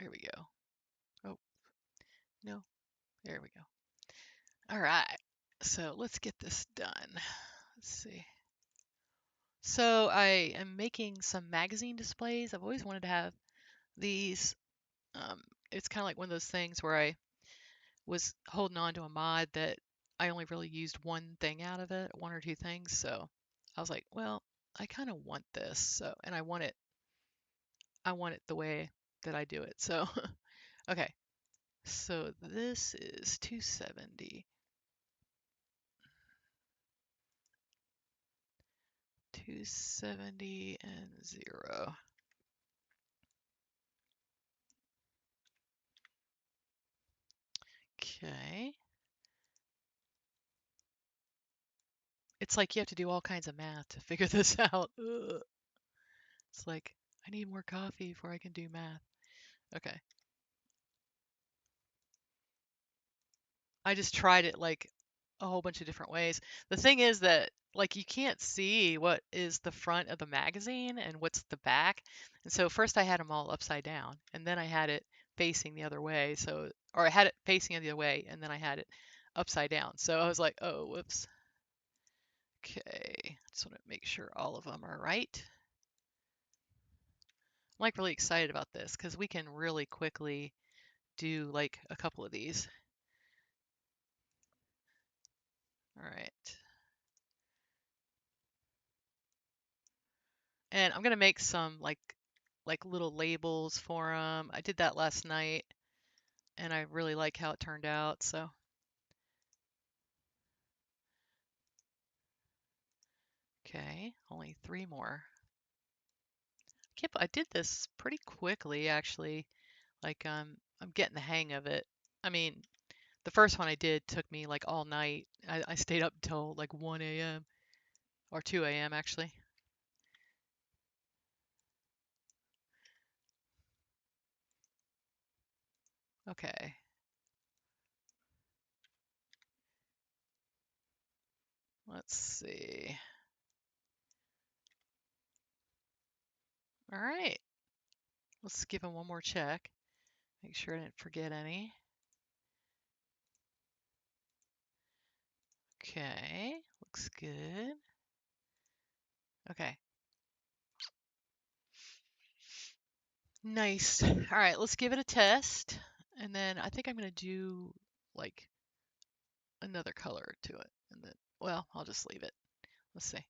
There we go. Oh, no. There we go. All right. So let's get this done. Let's see. So I am making some magazine displays. I've always wanted to have these. Um, it's kind of like one of those things where I was holding on to a mod that I only really used one thing out of it, one or two things. So I was like, well, I kind of want this. So, and I want it the way that I do it. So, okay. So this is 270. 270 and 0. Okay. It's like you have to do all kinds of math to figure this out. Ugh. It's like, I need more coffee before I can do math. Okay. I just tried it like a whole bunch of different ways. The thing is that like you can't see what is the front of the magazine and what's the back. And so first I had them all upside down and then I had it facing the other way. So, or I had it facing the other way and then I had it upside down. So I was like, oh, whoops. Okay. Just want to make sure all of them are right. I'm like really excited about this because we can really quickly do like a couple of these. All right. And I'm gonna make some like little labels for them. I did that last night and I really like how it turned out. So, okay, only 3 more. I did this pretty quickly actually. Like I'm getting the hang of it. I mean, the first one I did took me like all night. I stayed up until like 1 a.m. or 2 a.m. actually. Okay. Let's see. All right. Let's give him one more check. Make sure I didn't forget any. Okay. Looks good. Okay. Nice. All right, let's give it a test. And then I think I'm going to do like another color to it. And then, well, I'll just leave it. Let's see.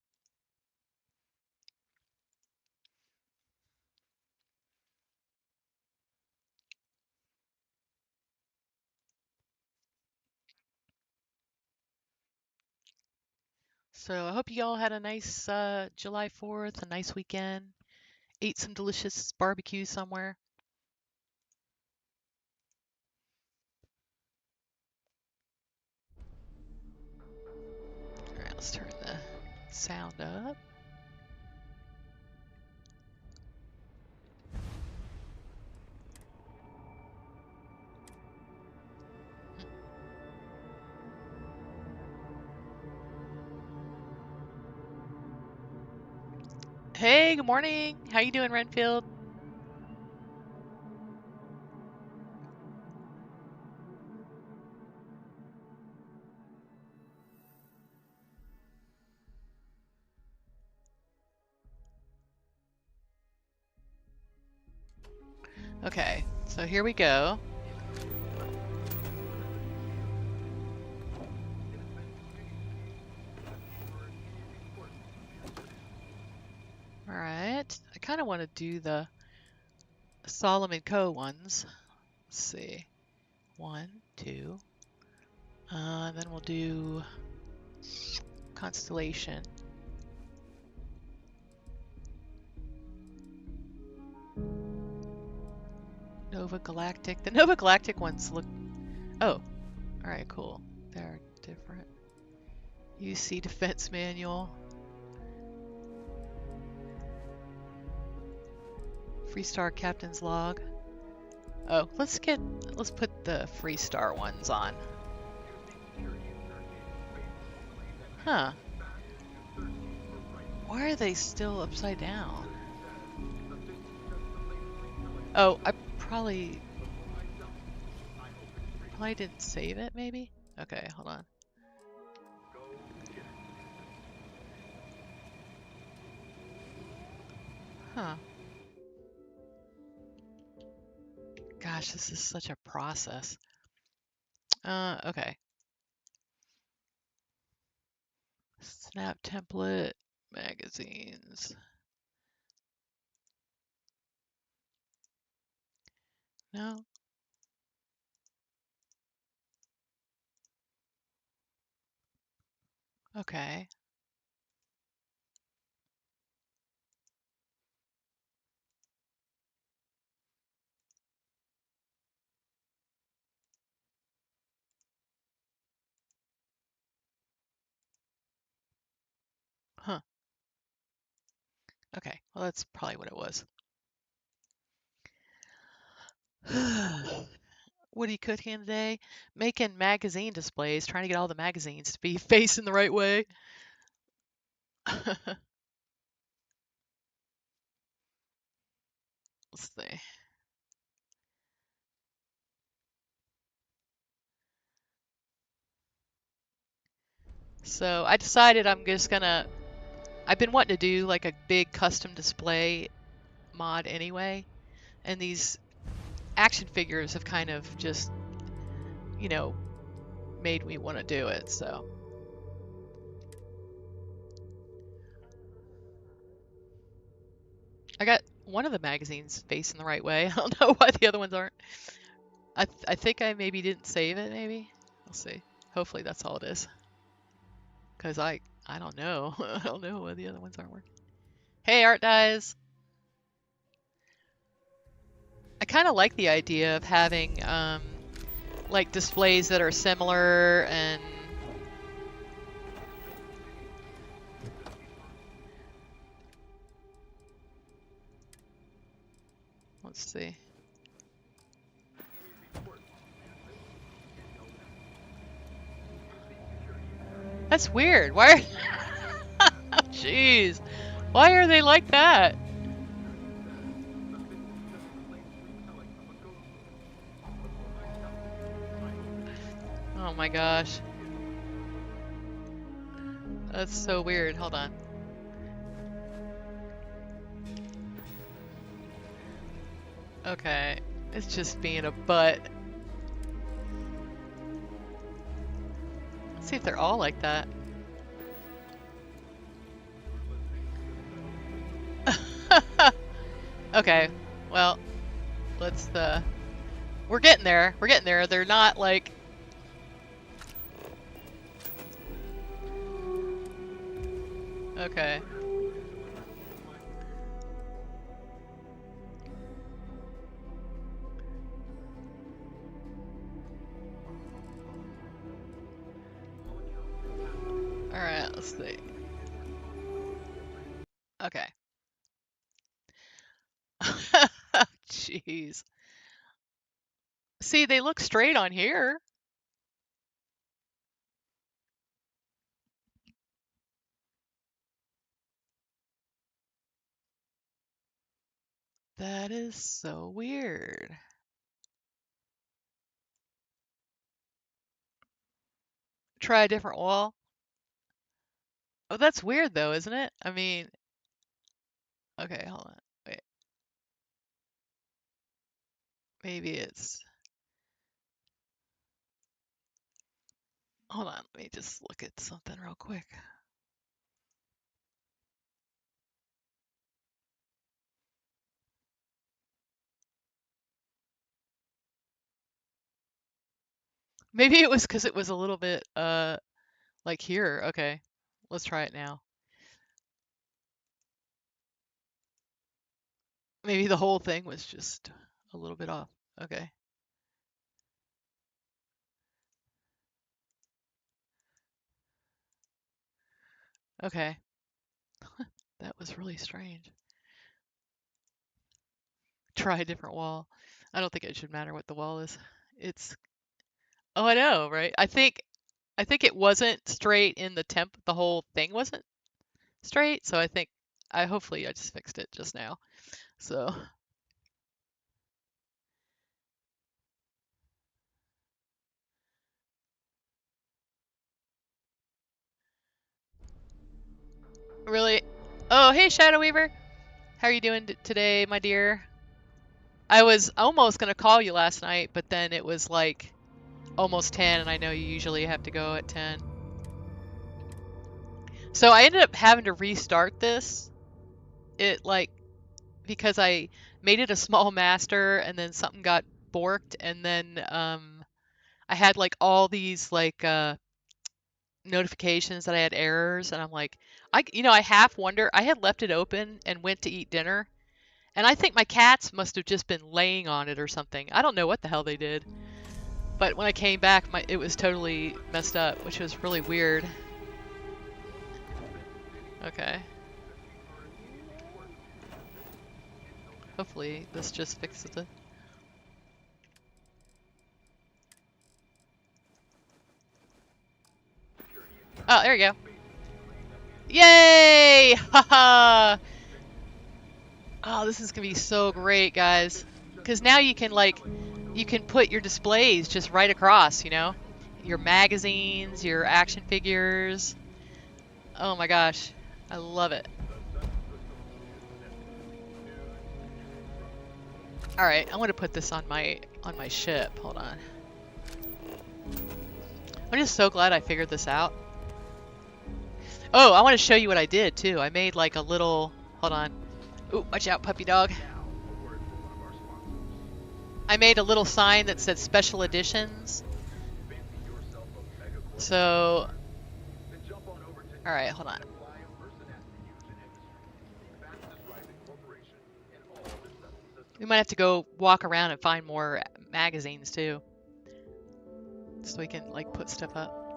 So I hope you all had a nice July 4th, a nice weekend. Ate some delicious barbecue somewhere. All right, let's turn the sound up. Hey, good morning. How you doing, Renfield? Okay, so here we go. All right, I kind of want to do the Solomon Co ones. Let's see. 1, 2. Then we'll do Constellation. Nova Galactic. The Nova Galactic ones look... Oh, alright, cool. They're different. UC Defense Manual. Freestar Captain's Log. Oh, let's put the Freestar ones on. Huh. Why are they still upside down? Oh, I probably didn't save it, maybe? Okay, hold on. Huh. Gosh, this is such a process. Okay. Snap template, magazines. No? Okay. Huh. Okay, well, that's probably what it was. What are you cooking today? Making magazine displays, trying to get all the magazines to be facing the right way. Let's see. So I decided I'm just gonna, I've been wanting to do like a big custom display mod anyway, and these action figures have kind of just, you know, made me want to do it, so. I got one of the magazines facing the right way. I don't know why the other ones aren't. I think I maybe didn't save it, maybe? We'll see. Hopefully that's all it is. Because I don't know. I don't know why the other ones aren't working. Hey, Art Dies! I kind of like the idea of having, like, displays that are similar and... Let's see. That's weird. Why are... Jeez. Why are they like that? Oh my gosh. That's so weird. Hold on. Okay. It's just being a butt. Let's see if they're all like that. Okay. Well, let's we're getting there. We're getting there. They're not like... Okay. Alright, let's see. Okay. Jeez. See, they look straight on here. That is so weird. Try a different wall. Oh, that's weird though, isn't it? I mean, okay, hold on. Wait. Maybe it's... Hold on, let me just look at something real quick. Maybe it was because it was a little bit, like here. Okay, let's try it now. Maybe the whole thing was just a little bit off. Okay. Okay. That was really strange. Try a different wall. I don't think it should matter what the wall is. It's... Oh, I know, right? I think it wasn't straight in the temp. The whole thing wasn't straight, so hopefully I just fixed it just now. So Really? Oh, hey, Shadow Weaver. How are you doing today, my dear? I was almost gonna call you last night, but then it was like almost 10, and I know you usually have to go at 10. So I ended up having to restart this. It like because I made it a small master, and then something got borked, and then I had like all these like notifications that I had errors, and I'm like, I half wonder I had left it open and went to eat dinner, and I think my cats must have just been laying on it or something. I don't know what the hell they did, but when I came back, it was totally messed up, which was really weird. Okay. Hopefully this just fixes it. Oh, there you go. Yay! Haha! Oh, this is gonna be so great, guys. Because now you can put your displays just right across, you know? Your magazines, your action figures. Oh my gosh. I love it. Alright, I'm gonna put this on my ship. Hold on. I'm just so glad I figured this out. Oh, I want to show you what I did too. I made like a little... Hold on. Ooh, watch out, puppy dog. I made a little sign that said special editions. So... Alright, hold on. We might have to go walk around and find more magazines too. So we can like put stuff up.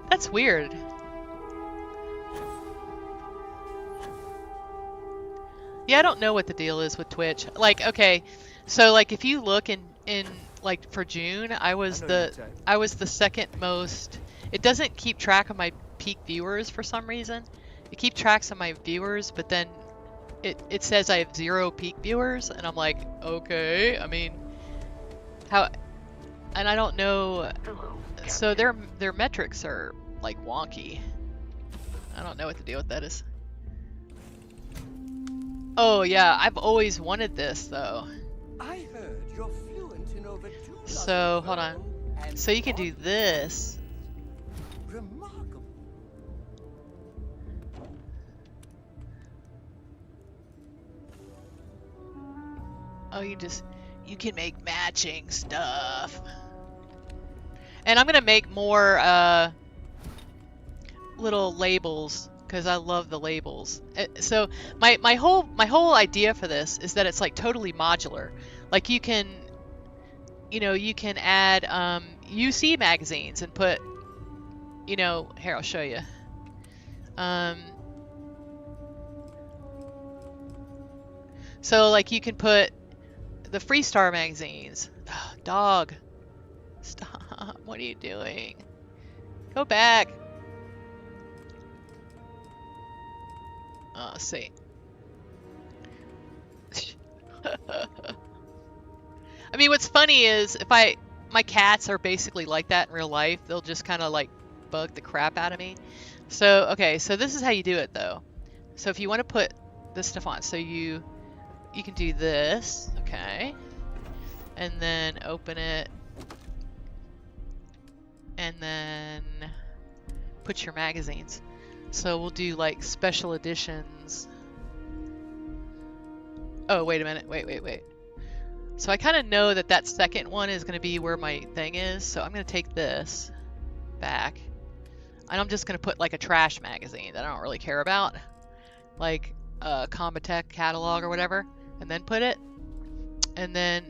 That's weird. Yeah, I don't know what the deal is with Twitch. Like, okay, so like if you look in like for June, I was the second most. It doesn't keep track of my peak viewers for some reason. It keeps tracks of my viewers, but then it says I have 0 peak viewers, and I'm like, okay. I mean, how? And I don't know. So their metrics are like wonky. I don't know what the deal with that is. Oh yeah, I've always wanted this though. I heard you're fluent in over 2 So hold on. So you can do this. Remarkable. Oh, you can make matching stuff. And I'm gonna make more little labels because I love the labels. So my whole idea for this is that it's like totally modular. Like you can add UC magazines and put, here I'll show you. So like you can put the Freestar magazines. Oh, dog, stop! What are you doing? Go back. Oh, see. I mean, what's funny is my cats are basically like that in real life. They'll just kind of like bug the crap out of me. So, okay, so this is how you do it though. So if you want to put this stuff on, so you can do this, okay? And then open it. And then put your magazines. So we'll do like special editions. Oh, wait a minute. Wait. So I kind of know that second one is going to be where my thing is. So I'm going to take this back. And I'm just going to put like a trash magazine that I don't really care about. Like a Combatech catalog or whatever. And then put it. And then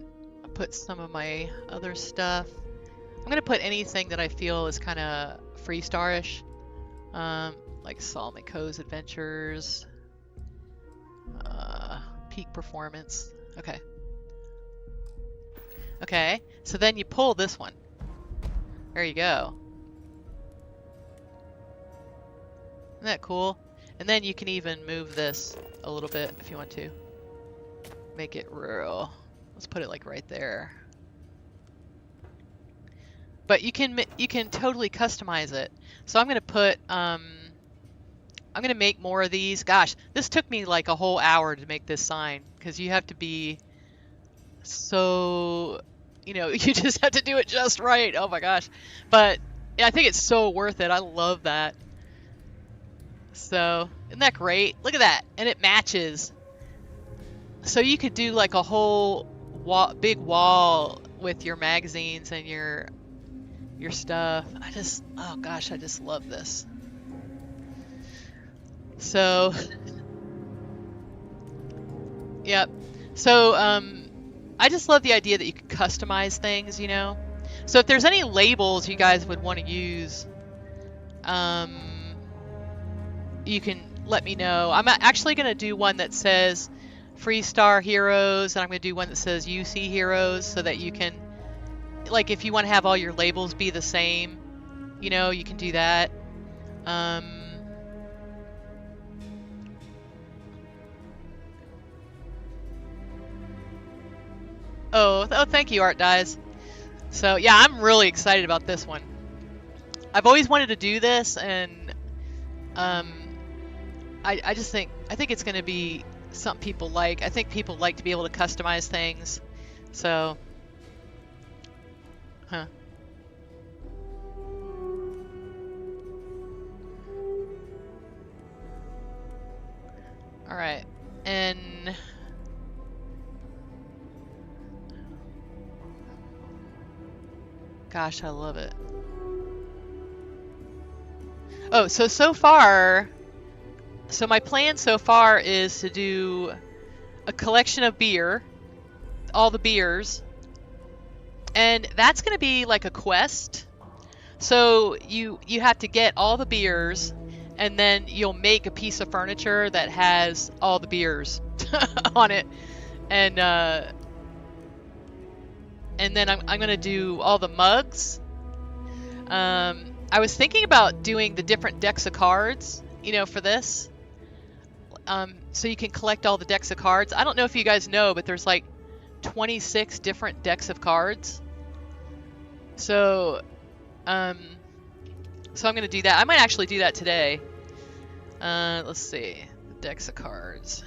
put some of my other stuff. I'm going to put anything that I feel is kind of Freestar-ish. Like Solomon Coe's Adventures, Peak Performance. Okay, so then you pull this one. There you go. Isn't that cool? And then you can even move this a little bit if you want to. Make it real. Let's put it like right there. but you can totally customize it. So I'm gonna put I'm gonna make more of these. Gosh, this took me like a whole hour to make this sign because you have to be so, you just have to do it just right. Oh my gosh. But yeah, I think it's so worth it. I love that. So, isn't that great? Look at that. And it matches. So you could do like a whole big wall with your magazines and your stuff. Oh gosh, I just love this. So, yep. So, I just love the idea that you can customize things, So if there's any labels you guys would want to use, you can let me know. I'm actually going to do one that says Freestar Heroes, and I'm going to do one that says UC Heroes so that you can, like, if you want to have all your labels be the same, you can do that. Oh, thank you, Art Dies. So yeah, I'm really excited about this one. I've always wanted to do this, and I just think it's going to be something people like. I think people like to be able to customize things. So, huh. All right, and gosh, I love it. Oh, so far, my plan so far is to do a collection of beer, all the beers, and that's going to be like a quest. So you have to get all the beers, and then you'll make a piece of furniture that has all the beers on it, and then I'm gonna do all the mugs. I was thinking about doing the different decks of cards, for this. So you can collect all the decks of cards. I don't know if you guys know, but there's like 26 different decks of cards. So, I'm gonna do that. I might actually do that today. Let's see, decks of cards.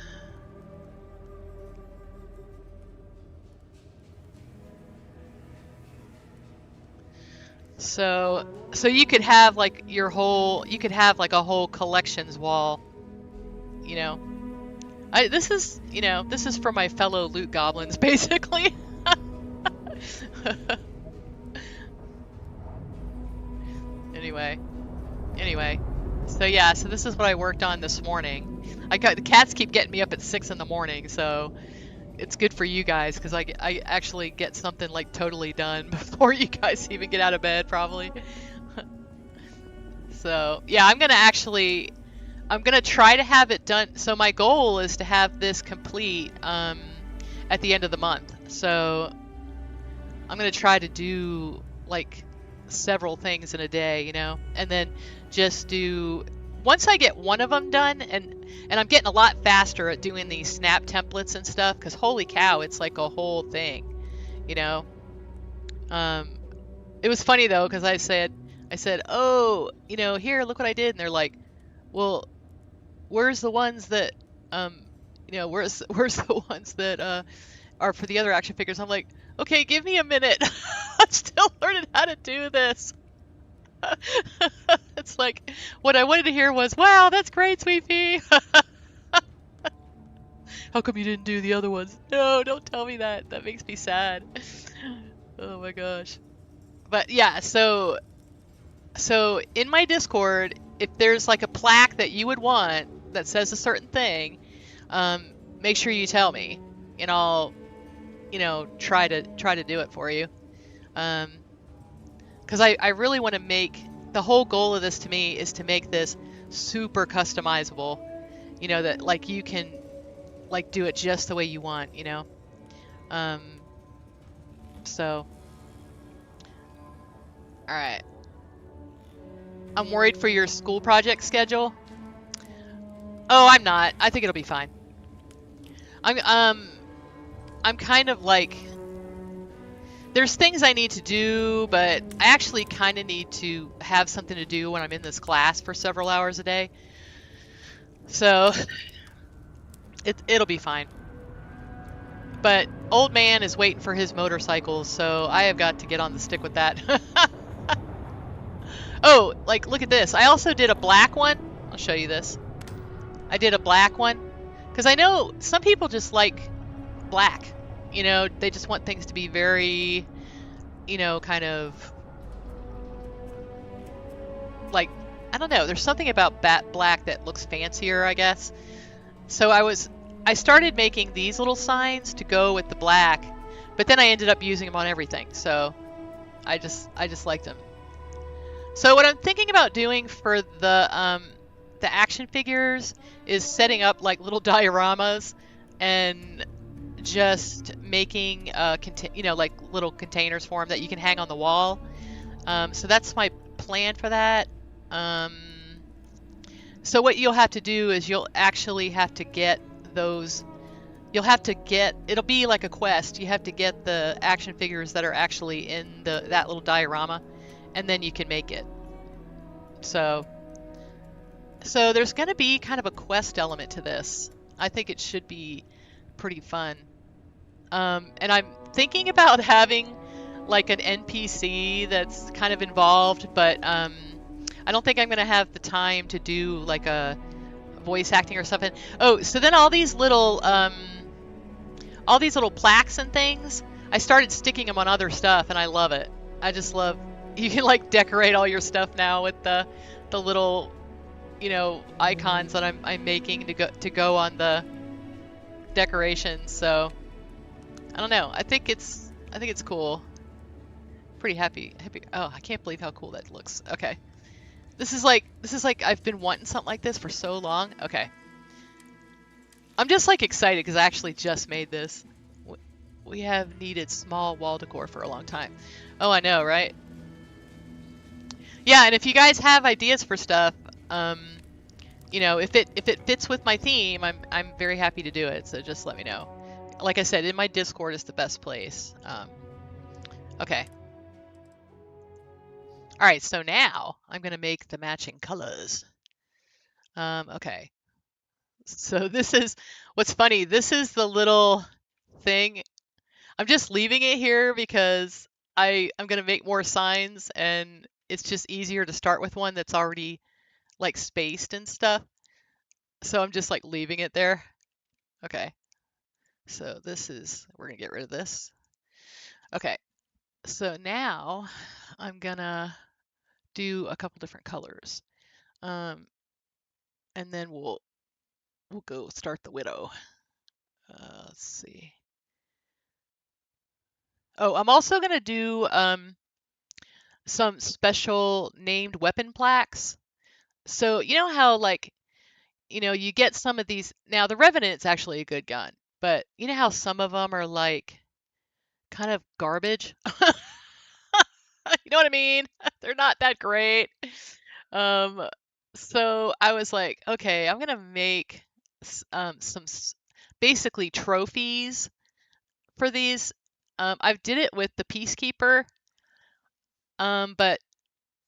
So you could have like a whole collections wall, this is for my fellow loot goblins, basically. Anyway, so yeah, so this is what I worked on this morning. The cats keep getting me up at 6 in the morning, so it's good for you guys because I actually get something like totally done before you guys even get out of bed, probably. So yeah, I'm gonna try to have it done. So my goal is to have this complete at the end of the month. So I'm gonna try to do like several things in a day, and then just do, once I get one of them done, and I'm getting a lot faster at doing these snap templates and stuff, because holy cow, it's like a whole thing, It was funny though, because I said, oh, here, look what I did, and they're like, well, where's the ones that, where's the ones that are for the other action figures? I'm like, okay, give me a minute. I'm still learning how to do this. It's like, what I wanted to hear was, wow, that's great, Sweet Pea. How come you didn't do the other ones? No, don't tell me that. That makes me sad. Oh my gosh. But yeah, so in my Discord, if there's like a plaque that you would want that says a certain thing, make sure you tell me, and I'll, try to do it for you. Because I really want to make, the whole goal of this to me is to make this super customizable, that like you can like do it just the way you want, so, all right. I'm worried for your school project schedule. Oh, I'm not. I think it'll be fine. I'm kind of like, there's things I need to do, but I actually kind of need to have something to do when I'm in this class for several hours a day. So it'll be fine. But old man is waiting for his motorcycles, so I have got to get on the stick with that. Oh, like look at this. I also did a black one. I'll show you this. I did a black one because I know some people just like black. You know, they just want things to be very, you know, kind of like, I don't know. There's something about black that looks fancier, I guess. So I started making these little signs to go with the black, but then I ended up using them on everything. So I just liked them. So what I'm thinking about doing for the action figures is setting up like little dioramas and just making you know, like little containers for them that you can hang on the wall. So that's my plan for that. So what you'll have to do is you'll actually have to get those. You'll have to get. It'll be like a quest. You have to get the action figures that are actually in that little diorama, and then you can make it. So there's going to be kind of a quest element to this. I think it should be pretty fun. And I'm thinking about having like an NPC that's kind of involved, but I don't think I'm going to have the time to do like a voice acting or something. Oh, so then all these little plaques and things, I started sticking them on other stuff, and I love it. I just love, you can like decorate all your stuff now with the little, you know, icons that I'm making to go on the decorations. So I don't know. I think it's cool. Pretty happy. Oh, I can't believe how cool that looks. Okay. This is like I've been wanting something like this for so long. Okay. I'm just like excited because I actually just made this. We have needed small wall decor for a long time. Oh, I know, right? Yeah, and if you guys have ideas for stuff, you know, if it fits with my theme, I'm very happy to do it. So just let me know. Like I said, in my Discord is the best place. Okay. All right, so now I'm gonna make the matching colors. Okay. So this is what's funny. This is the little thing. I'm just leaving it here because I'm gonna make more signs, and it's just easier to start with one that's already like spaced and stuff. So I'm just like leaving it there. Okay. So we're gonna get rid of this. Okay. So now I'm gonna do a couple different colors. And then we'll go start the widow. Let's see. Oh, I'm also gonna do some special named weapon plaques. So you know how like, you know, you get some of these. Now the Revenant's actually a good gun, but you know how some of them are like kind of garbage. You know what I mean? They're not that great. Um, so I was like, okay, I'm gonna make some basically trophies for these. I did it with the Peacekeeper, but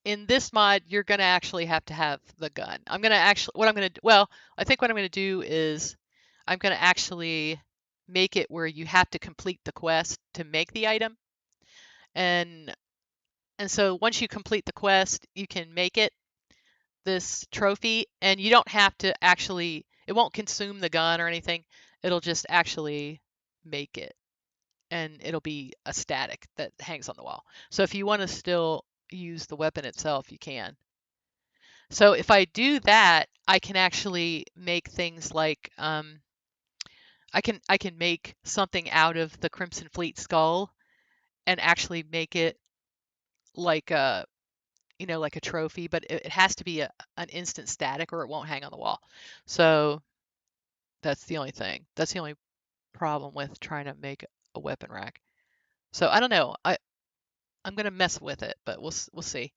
in this mod, you're gonna actually have to have the gun. I think what I'm gonna do is I'm gonna actually make it where you have to complete the quest to make the item, and so once you complete the quest, you can make it this trophy, and you don't have to actually, it won't consume the gun or anything. It'll just actually make it, and it'll be a static that hangs on the wall. So if you want to still use the weapon itself, you can. So if I do that, I can actually make things like I can make something out of the Crimson Fleet skull and actually make it like a, you know, like a trophy, but it has to be an instant static or it won't hang on the wall. So that's the only thing. That's the only problem with trying to make a weapon rack. So I don't know. I'm gonna mess with it, but we'll see.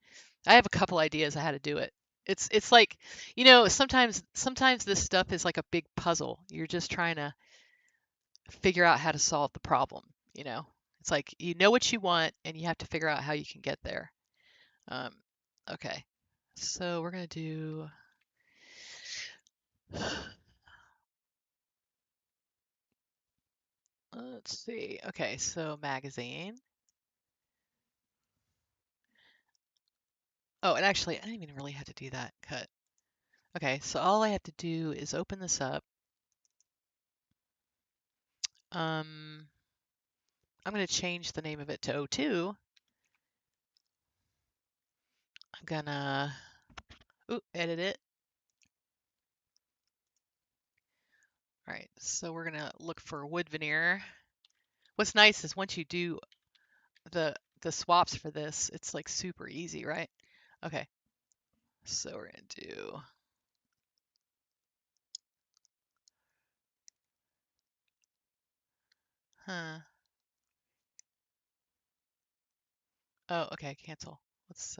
I have a couple ideas on how to do it. It's like, you know, sometimes this stuff is like a big puzzle. You're just trying to figure out how to solve the problem, you know. It's like you know what you want and you have to figure out how you can get there. Um, okay, so we're gonna do. Let's see. Okay, so magazine. Oh, and actually, I didn't even really have to do that cut. Okay, so all I have to do is open this up. Um, I'm going to change the name of it to O2. I'm gonna edit it. All right, so we're gonna look for wood veneer. What's nice is once you do the swaps for this, it's like super easy, right? Okay, so we're gonna do. Huh. Oh, okay, cancel. Let's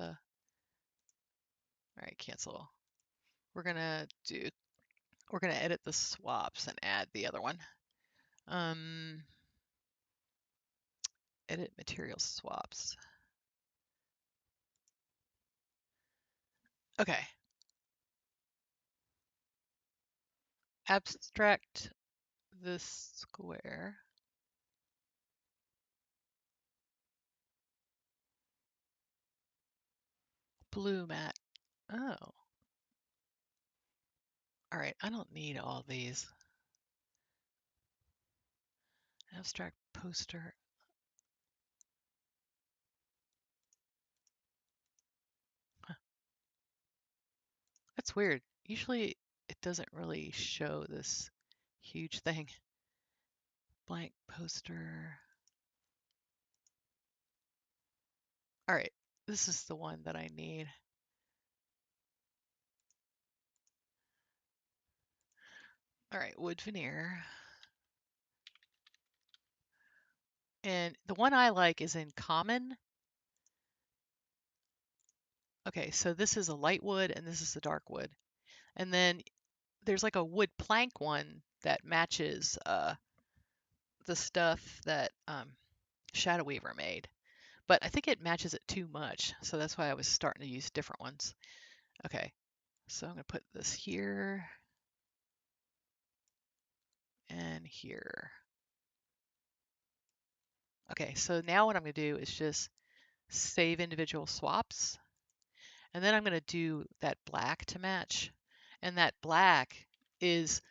all right, cancel. We're gonna do we're gonna edit the swaps and add the other one. Um, edit material swaps. Okay. Abstract this square. Blue mat. Oh. All right, I don't need all these. Abstract poster. Huh, that's weird. Usually it doesn't really show this huge thing. Blank poster. All right, this is the one that I need. All right, wood veneer. And the one I like is in common. Okay, so this is a light wood and this is a dark wood. And then there's like a wood plank one that matches the stuff that Shadow Weaver made. But I think it matches it too much. So that's why I was starting to use different ones. Okay, so I'm going to put this here and here. Okay, so now what I'm going to do is just save individual swaps. And then I'm going to do that black to match. And that black is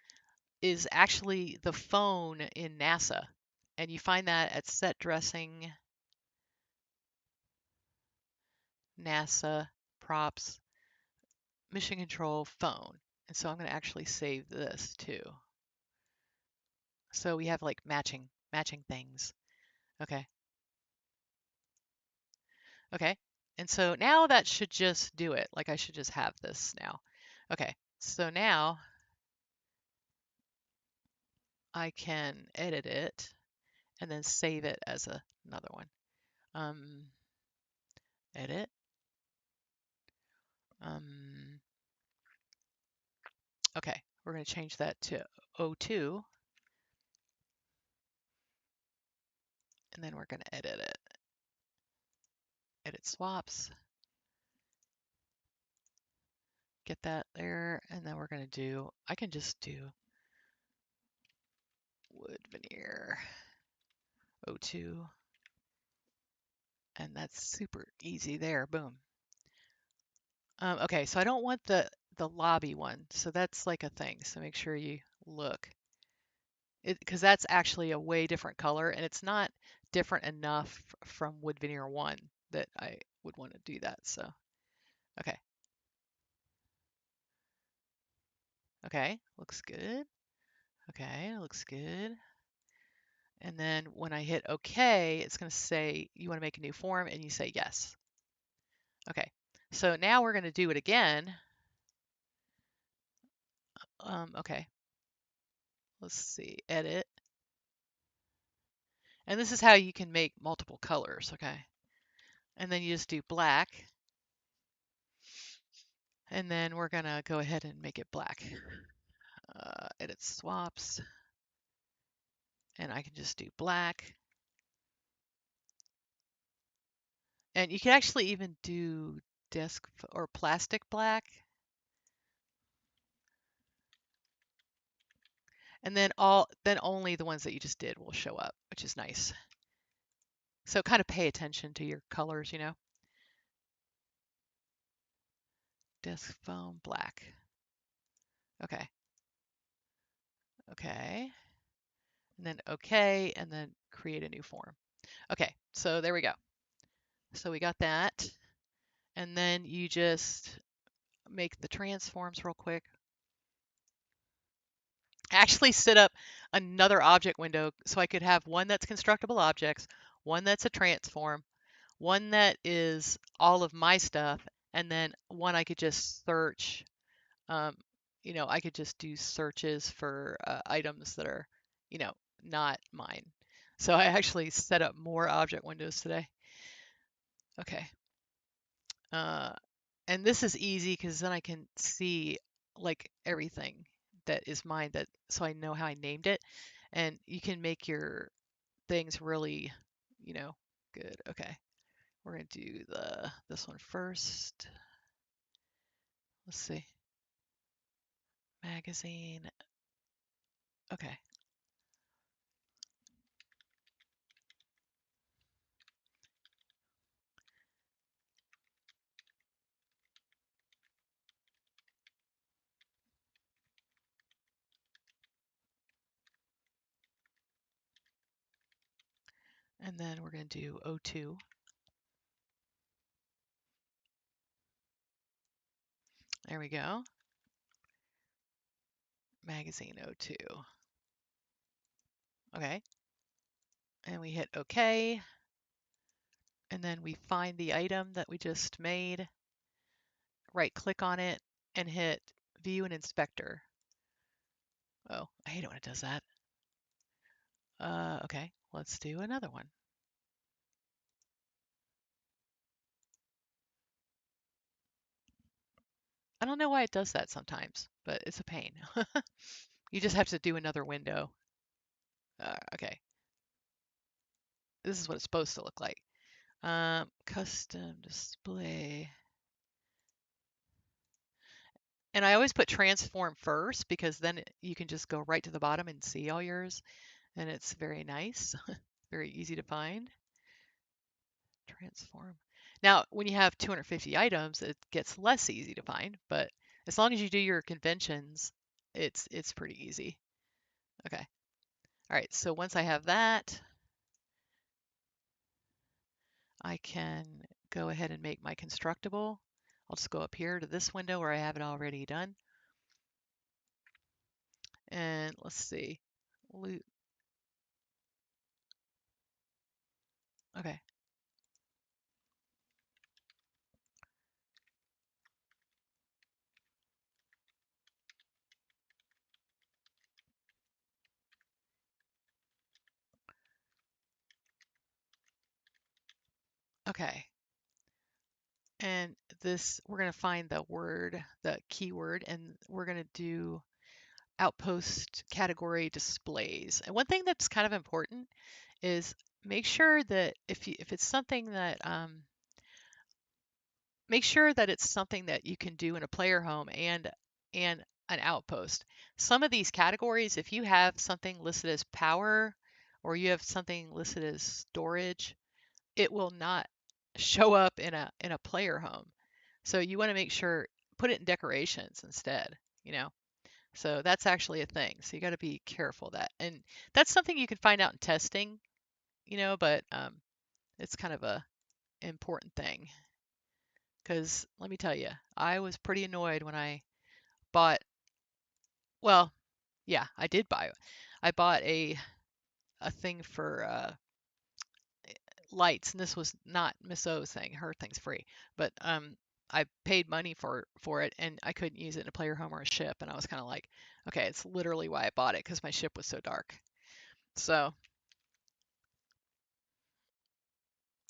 actually the phone in NASA. And you find that at set dressing, NASA, props, mission control, phone. And so I'm going to actually save this too. So we have like matching things. Okay. Okay. And so now that should just do it. Like I should just have this now. Okay. So now I can edit it and then save it as another one. Um, edit. Um, okay. We're going to change that to O2. And then we're going to edit it. Edit swaps. Get that there. And then we're going to do, I can just do wood veneer O2. And that's super easy there. Boom. Okay, so I don't want the lobby one. So that's like a thing. So make sure you look. Because that's actually a way different color and it's not different enough from wood veneer 1 that I would want to do that. So, okay. Okay, looks good. Okay, looks good. And then when I hit OK, it's going to say you want to make a new form and you say yes. Okay, so now we're going to do it again. Okay, let's see, edit. And this is how you can make multiple colors, okay? And then you just do black. And then we're going to go ahead and make it black. Edit swaps. And I can just do black. And you can actually even do desk or plastic black. And then only the ones that you just did will show up, which is nice. So kind of pay attention to your colors, you know. Desk foam black. Okay. Okay. And then okay, and then create a new form. Okay, so there we go. So we got that. And then you just make the transforms real quick. Actually set up another object window so I could have one that's constructible objects, one that's a transform, one that is all of my stuff, and then one I could just search. Um, I could just do searches for items that are, not mine. So I actually set up more object windows today. Okay. Uh, and this is easy because then I can see like everything that is mine, that so I know how I named it. And you can make your things really, good. Okay. We're gonna do this one first. Let's see. Magazine. Okay. And then we're gonna do O2. There we go. Magazine O2. Okay. And we hit OK. And then we find the item that we just made, right click on it, and hit View and Inspector. Oh, I hate it when it does that. Okay, let's do another one. I don't know why it does that sometimes, but it's a pain. You just have to do another window. Okay, this is what it's supposed to look like. Custom display. And I always put transform first because then you can just go right to the bottom and see all yours. And it's very nice, very easy to find. Transform. Now, when you have 250 items, it gets less easy to find, but as long as you do your conventions, it's pretty easy. Okay. All right, so once I have that, I can go ahead and make my constructible. I'll just go up here to this window where I have it already done. And let's see. Loot. Okay. Okay. And this, we're going to find the word, the keyword, and we're going to do outpost category displays. And one thing that's kind of important is make sure that if it's something that make sure that it's something that you can do in a player home and an outpost. Some of these categories, if you have something listed as power or you have something listed as storage, it will not show up in a player home. So you want to make sure put it in decorations instead, you know. So that's actually a thing. So you got to be careful of that. And that's something you can find out in testing, but it's kind of a important thing. Because let me tell you, I was pretty annoyed when I bought, well, yeah, I did buy it. I bought a thing for lights, and this was not Miss O's thing. Her thing's free, but I paid money for it, and I couldn't use it in a player home or a ship, and I was kind of like, okay, it's literally why I bought it because my ship was so dark. So,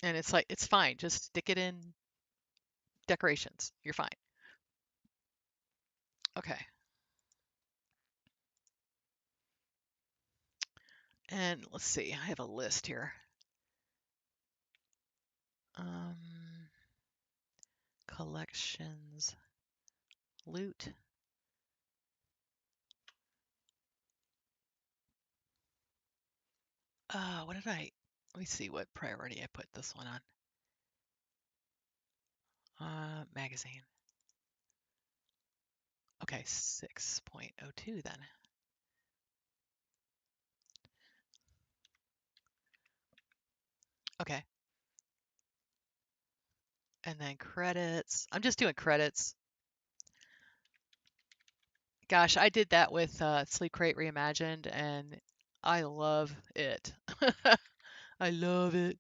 and it's like it's fine, just stick it in decorations. You're fine. Okay. And let's see, I have a list here. collections, loot. What did I, let me see what priority I put this one on. Magazine. Okay, 6.02 then. Okay. And then credits. I'm just doing credits. Gosh, I did that with Sleep Crate Reimagined, and I love it. I love it.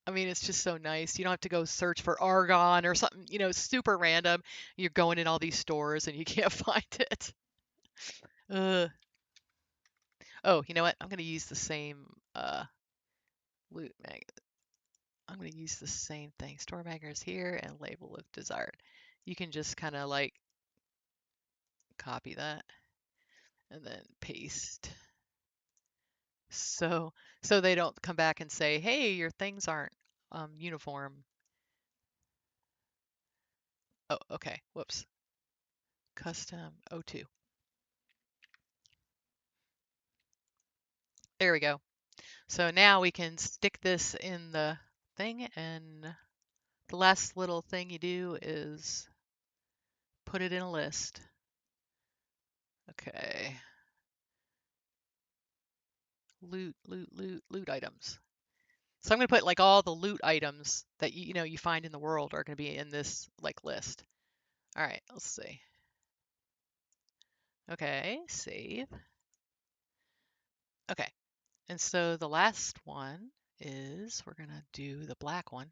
I mean, it's just so nice. You don't have to go search for argon or something, super random. You're going in all these stores and you can't find it. Uh, oh, you know what? I'm gonna use the same loot mag. I'm gonna use the same thing. Store maggers here and label if desired. You can just kind of like copy that and then paste. So they don't come back and say, "Hey, your things aren't uniform." Oh, okay. Whoops. Custom O2. There we go. So now we can stick this in the thing, and the last little thing you do is put it in a list. Okay. Loot items. So I'm going to put like all the loot items that you find in the world are going to be in this like list. All right, let's see. Okay, save. Okay. And so the last one is we're going to do the black one.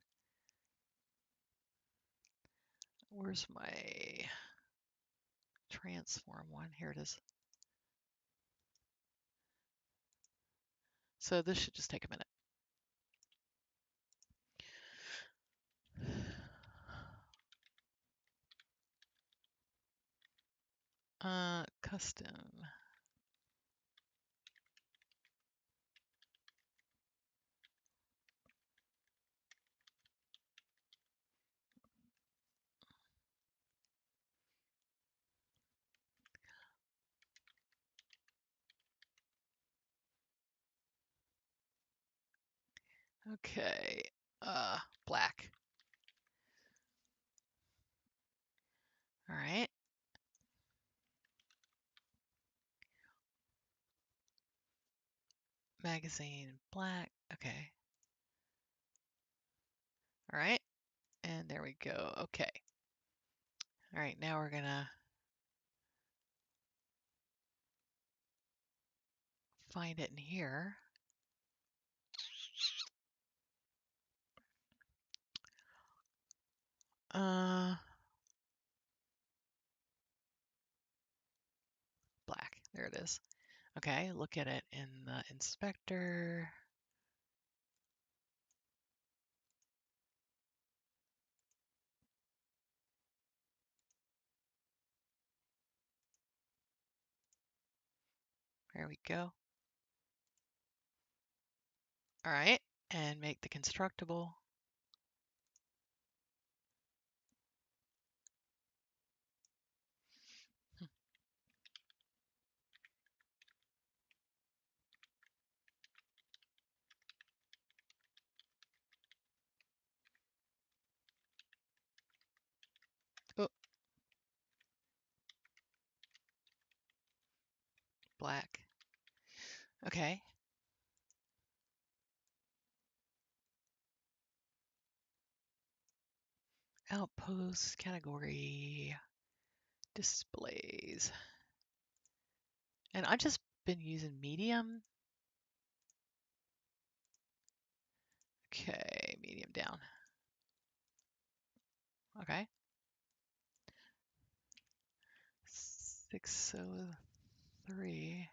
Where's my transform one? Here it is. So this should just take a minute. Custom. Okay. Black. All right. Magazine, black. Okay. All right. And there we go. Okay. All right. Now we're gonna find it in here. Black. There it is. Okay. Look at it in the inspector. There we go. All right. And make the constructible. Oh, black. Okay. Outpost category displays. And I've just been using medium. Okay, medium down. Okay. 603.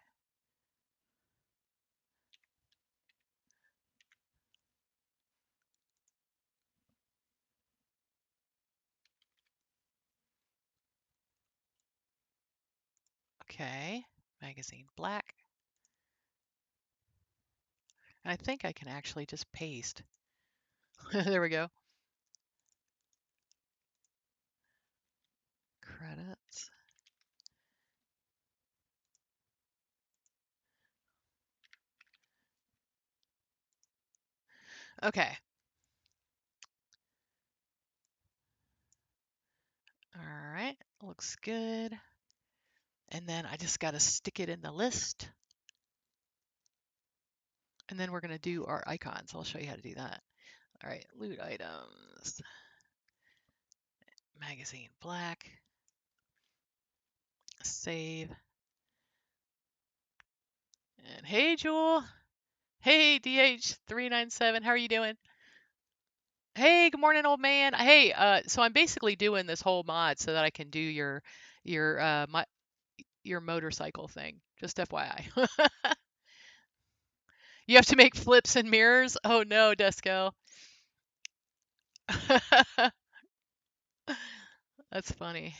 Okay. Magazine black. And I think I can actually just paste. There we go. credits. Okay. All right, looks good. And then I just got to stick it in the list. And then we're going to do our icons. I'll show you how to do that. All right, loot items. Magazine black. Save. And hey, Jewel. Hey, DH397. How are you doing? Hey, good morning, old man. Hey, so I'm basically doing this whole mod so that I can do your motorcycle thing. Just FYI. You have to make flips and mirrors? Oh no, Desco. That's funny.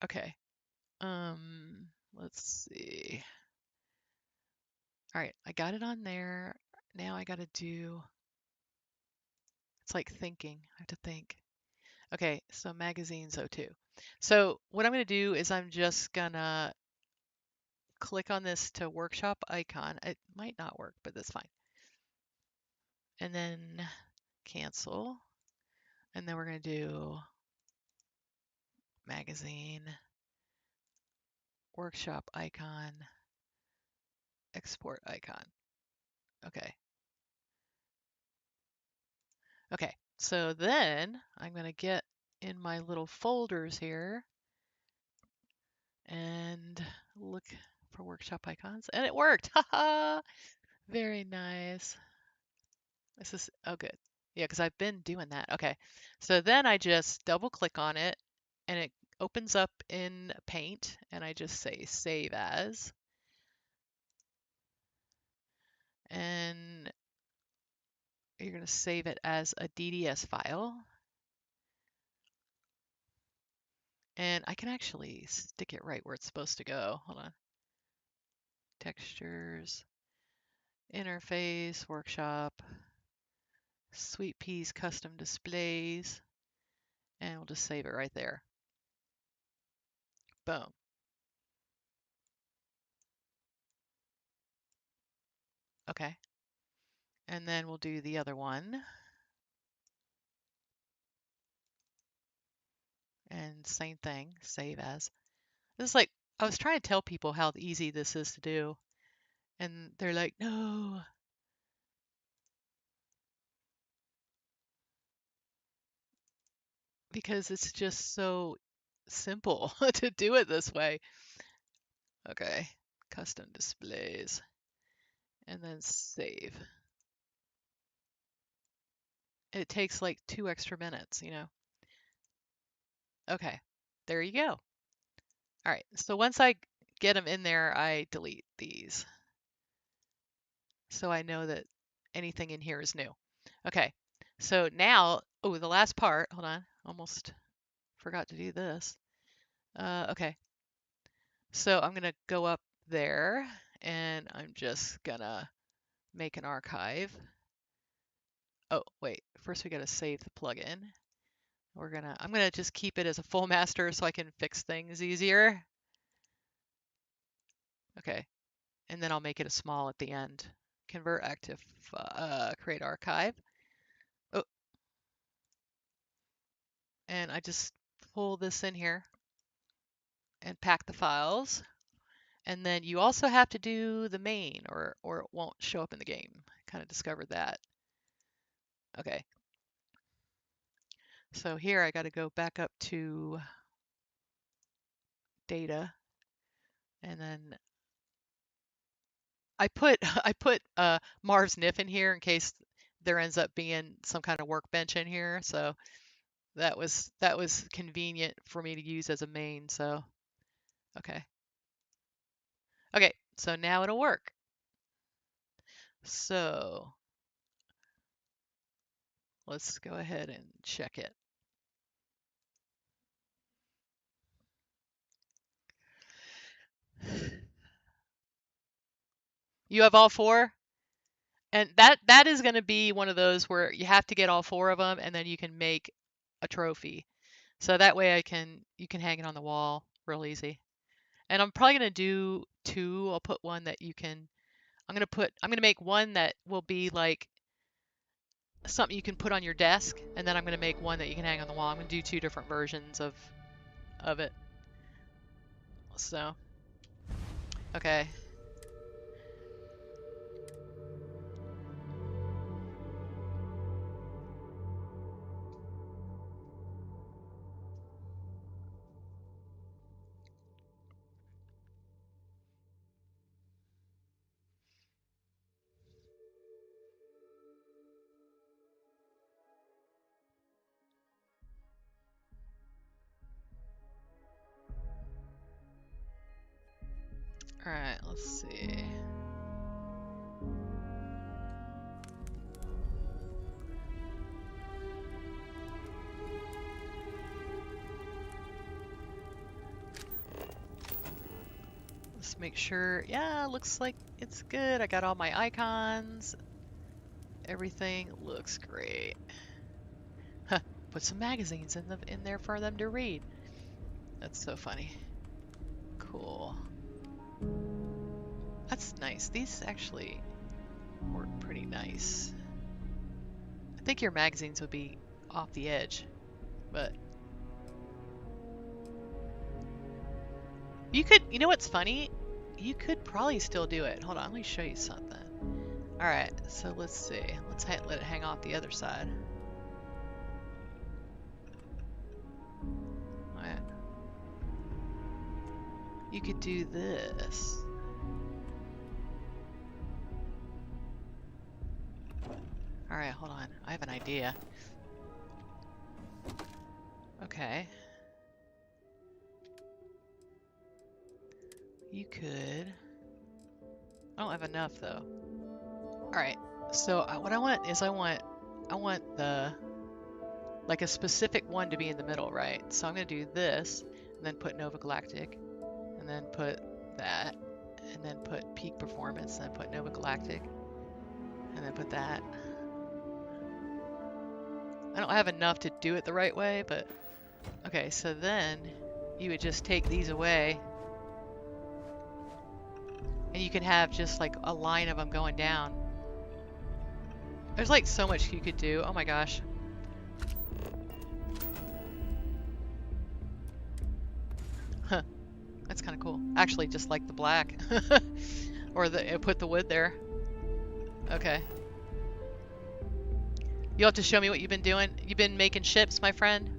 Okay. Let's see. All right, I got it on there. Now I got to do, it's like thinking. I have to think. Okay, so magazines O2. So what I'm going to do is I'm just going to click on this to workshop icon. It might not work, but that's fine. And then cancel. And then we're going to do magazine, workshop icon, export icon. Okay. Okay, so then I'm going to get in my little folders here and look for workshop icons, and it worked. Haha, very nice. This is, oh good. Yeah, because I've been doing that. Okay, so then I just double click on it and it opens up in Paint and I just say save as. And you're going to save it as a DDS file. And I can actually stick it right where it's supposed to go. Hold on. Textures, interface, workshop, Sweet Peas custom displays, and we'll just save it right there. Boom. Okay. And then we'll do the other one. And same thing, save as. This is like, I was trying to tell people how easy this is to do. And they're like, no. Because it's just so simple to do it this way. Okay. Custom displays. And then save. It takes like 2 extra minutes, you know. Okay. There you go. All right, so once I get them in there, I delete these. So I know that anything in here is new. Okay, so now, oh, the last part, hold on, almost forgot to do this. Okay, so I'm gonna go up there and I'm just gonna make an archive. Oh, wait, first we gotta save the plugin. I'm gonna just keep it as a full master so I can fix things easier. Okay, and then I'll make it a small at the end. Convert active, create archive. Oh, and I just pull this in here and pack the files. And then you also have to do the main or it won't show up in the game. I kind of discovered that. Okay. So here I got to go back up to data and then I put Marv's NIF in here in case there ends up being some kind of workbench in here. So that was convenient for me to use as a main. So okay. Okay, so now it'll work. So let's go ahead and check it. You have all 4? And that is going to be one of those where you have to get all 4 of them and then you can make a trophy. So that way you can hang it on the wall real easy. And I'm probably gonna do two. I'll put one that you can, I'm gonna make one that will be like something you can put on your desk, and then I'm gonna make one that you can hang on the wall. I'm gonna do two different versions of it. So, okay. All right, let's see. Let's make sure. Yeah, looks like it's good. I got all my icons. Everything looks great. Huh, put some magazines in there for them to read. That's so funny. Cool. That's nice. These actually work pretty nice. I think your magazines would be off the edge, but you could, you know what's funny? You could probably still do it. Hold on, let me show you something. All right, so let's see. Let's let it hang off the other side. All right. You could do this. All right, hold on. I have an idea. Okay. You could. I don't have enough though. All right. So what I want is I want the like a specific one to be in the middle, right? So I'm gonna do this, and then put Nova Galactic, and then put that, and then put Peak Performance, and then put Nova Galactic, and then put that. I don't have enough to do it the right way, but okay. So then you would just take these away, and you can have just like a line of them going down. There's like so much you could do. Oh my gosh. Huh. That's kind of cool. Actually, just like the black. Or put the wood there. Okay. You'll have to show me what you've been doing. You've been making ships, my friend?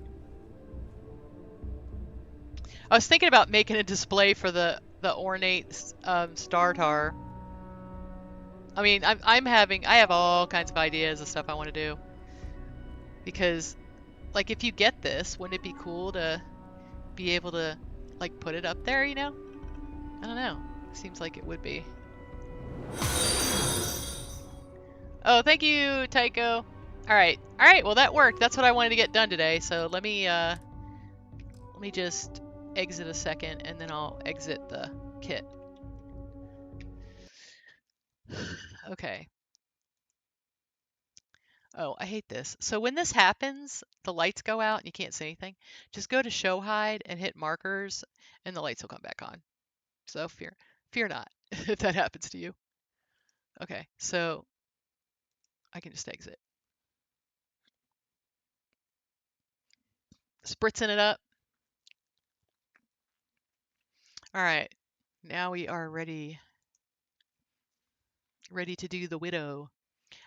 I was thinking about making a display for the ornate star tar. I mean, I have all kinds of ideas of stuff I want to do. Because, like, if you get this, wouldn't it be cool to be able to, like, put it up there, you know? I don't know. Seems like it would be. Oh, thank you, Tycho. All right. All right, well that worked. That's what I wanted to get done today. So let me just exit a second and then I'll exit the kit. Okay. Oh, I hate this. So when this happens, the lights go out and you can't see anything. Just go to show hide and hit markers and the lights will come back on. So fear not if that happens to you. Okay, so I can just exit. Spritzing it up. All right. Now we are ready to do the widow.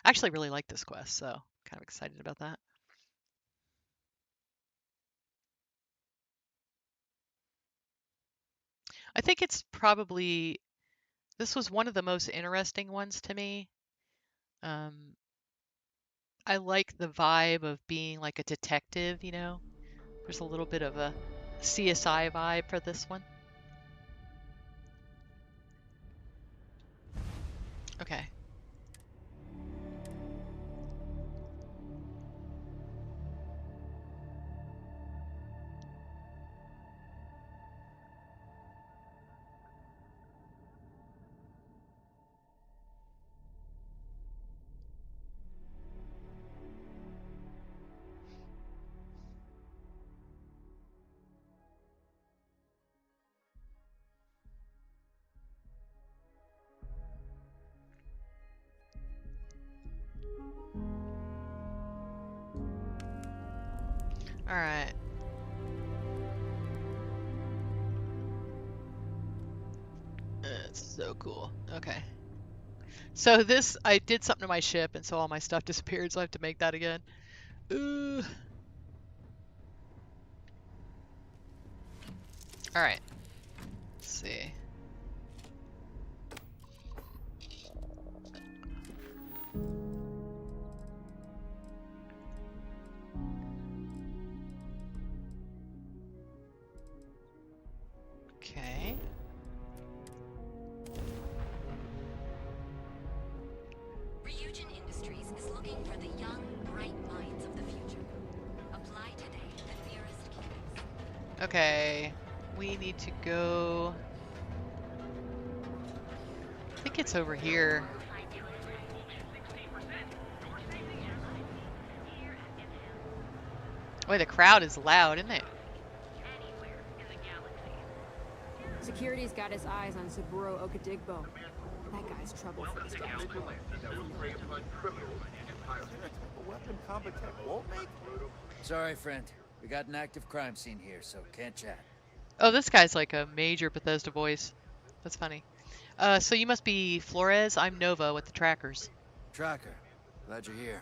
I actually really like this quest, so kind of excited about that. I think it's probably, this was one of the most interesting ones to me. Um, I like the vibe of being like a detective, you know? There's a little bit of a CSI vibe for this one. Okay. Alright. It's so cool. Okay. So this, I did something to my ship, and so all my stuff disappeared, so I have to make that again. Ooh. Alright. Let's see. Okay. Ryujin Industries is looking for the young, bright minds of the future. Apply today at the nearest campus. Okay. We need to go... I think it's over here. Boy, the crowd is loud, isn't it? Security's got his eyes on Saburo Okadigbo. That guy's trouble for his job. Sorry, friend. We got an active crime scene here, so can't chat. Oh, this guy's like a major Bethesda voice. That's funny. So you must be Flores. I'm Nova with the trackers. Tracker, glad you're here.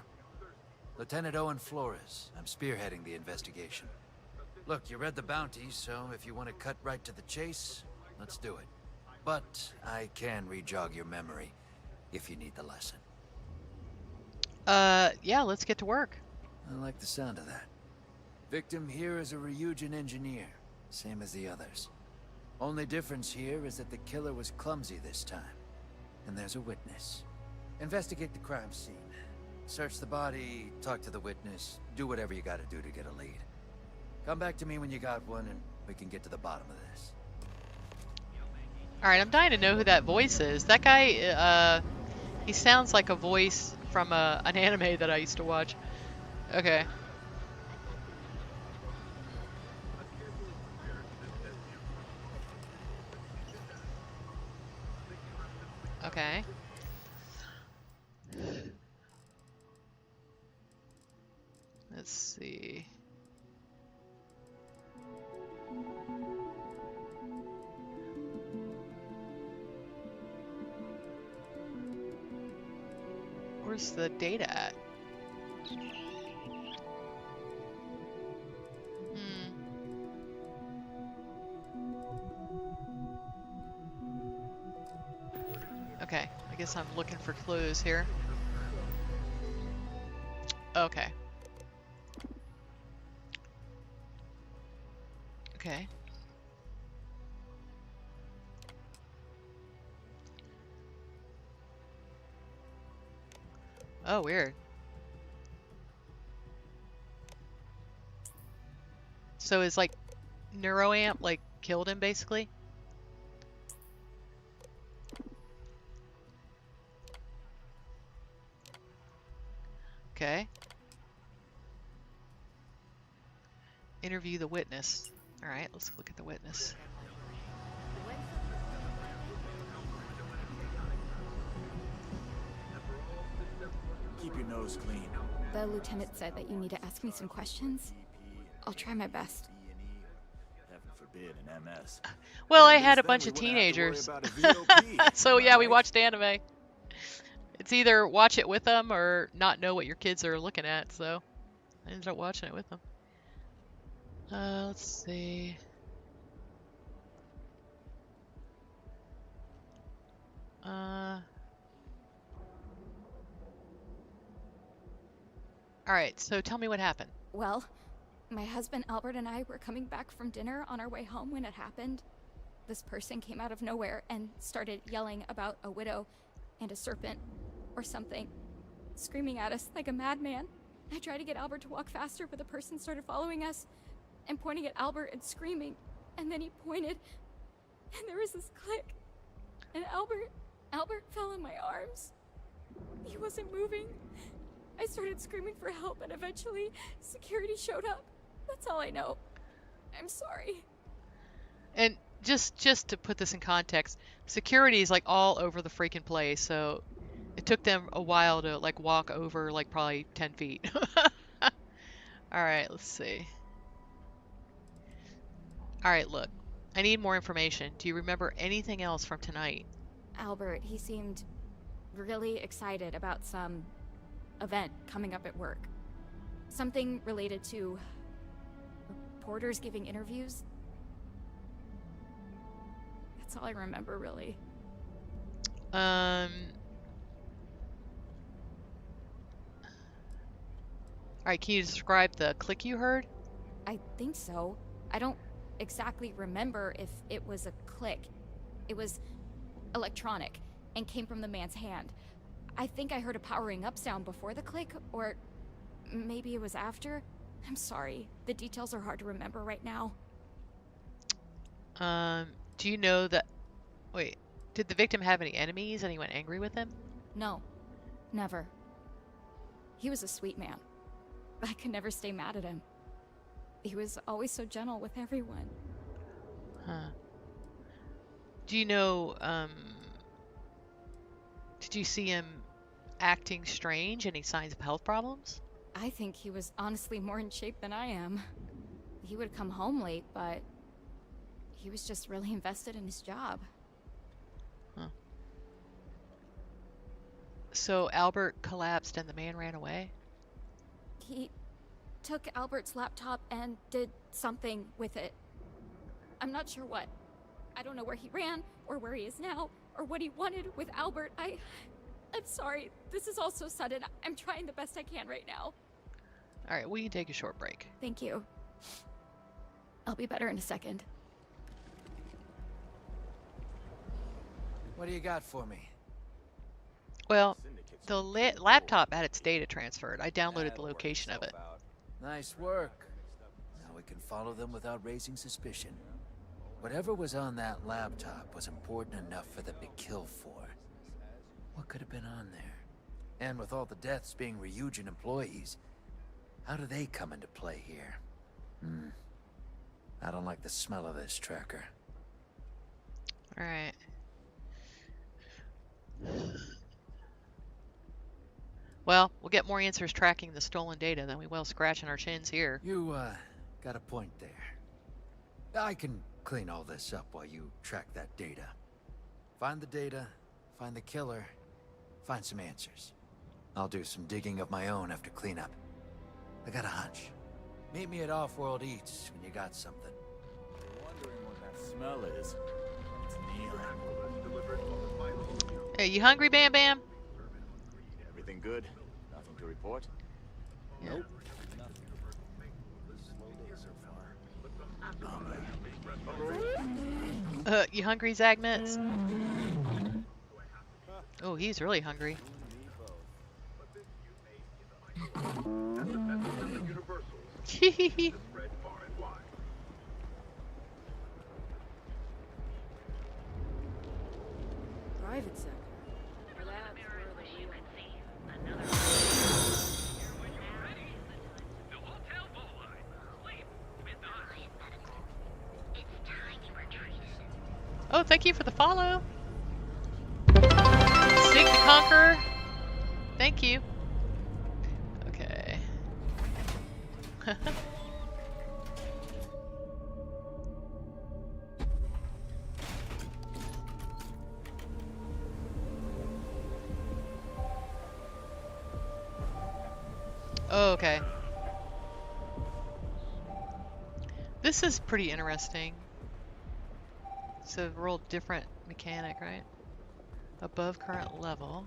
Lieutenant Owen Flores. I'm spearheading the investigation. Look, you read the bounty, so if you want to cut right to the chase, let's do it. But I can re-jog your memory if you need the lesson. Yeah, let's get to work. I like the sound of that. Victim here is a Ryujin engineer, same as the others. Only difference here is that the killer was clumsy this time. And there's a witness. Investigate the crime scene. Search the body, talk to the witness, do whatever you gotta do to get a lead. Come back to me when you got one and we can get to the bottom of this. Alright, I'm dying to know who that voice is. That guy, he sounds like a voice from an anime that I used to watch. Okay. Okay. Let's see. Where's the data at? Okay, I guess I'm looking for clues here. Okay. Okay. Oh, weird. So is like Neuroamp like killed him basically? Okay. Interview the witness. All right, let's look at the witness. Keep your nose clean. The lieutenant said that you need to ask me some questions. I'll try my best. Heaven forbid an MS. Well, I At had a least bunch then of we wouldn't have to teenagers. worry about a VOP, So am I yeah, we right? watched anime. It's either watch it with them or not know what your kids are looking at, so I ended up watching it with them. Let's see. Alright, so tell me what happened. Well, my husband Albert and I were coming back from dinner on our way home when it happened. This person came out of nowhere and started yelling about a widow and a serpent or something, screaming at us like a madman. I tried to get Albert to walk faster, but the person started following us and pointing at Albert and screaming. And then he pointed, and there was this click. And Albert fell in my arms. He wasn't moving. I started screaming for help, and eventually security showed up. That's all I know. I'm sorry. And just to put this in context, security is like all over the freaking place, so it took them a while to like walk over like probably 10 feet. All right, let's see. All right, look. I need more information. Do you remember anything else from tonight? Albert, he seemed really excited about some event coming up at work. Something related to reporters giving interviews. That's all I remember, really. All right, can you describe the click you heard? I think so. I don't exactly remember if it was a click. It was electronic and came from the man's hand. I think I heard a powering up sound before the click, or maybe it was after. I'm sorry. The details are hard to remember right now. Do you know that... Wait, did the victim have any enemies? Anyone angry with him? No. Never. He was a sweet man. I could never stay mad at him. He was always so gentle with everyone. Huh. Do you know, did you see him acting strange? Any signs of health problems? I think he was honestly more in shape than I am. He would come home late, but he was just really invested in his job. Huh. So Albert collapsed and the man ran away? He took Albert's laptop and did something with it. I'm not sure what. I don't know where he ran, or where he is now, or what he wanted with Albert. I'm sorry. This is all so sudden. I'm trying the best I can right now. All right, we can take a short break. Thank you. I'll be better in a second. What do you got for me? Well, the laptop had its data transferred. I downloaded the location of it. Nice work. Now we can follow them without raising suspicion. Whatever was on that laptop was important enough for them to kill for. What could have been on there? And with all the deaths being Ryujin employees, how do they come into play here? I don't like the smell of this, Tracker. All right. Well, we'll get more answers tracking the stolen data than we will scratching our chins here. You, got a point there. I can clean all this up while you track that data. Find the data, find the killer, find some answers. I'll do some digging of my own after cleanup. I got a hunch. Meet me at Off-World Eats when you got something. Wondering what that smell is. It's neon. Hey, you hungry, Bam Bam? Everything good? Nothing to report? Yeah. Nope. Nothing. You hungry, Zagmitz? Oh, he's really hungry. Private sector. Oh, thank you for the follow. Seek to conquer. Thank you. Okay. Oh, okay. This is pretty interesting. It's a real different mechanic, right? Above current level.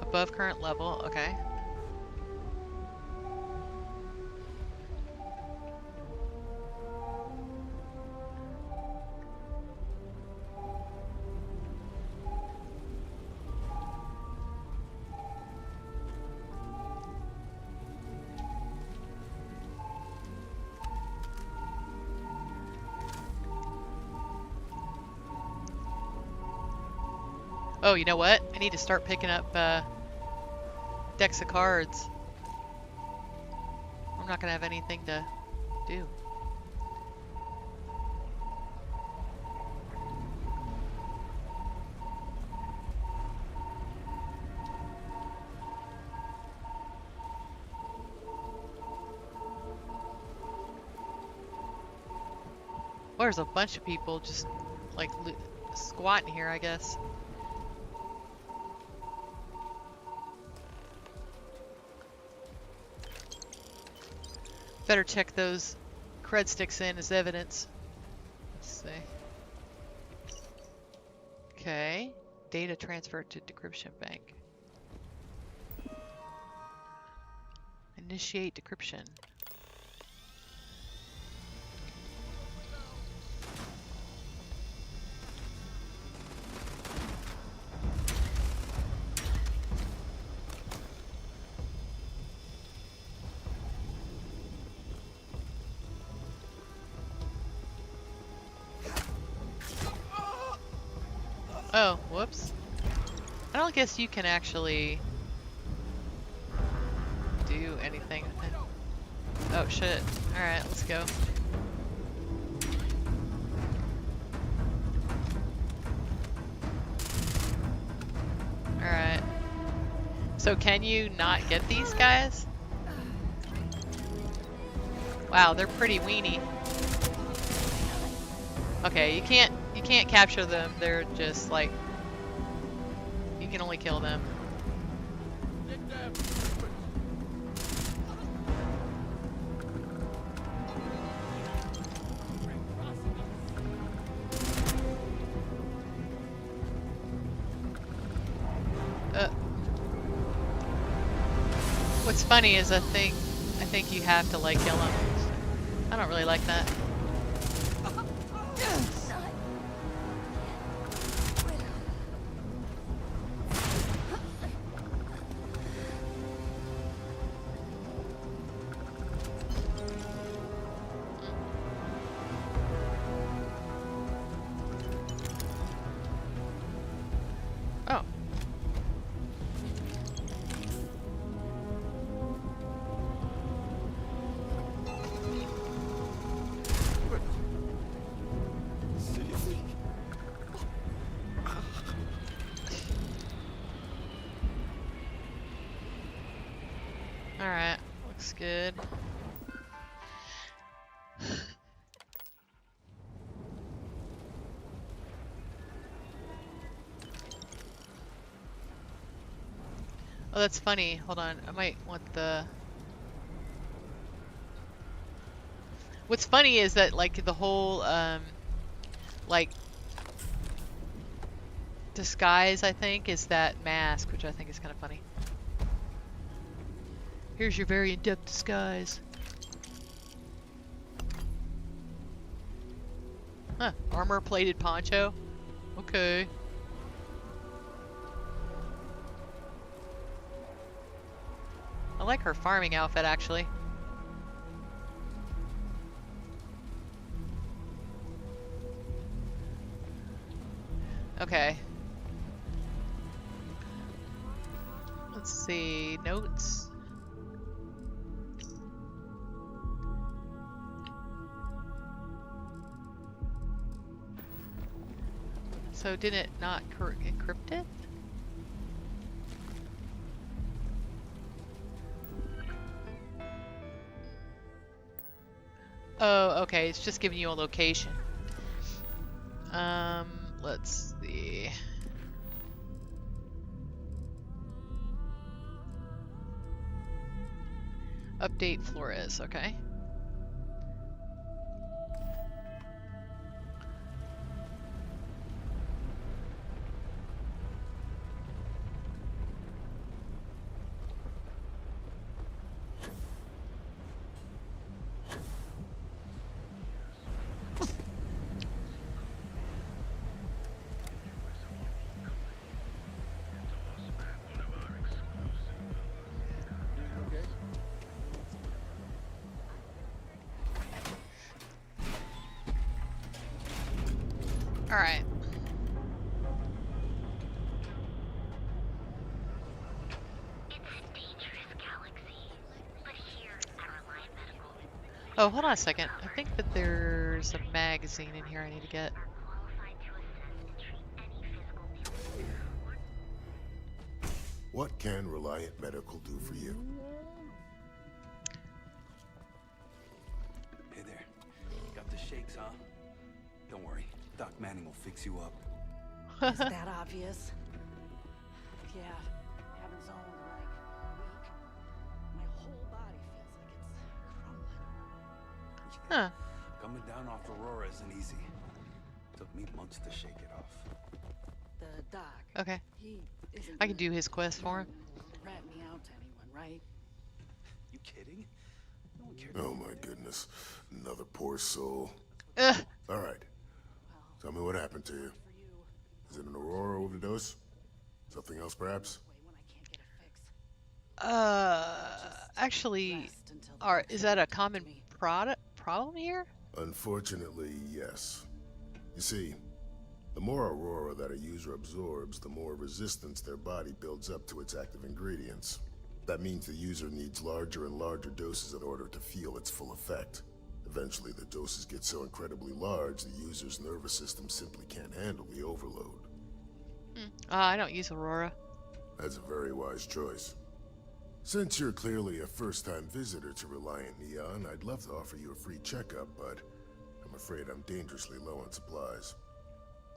Above current level, okay. Oh, you know what? I need to start picking up decks of cards. I'm not gonna have anything to do. Well, there's a bunch of people just like squatting here, I guess. Better check those cred sticks in as evidence. Let's see. Okay. Data transfer to decryption bank. Initiate decryption. Oh, whoops. I don't guess you can actually do anything. Oh shit. Alright, let's go. Alright. So can you not get these guys? Wow, they're pretty weenie. Okay, you can't capture them. They're just like, you can only kill them. What's funny is I think you have to like kill them. I don't really like that. Oh. Alright, looks good. Oh, that's funny. Hold on. I might want the... What's funny is that, like, the whole, like, disguise, I think, is that mask, which I think is kind of funny. Here's your very in-depth disguise. Huh. Armor-plated poncho? Okay. I like her farming outfit, actually. Okay. Let's see. Notes. So did it not encrypt it? Oh, okay. It's just giving you a location. Let's see. Update Flores, okay. All right. It's a dangerous galaxy, but here our alignment Oh, hold on a second. I think that there's a magazine in here I need to get. What can Reliant Medical do for you? Hey there. Got the shakes, huh? Don't worry. Doc Manning will fix you up. Is that obvious? Yeah, haven't zoned in like a week. My whole body feels like it's crumbling. Huh. Coming down off Aurora isn't easy. Took me months to shake it off. The doc, Okay. he isn't I can do his quest for him. rat me out to anyone, right? You kidding? No one cares. Oh my goodness. Another poor soul. Ugh. Alright. Tell me what happened to you. For you, Is it an Aurora overdose? Something else perhaps? way when I can't get a fix. Actually, Rest until the is that a next time common to me. problem here? Unfortunately, yes. You see, the more Aurora that a user absorbs, the more resistance their body builds up to its active ingredients. That means the user needs larger and larger doses in order to feel its full effect. Eventually, the doses get so incredibly large, the user's nervous system simply can't handle the overload. I don't use Aurora. That's a very wise choice. Since you're clearly a first-time visitor to Reliant Neon, I'd love to offer you a free checkup, but I'm afraid I'm dangerously low on supplies.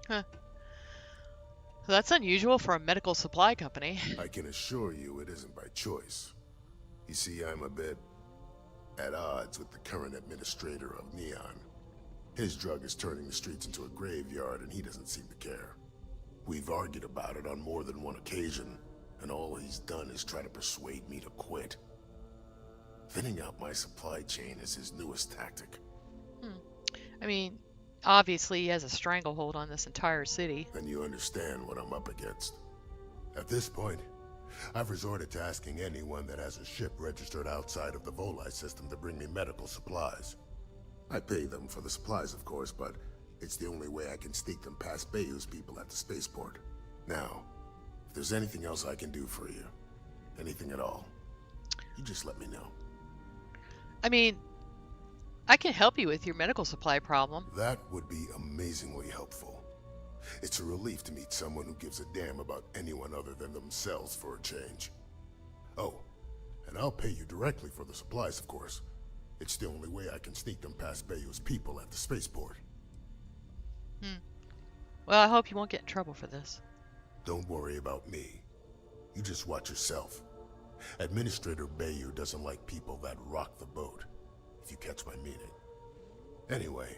Huh. That's unusual for a medical supply company. I can assure you it isn't by choice. You see, I'm a bit at odds with the current administrator of Neon. His drug is turning the streets into a graveyard, and he doesn't seem to care. We've argued about it on more than one occasion, and all he's done is try to persuade me to quit. Thinning out my supply chain is his newest tactic. I mean, obviously he has a stranglehold on this entire city. Then you understand what I'm up against. At this point, I've resorted to asking anyone that has a ship registered outside of the Volii system to bring me medical supplies. I pay them for the supplies, of course, but it's the only way I can sneak them past Bayou's people at the spaceport. Now, if there's anything else I can do for you, anything at all, you just let me know. I mean, I can help you with your medical supply problem. That would be amazingly helpful. It's a relief to meet someone who gives a damn about anyone other than themselves for a change. Oh, and I'll pay you directly for the supplies, of course. It's the only way I can sneak them past Bayou's people at the spaceport. Well, I hope you won't get in trouble for this. Don't worry about me. You just watch yourself. Administrator Bayou doesn't like people that rock the boat, if you catch my meaning. Anyway,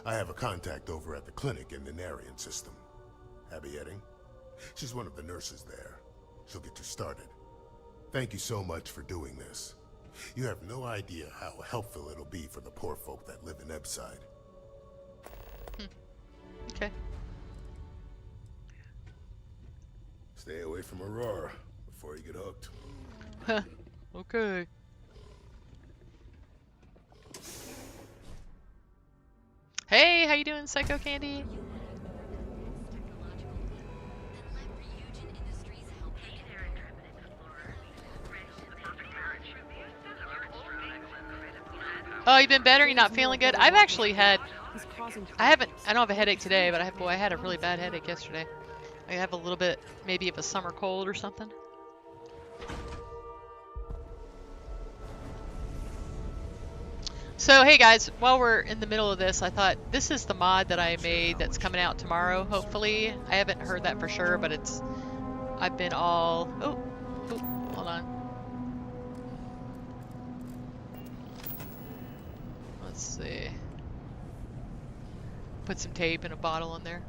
I have a contact over at the clinic in the Narian system. Abby Edding. She's one of the nurses there. She'll get you started. Thank you so much for doing this. You have no idea how helpful it'll be for the poor folk that live in Ebside. Okay. Stay away from Aurora before you get hooked. Okay. Hey, how you doing, Psycho Candy? Oh, you been better? You're not feeling good? I've actually had, I don't have a headache today, but I had a really bad headache yesterday. I have a little bit, maybe of a summer cold or something. So, hey guys, while we're in the middle of this, I thought this is the mod that I made that's coming out tomorrow, hopefully. I haven't heard that for sure, but I've been all, oh, hold on. Let's see. Put some tape in a bottle in there.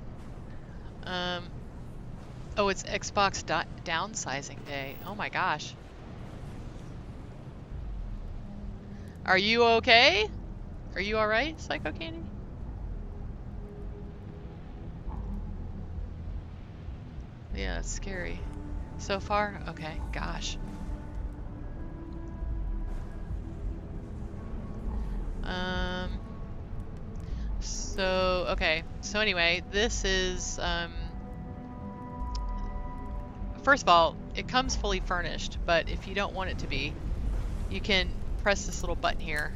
Oh, it's Xbox downsizing day. Oh my gosh. Are you okay? Are you alright, Psycho Candy? Yeah, it's scary. So far? Okay, gosh. Okay. So anyway, this is, first of all, it comes fully furnished, but if you don't want it to be, you can press this little button here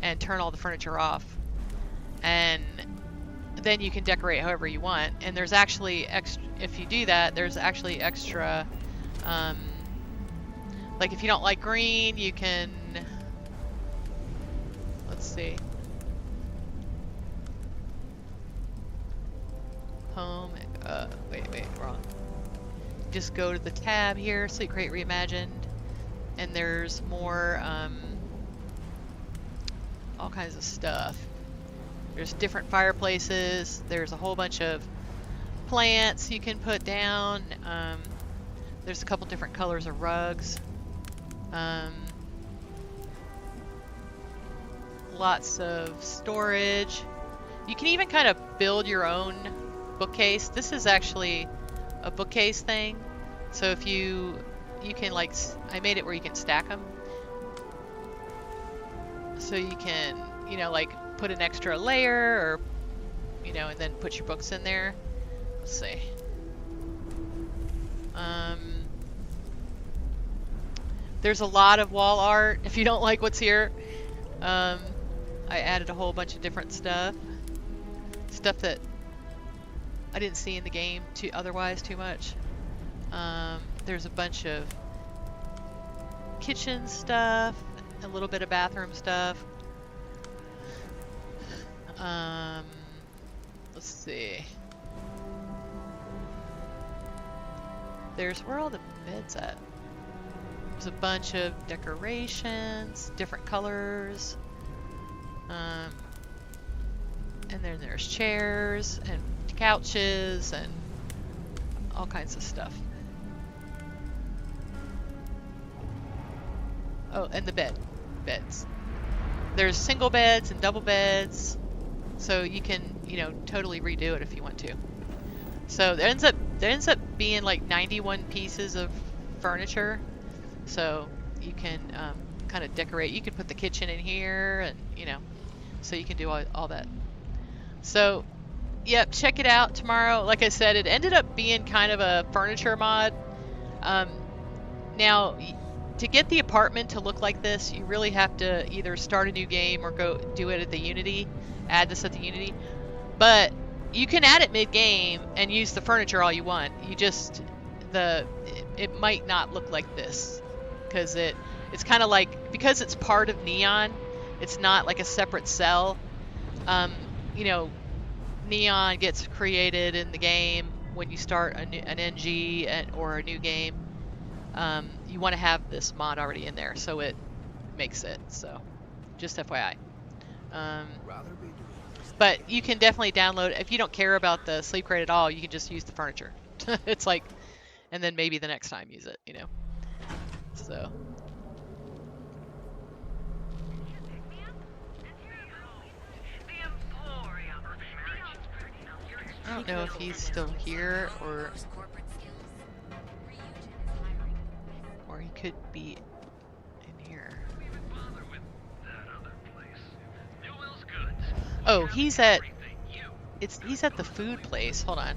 and turn all the furniture off. And then you can decorate however you want. And there's actually if you do that, there's actually extra, like if you don't like green, you can, let's see, home, wait, wrong. Just go to the tab here, Sleep Crate Reimagined, and there's more, all kinds of stuff. There's different fireplaces. There's a whole bunch of plants you can put down. There's a couple different colors of rugs. Lots of storage. You can even kind of build your own bookcase. This is actually a bookcase thing. So if you can, like, I made it where you can stack them. So you can, you know, like put an extra layer, or, you know, and then put your books in there. Let's see. There's a lot of wall art. If you don't like what's here, I added a whole bunch of different stuff. Stuff that I didn't see in the game otherwise too much. There's a bunch of kitchen stuff, a little bit of bathroom stuff. Let's see. Where are all the beds at? There's a bunch of decorations, different colors. And then there's chairs and couches and all kinds of stuff. Oh, and the beds. There's single beds and double beds, so you can, you know, totally redo it if you want to. So there ends up being like 91 pieces of furniture, so you can kind of decorate. You can put the kitchen in here, and, you know, so you can do all that. So, yep, check it out tomorrow. Like I said, it ended up being kind of a furniture mod. Now, to get the apartment to look like this, you really have to either start a new game or go do it at the Unity, add this at the Unity. But you can add it mid-game and use the furniture all you want. You just, it might not look like this, because it's kind of like, because it's part of Neon, it's not like a separate cell. You know, Neon gets created in the game when you start an NG or a new game. You want to have this mod already in there, so it makes it. So, just FYI. But you can definitely download, if you don't care about the Sleep Crate at all, you can just use the furniture. It's like, and then maybe the next time use it, you know. So. I don't know if he's still here or he could be in here. Oh, he's at the food place. Hold on.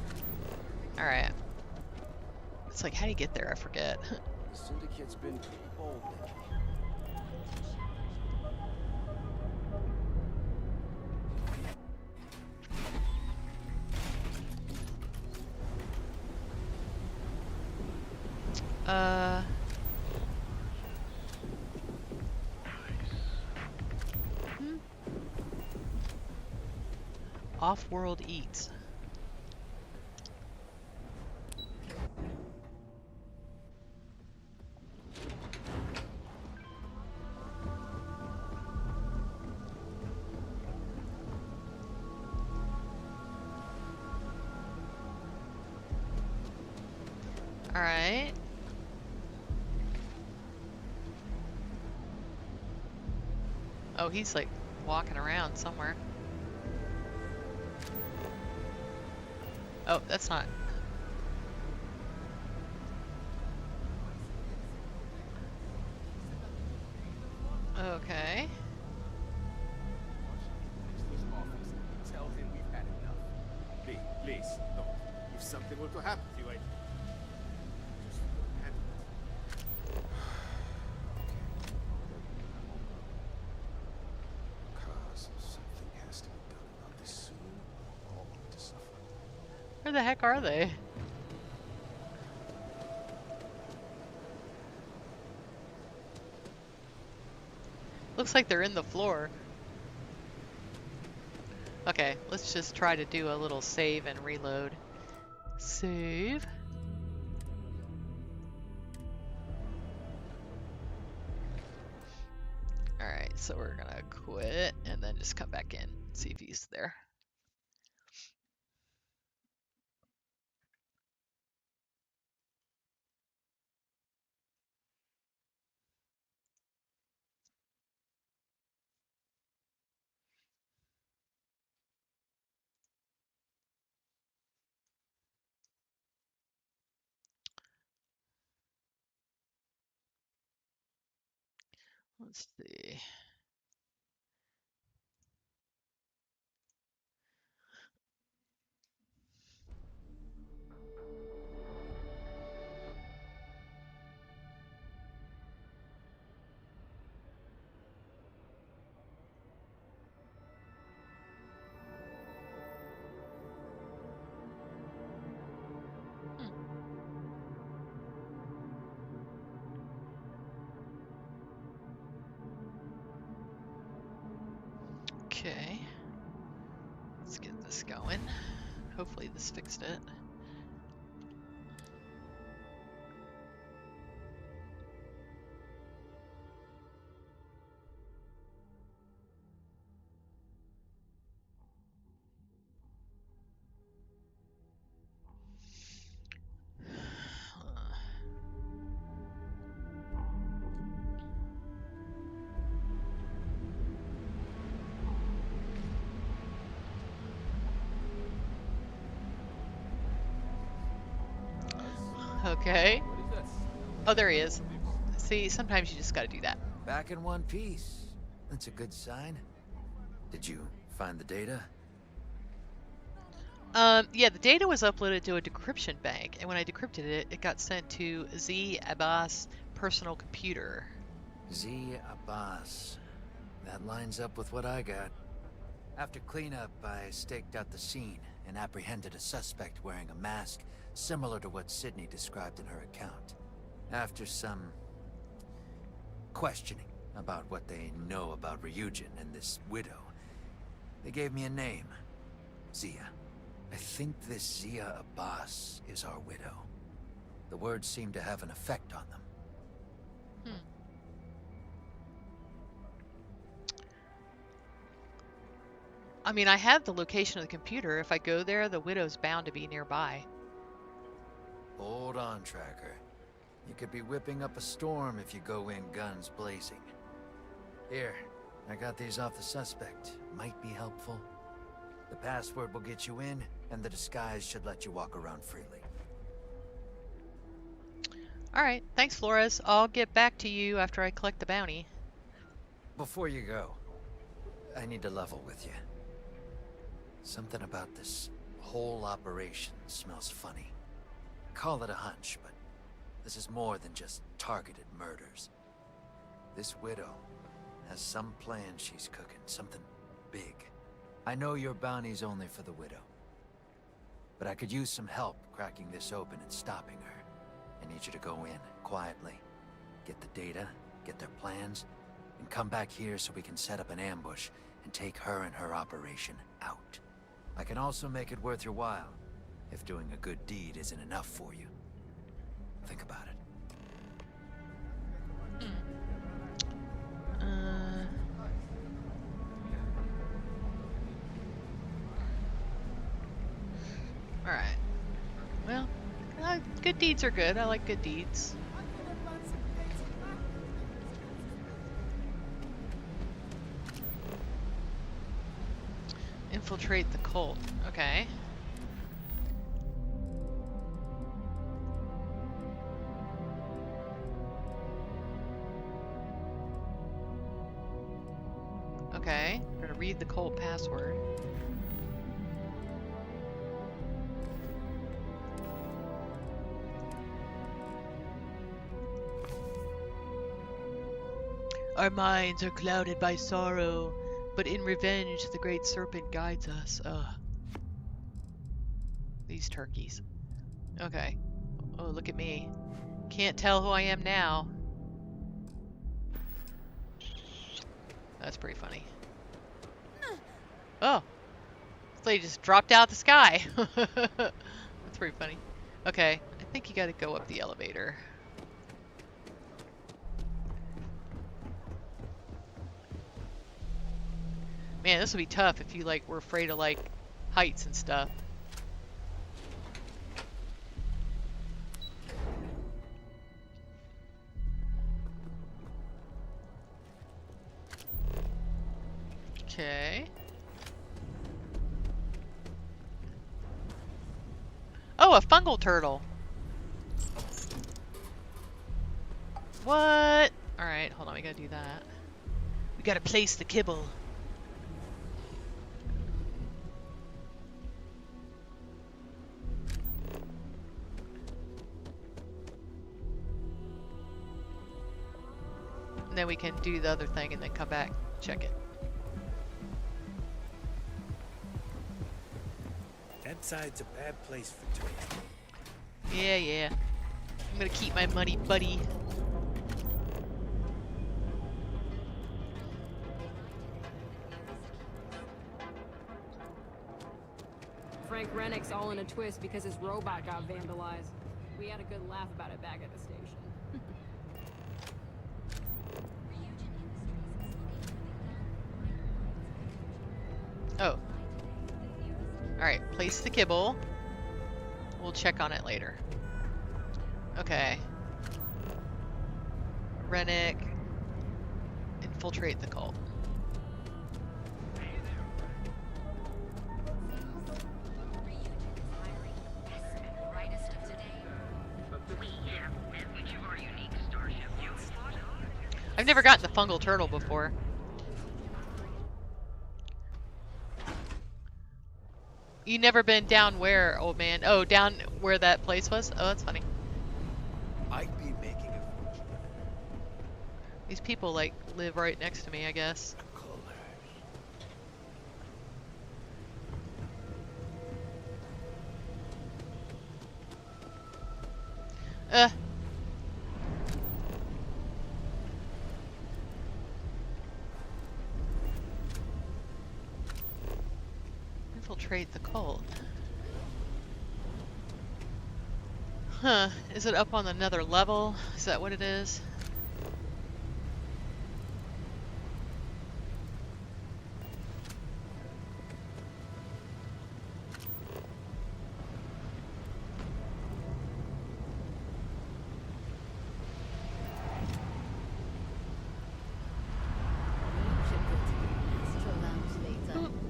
All right. It's like, how do you get there? I forget. The syndicate's been pretty bold lately. Off-world eats. All right. Oh, he's like walking around somewhere. Oh, that's not. Okay. Tell him we've had enough. Please, no. If something were to happen to you, just handle it. Where the heck are they? Looks like they're in the floor. Okay, let's just try to do a little save and reload. Save. Alright, so we're gonna quit and then just come back in, see if he's there. Let's see. Okay. Let's get this going. Hopefully this fixed it. Okay. What is this? Oh, there he is. See, sometimes you just gotta do that. Back in one piece. That's a good sign. Did you find the data? Yeah, the data was uploaded to a decryption bank, and when I decrypted it, it got sent to Z Abbas' personal computer. Z Abbas. That lines up with what I got. After cleanup, I staked out the scene and apprehended a suspect wearing a mask similar to what Sydney described in her account. After some questioning about what they know about Ryujin and this widow, they gave me a name. Zia. I think this Zia Abbas is our widow. The words seem to have an effect on them. I mean, I have the location of the computer. If I go there, the widow's bound to be nearby. Hold on, Tracker. You could be whipping up a storm if you go in guns blazing. Here, I got these off the suspect. Might be helpful. The password will get you in, and the disguise should let you walk around freely. Alright, thanks Flores. I'll get back to you after I collect the bounty. Before you go, I need to level with you. Something about this whole operation smells funny. Call it a hunch, but this is more than just targeted murders. This widow has some plan she's cooking, something big. I know your bounty's only for the widow, but I could use some help cracking this open and stopping her. I need you to go in quietly, get the data, get their plans, and come back here so we can set up an ambush and take her and her operation out. I can also make it worth your while, if doing a good deed isn't enough for you. Think about it. Alright. Well, good deeds are good. I like good deeds. Infiltrate the cult. Okay. Okay. We're gonna read the cult password. Our minds are clouded by sorrow, but in revenge the great serpent guides us. These these turkeys. Okay. Oh, look at me. Can't tell who I am now. That's pretty funny. Oh. This lady just dropped out of the sky. That's pretty funny. Okay. I think you gotta go up the elevator. Man, this would be tough if you like were afraid of like heights and stuff. Okay. Oh, a fungal turtle. What? Alright, hold on, we gotta do that. We gotta place the kibble. And then we can do the other thing and then come back, check it. That side's a bad place for tourists. Yeah, yeah. I'm gonna keep my money, buddy. Frank Rennick's all in a twist because his robot got vandalized. We had a good laugh about it back at the station. Oh. Alright, place the kibble. We'll check on it later. Okay. Rennick. Infiltrate the cult. I've never gotten the fungal turtle before. You never been down where, old man? Oh, down where that place was? Oh, that's funny. I'd be making a fortune. These people, like, live right next to me, I guess. Infiltrate the cult. Huh. Is it up on another level? Is that what it is?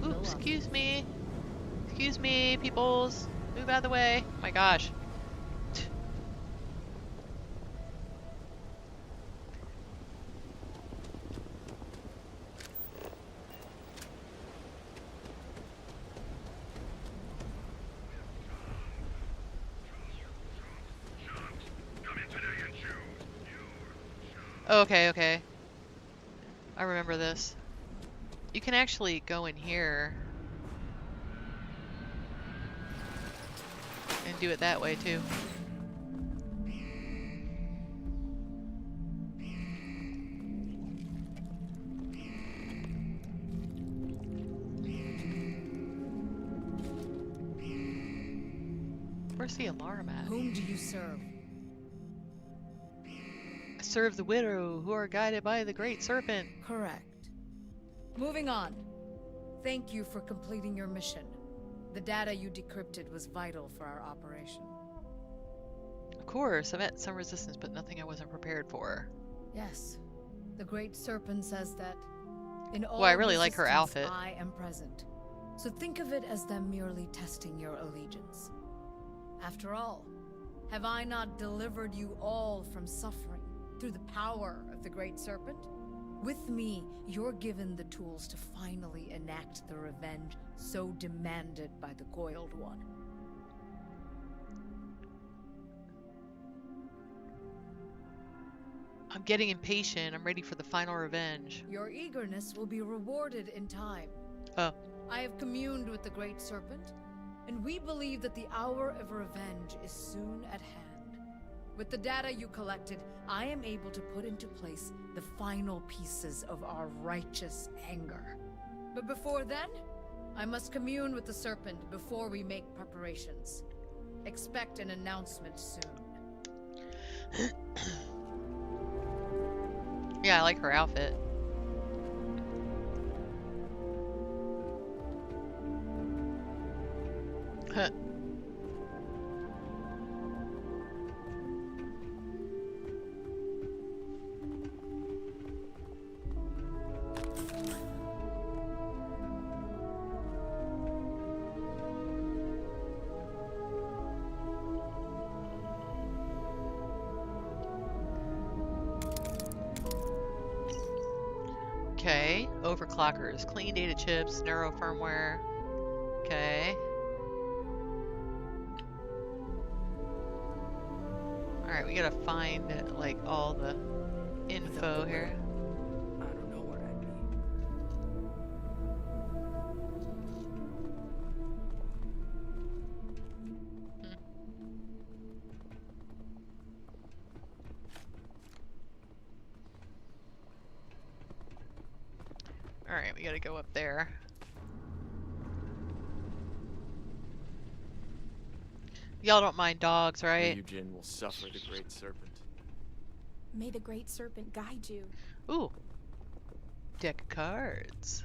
Ooh, excuse me. Excuse me, peoples. Move out of the way. Oh my gosh. Okay, okay. I remember this. You can actually go in here and do it that way too. Where's the alarm at? Whom do you serve? I serve the widow who are guided by the great serpent. Correct. Moving on. Thank you for completing your mission. The data you decrypted was vital for our operation. Of course, I met some resistance, but nothing I wasn't prepared for. Yes. The Great Serpent says that in all Well, I really like her resistance, outfit. I am present. So think of it as them merely testing your allegiance. After all, have I not delivered you all from suffering through the power of the Great Serpent? With me, you're given the tools to finally enact the revenge so demanded by the Coiled One. I'm getting impatient. I'm ready for the final revenge. Your eagerness will be rewarded in time. Oh. I have communed with the Great Serpent, and we believe that the hour of revenge is soon at hand. With the data you collected, I am able to put into place the final pieces of our righteous anger. But before then, I must commune with the Serpent before we make preparations. Expect an announcement soon. Yeah, I like her outfit. Huh. Okay, overclockers, clean data chips, neuro firmware. Okay. Alright, we gotta find like all the info here. I don't know what I mean. Alright, we gotta go up there. Y'all don't mind dogs, right? Ryujin will suffer the Great Serpent. May the Great Serpent guide you. Ooh. Deck of cards.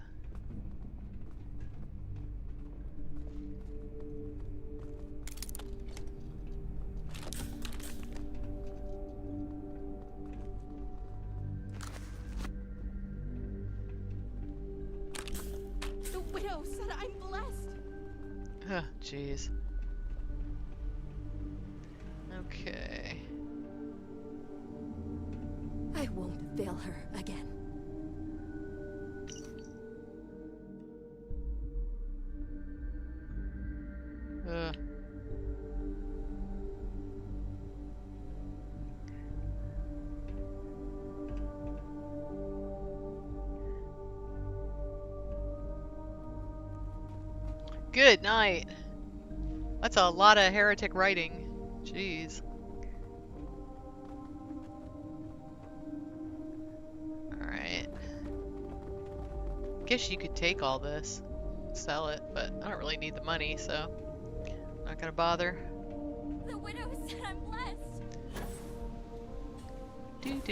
The widow said I'm blessed. Huh, jeez. Okay. I won't fail her again. Good night. That's a lot of heretic writing. Jeez. Alright. Guess you could take all this, sell it, but I don't really need the money, so not gonna bother. The widow said I'm blessed.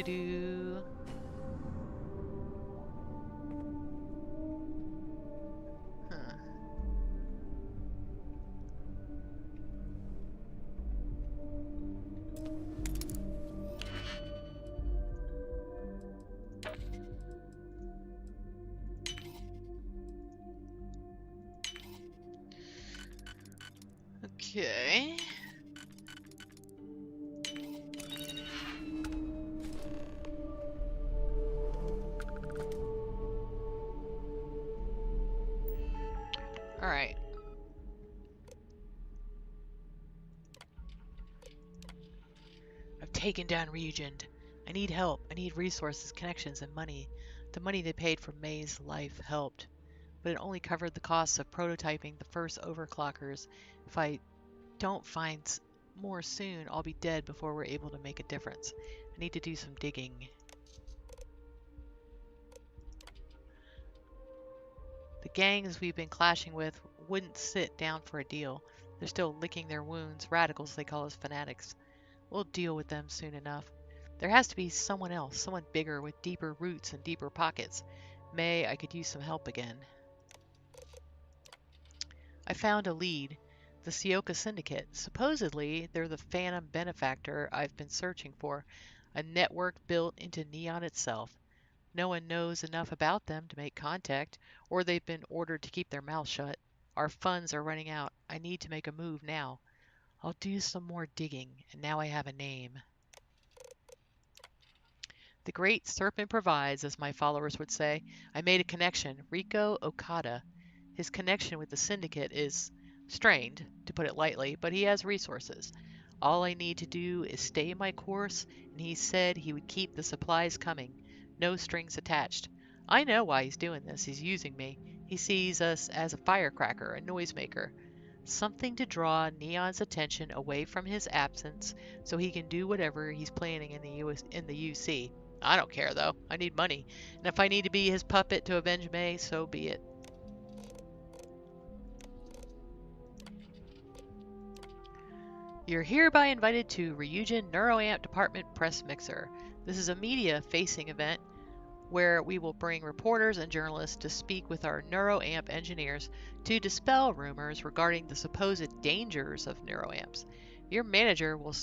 Do. Huh. Okay. All right. I've taken down Ryujin. I need help. I need resources, connections, and money. The money they paid for May's life helped, but it only covered the costs of prototyping the first overclockers. If I don't find more soon, I'll be dead before we're able to make a difference. I need to do some digging. The gangs we've been clashing with wouldn't sit down for a deal. They're still licking their wounds. Radicals, they call us fanatics. We'll deal with them soon enough. There has to be someone else, someone bigger with deeper roots and deeper pockets. May, I could use some help again. I found a lead. The Sioka Syndicate. Supposedly, they're the phantom benefactor I've been searching for. A network built into Neon itself. No one knows enough about them to make contact, or they've been ordered to keep their mouths shut. Our funds are running out. I need to make a move now. I'll do some more digging, and now I have a name. The Great Serpent provides, as my followers would say. I made a connection. Riko Okada. His connection with the Syndicate is strained, to put it lightly, but he has resources. All I need to do is stay my course, and he said he would keep the supplies coming. No strings attached. I know why he's doing this. He's using me. He sees us as a firecracker, a noisemaker. Something to draw Neon's attention away from his absence so he can do whatever he's planning in the UC. I don't care though. I need money. And if I need to be his puppet to avenge May, so be it. You're hereby invited to Ryujin Neuroamp Department Press Mixer. This is a media-facing event where we will bring reporters and journalists to speak with our Neuroamp engineers to dispel rumors regarding the supposed dangers of neuroamps. Your manager will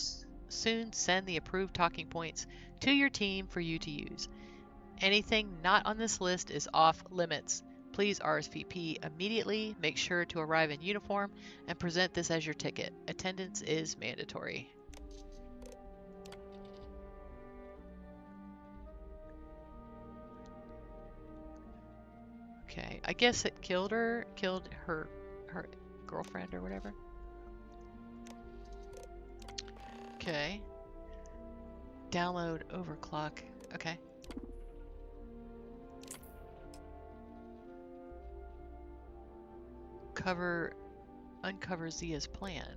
soon send the approved talking points to your team for you to use. Anything not on this list is off limits. Please RSVP immediately, make sure to arrive in uniform, and present this as your ticket. Attendance is mandatory. Okay, I guess it killed her girlfriend or whatever. Okay. Download overclock. Okay. Uncover Zia's plan.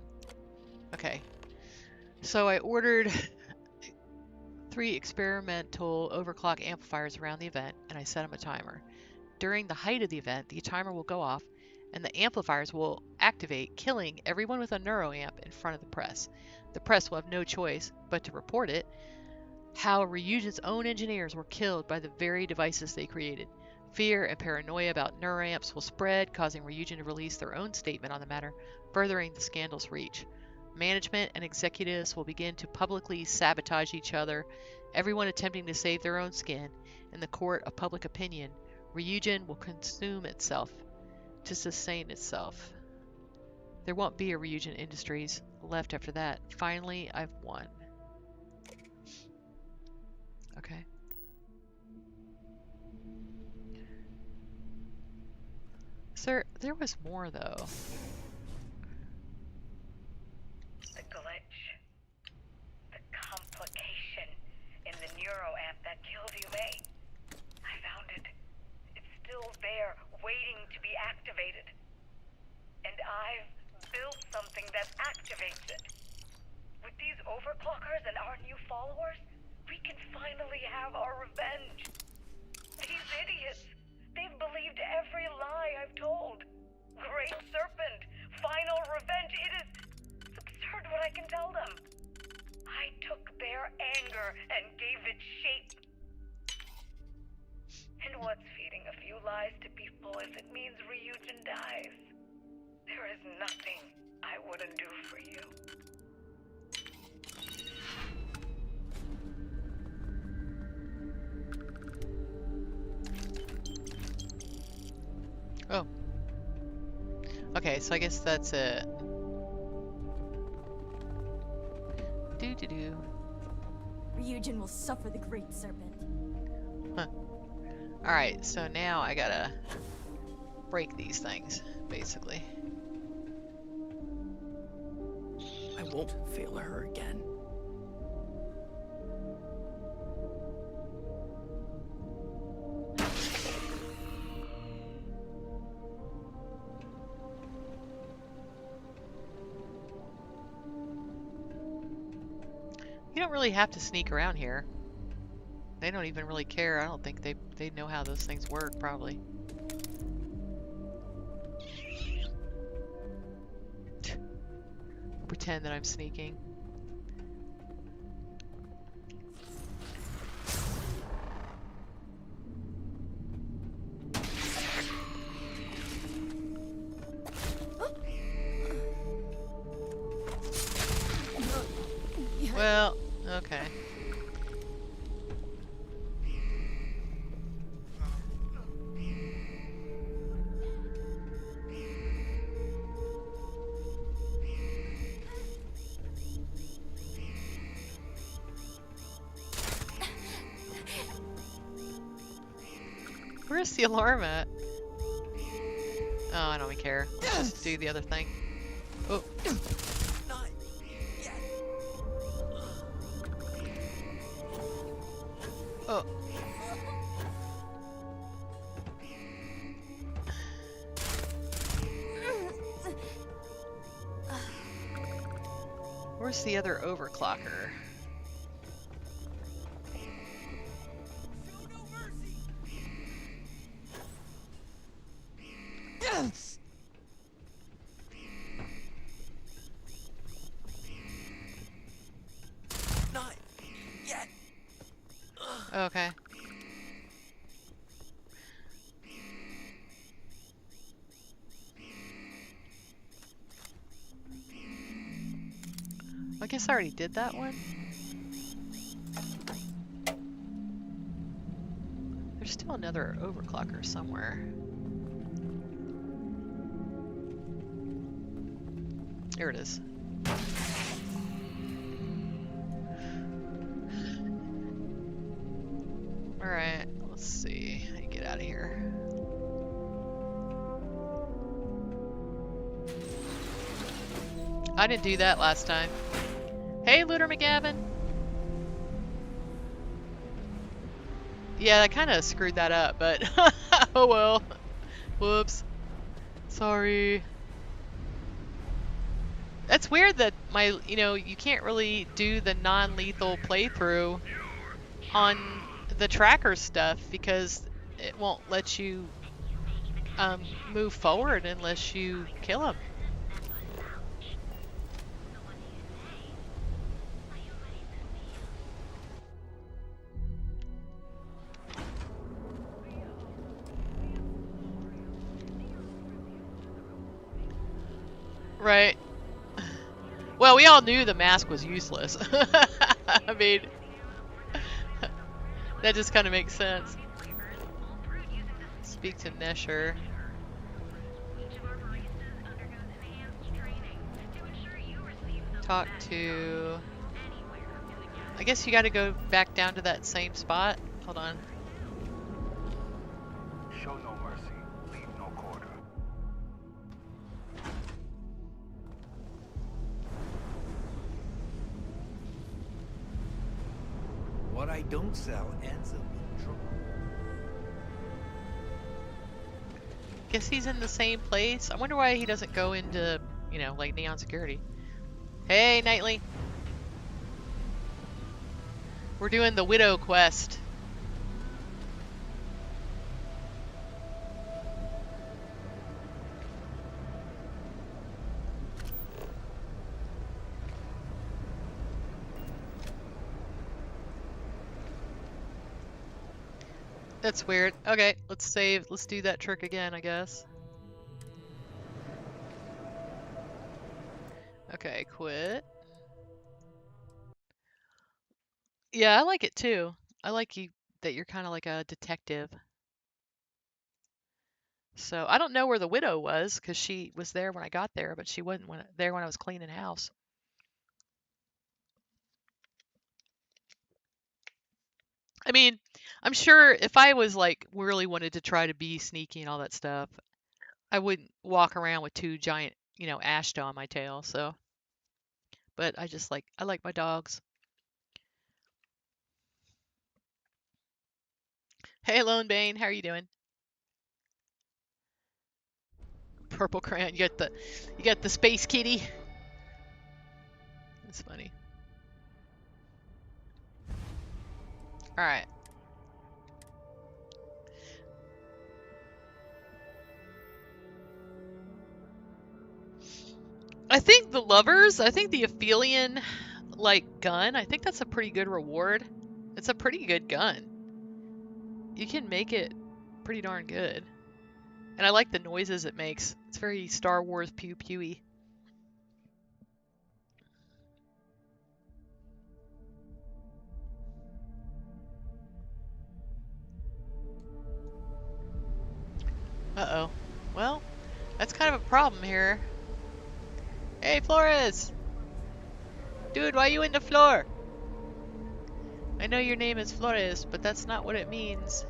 Okay. So I ordered 3 experimental overclock amplifiers around the event, and I set them a timer. During the height of the event, the timer will go off, and the amplifiers will activate, killing everyone with a neuroamp in front of the press. The press will have no choice but to report it, how Ryujin's own engineers were killed by the very devices they created. Fear and paranoia about neuroamps will spread, causing Ryujin to release their own statement on the matter, furthering the scandal's reach. Management and executives will begin to publicly sabotage each other, everyone attempting to save their own skin. In the court of public opinion, Ryujin will consume itself to sustain itself. There won't be a Ryujin Industries left after that. Finally, I've won. Okay. Sir, there was more though. The glitch. The complication in the neuroamp that killed you, May. I found it. It's still there, waiting to be activated. And I've built something that activates it. With these overclockers and our new followers, we can finally have our revenge. These idiots, they've believed every lie I've told. Great Serpent, final revenge, it's absurd what I can tell them. I took their anger and gave it shape. And what's feeding a few lies to people if it means Ryujin dies? There is nothing I wouldn't do for you. Oh. Okay, so I guess that's it. Do-do-do. Ryujin will suffer the Great Serpent. Huh. Alright, so now I gotta break these things, basically. I won't fail her again. You don't really have to sneak around here. They don't even really care. I don't think they know how those things work, probably. Pretend that I'm sneaking. Well, okay. Where's the alarm at? Oh, I don't even care. Let's just do the other thing. Oh. Oh. Where's the other overclocker? Yes! Not yet. Okay. I guess I already did that one. There's still another overclocker somewhere. Here it is. Alright, let's see how you get out of here. I didn't do that last time. Hey, Looter McGavin! Yeah, I kind of screwed that up, but oh well. Whoops. Sorry. That's weird that you can't really do the non-lethal playthrough on the tracker stuff because it won't let you move forward unless you kill him. Right. Well, we all knew the mask was useless. I mean, that just kind of makes sense. Speak to Nesher. Talk to... I guess you got to go back down to that same spot. Hold on. Show no mercy, leave no quarter. What I don't sell ends up in trouble. Guess he's in the same place. I wonder why he doesn't go into, like Neon Security. Hey, Knightley. We're doing the Widow quest. That's weird. Okay, let's save. Let's do that trick again, I guess. Okay, quit. Yeah, I like it too. I like that you're kind of like a detective. So I don't know where the widow was because she was there when I got there, but she wasn't there when I was cleaning house. I mean, I'm sure if I was like really wanted to try to be sneaky and all that stuff, I wouldn't walk around with two giant, Ashta on my tail. So, but I like my dogs. Hey, Lone Bane, how are you doing? Purple crayon. You got the space kitty. That's funny. All right. I think the Aphelion gun, I think that's a pretty good reward. It's a pretty good gun. You can make it pretty darn good. And I like the noises it makes. It's very Star Wars pew-pewy. Uh-oh. Well, that's kind of a problem here. Hey, Flores! Dude, why are you in the floor? I know your name is Flores, but that's not what it means.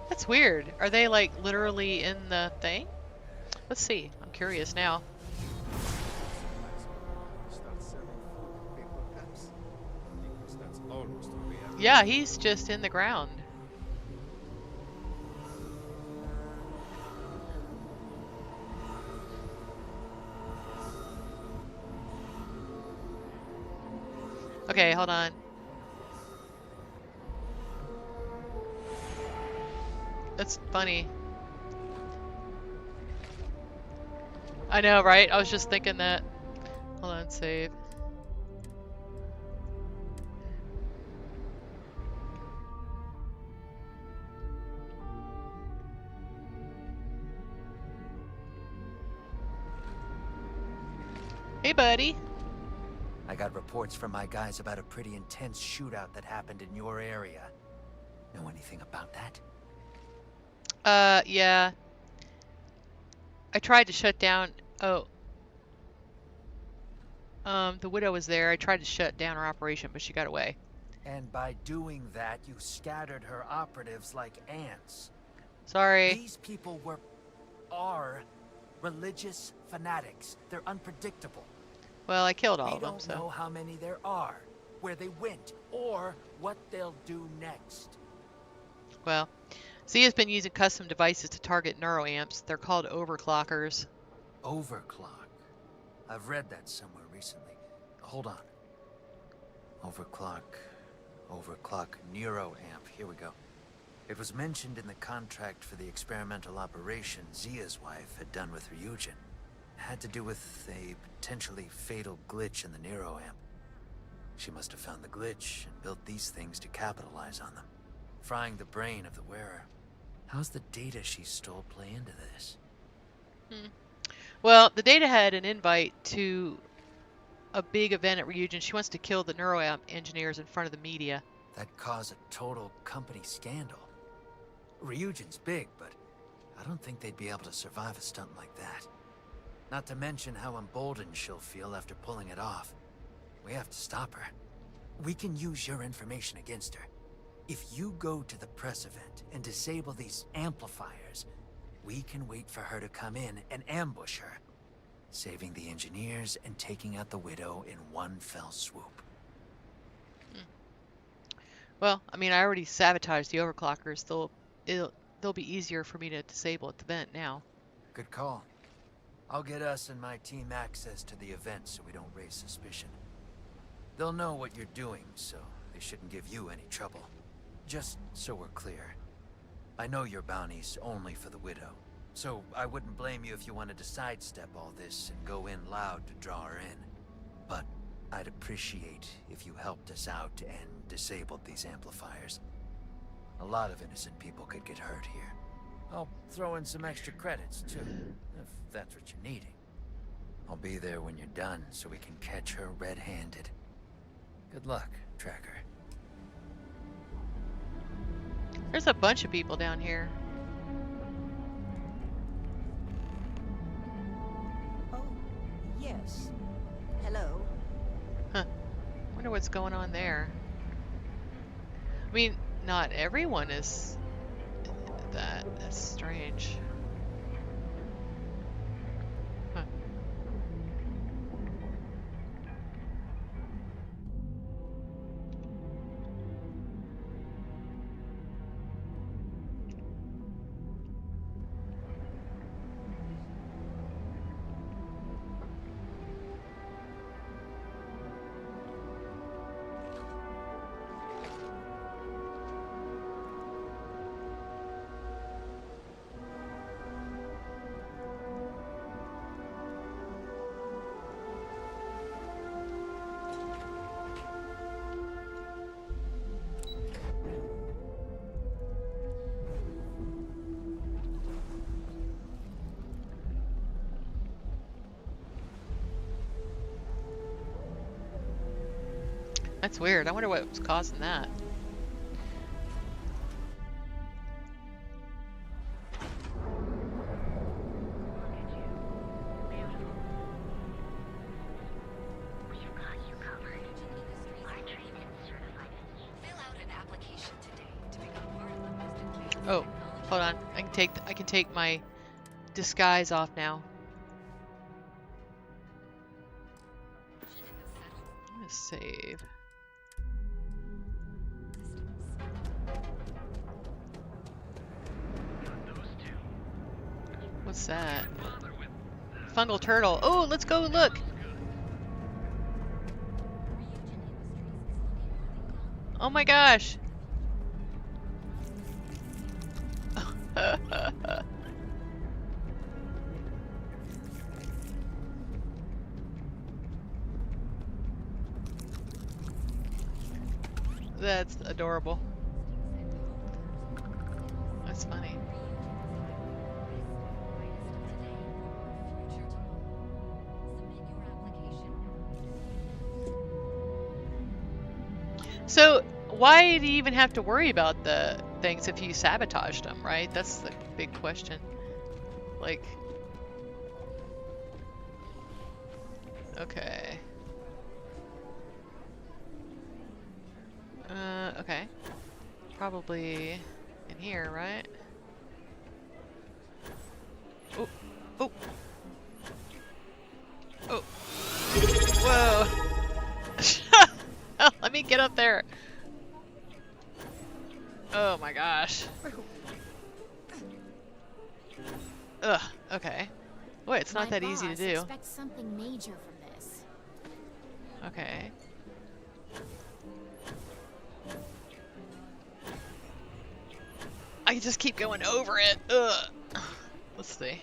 That's weird. Are they like literally in the thing? Let's see. I'm curious now. Yeah, he's just in the ground. Okay, hold on. That's funny. I know, right? I was just thinking that. Hold on, save. Hey, buddy. I got reports from my guys about a pretty intense shootout that happened in your area. Know anything about that? Yeah. I tried to shut down. Oh. The widow was there. I tried to shut down her operation, but she got away. And by doing that, you scattered her operatives like ants. Sorry. These people are religious fanatics. They're unpredictable. Well, I killed all We of them, don't so. know how many there are, where they went, or what they'll do next. Well, Zia's been using custom devices to target neuroamps. They're called overclockers. Overclock. I've read that somewhere recently. Hold on. Overclock neuroamp. Here we go. It was mentioned in the contract for the experimental operation Zia's wife had done with Ryujin. It had to do with a potentially fatal glitch in the neuroamp. She must have found the glitch and built these things to capitalize on them, frying the brain of the wearer. How's the data she stole play into this? Well, the data had an invite to a big event at Ryujin. She wants to kill the neuroamp engineers in front of the media. That'd cause a total company scandal. Ryujin's big, but I don't think they'd be able to survive a stunt like that. Not to mention how emboldened she'll feel after pulling it off. We have to stop her. We can use your information against her. If you go to the press event and disable these amplifiers, we can wait for her to come in and ambush her, saving the engineers and taking out the widow in one fell swoop. Well, I mean, I already sabotaged the overclockers. They'll be easier for me to disable at the event now. Good call. I'll get us and my team access to the event so we don't raise suspicion. They'll know what you're doing, so they shouldn't give you any trouble. Just so we're clear, I know your bounty's only for the widow, so I wouldn't blame you if you wanted to sidestep all this and go in loud to draw her in. But I'd appreciate if you helped us out and disabled these amplifiers. A lot of innocent people could get hurt here. I'll throw in some extra credits, too, if that's what you're needing. I'll be there when you're done so we can catch her red-handed. Good luck, Tracker. There's a bunch of people down here. Oh, yes. Hello. Huh. Wonder what's going on there. I mean, not everyone is that. That's strange. Huh. That's weird. I wonder what was causing that. Oh, hold on. I can take my disguise off now. I'm gonna save. What's that? Fungal turtle. Oh, let's go look. Oh my gosh. That's adorable. That's funny. So, why do you even have to worry about the things if you sabotaged them, right? That's the big question. Like, okay. Okay. Probably in here, right? Oh, oh. Oh. Whoa. Let me get up there. Oh my gosh. Ugh, okay. Wait, it's not that easy to do. Expect something major from this. Okay. I just keep going over it. Ugh. Let's see.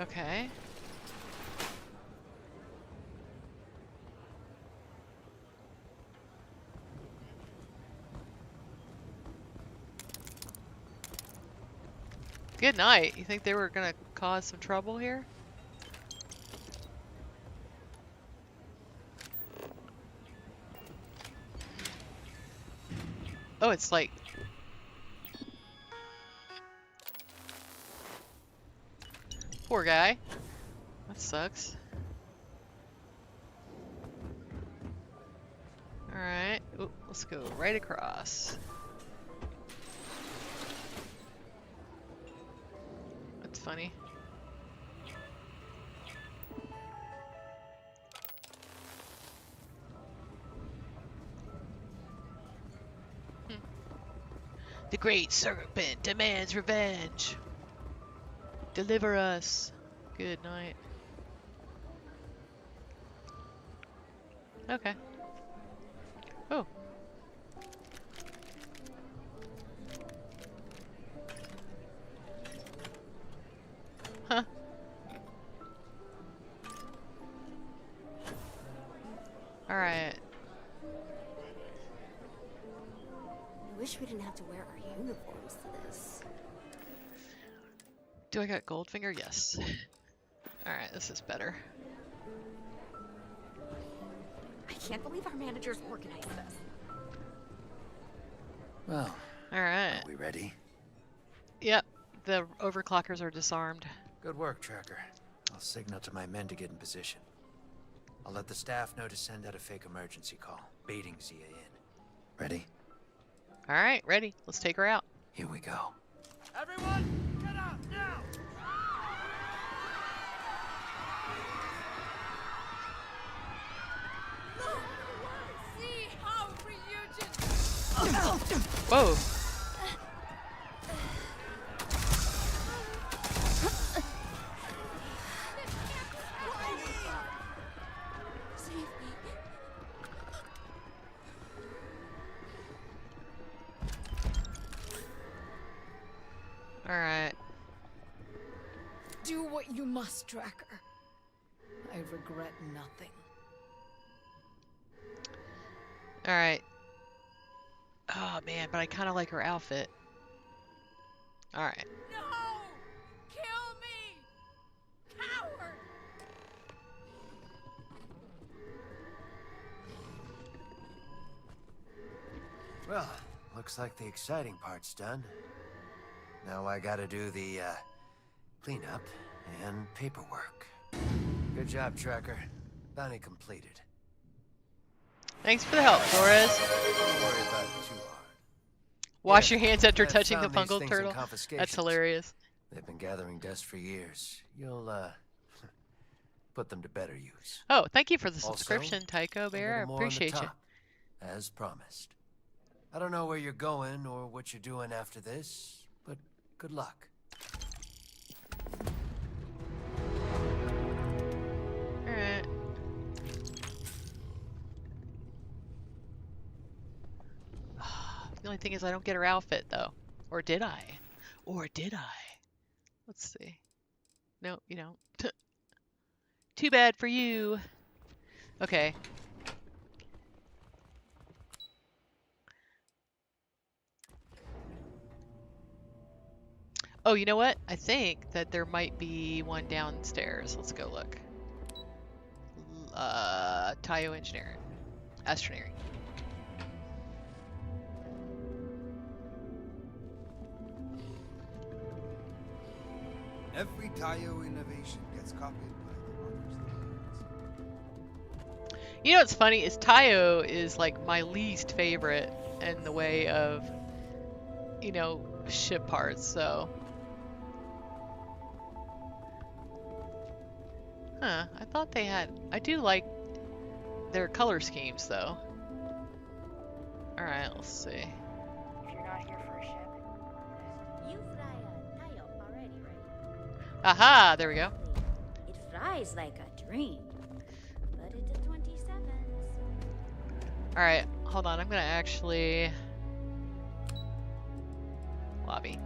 Okay. Good night. You think they were gonna cause some trouble here? Oh, it's like... Poor guy. That sucks. Alright. Let's go right across. That's funny. The Great Serpent demands revenge. Deliver us. Good night. Okay. Oh. Huh. Alright. I wish we didn't have to wear our uniforms to this. Do I got Goldfinger? Yes. Alright, this is better. I can't believe our managers organized this. Well, alright. Are we ready? Yep, the overclockers are disarmed. Good work, Tracker. I'll signal to my men to get in position. I'll let the staff know to send out a fake emergency call, baiting Zia in. Ready? Alright, ready. Let's take her out. Here we go. Everyone, get out now! See how Ryujin... Whoa. Alright. Do what you must, Tracker. I regret nothing. Alright. Oh man, but I kind of like her outfit. Alright. No! Kill me! Coward! Well, looks like the exciting part's done. Now I gotta do the, cleanup and paperwork. Good job, Tracker. Bounty completed. Thanks for the help, Torres. Don't worry about it too hard. Wash Yeah, your hands after I've touching the found these fungal things in turtle. That's confiscations. hilarious. They've been gathering dust for years. You'll put them to better use. Oh, thank you for the Also, subscription, Tycho a Bear. I little more on the appreciate you. top, as promised. I don't know where you're going or what you're doing after this, but good luck. Alright. The only thing is I don't get her outfit, though. Or did I? Or did I? Let's see. No, you don't. Too bad for you. Okay. Oh, you know what? I think that there might be one downstairs. Let's go look. Tayo Engineering. Astroneering. Every Tayo innovation gets copied by the workers. You know what's funny is Tayo is like my least favorite in the way of, you know, ship parts, so. Huh, I thought they had, I do like their color schemes though. Alright, let's see. If you're not here for a ship, You fly a Tayo already, right? Aha, there we go. It flies like a dream. But it's a 27s. Alright, hold on, I'm gonna actually lobby.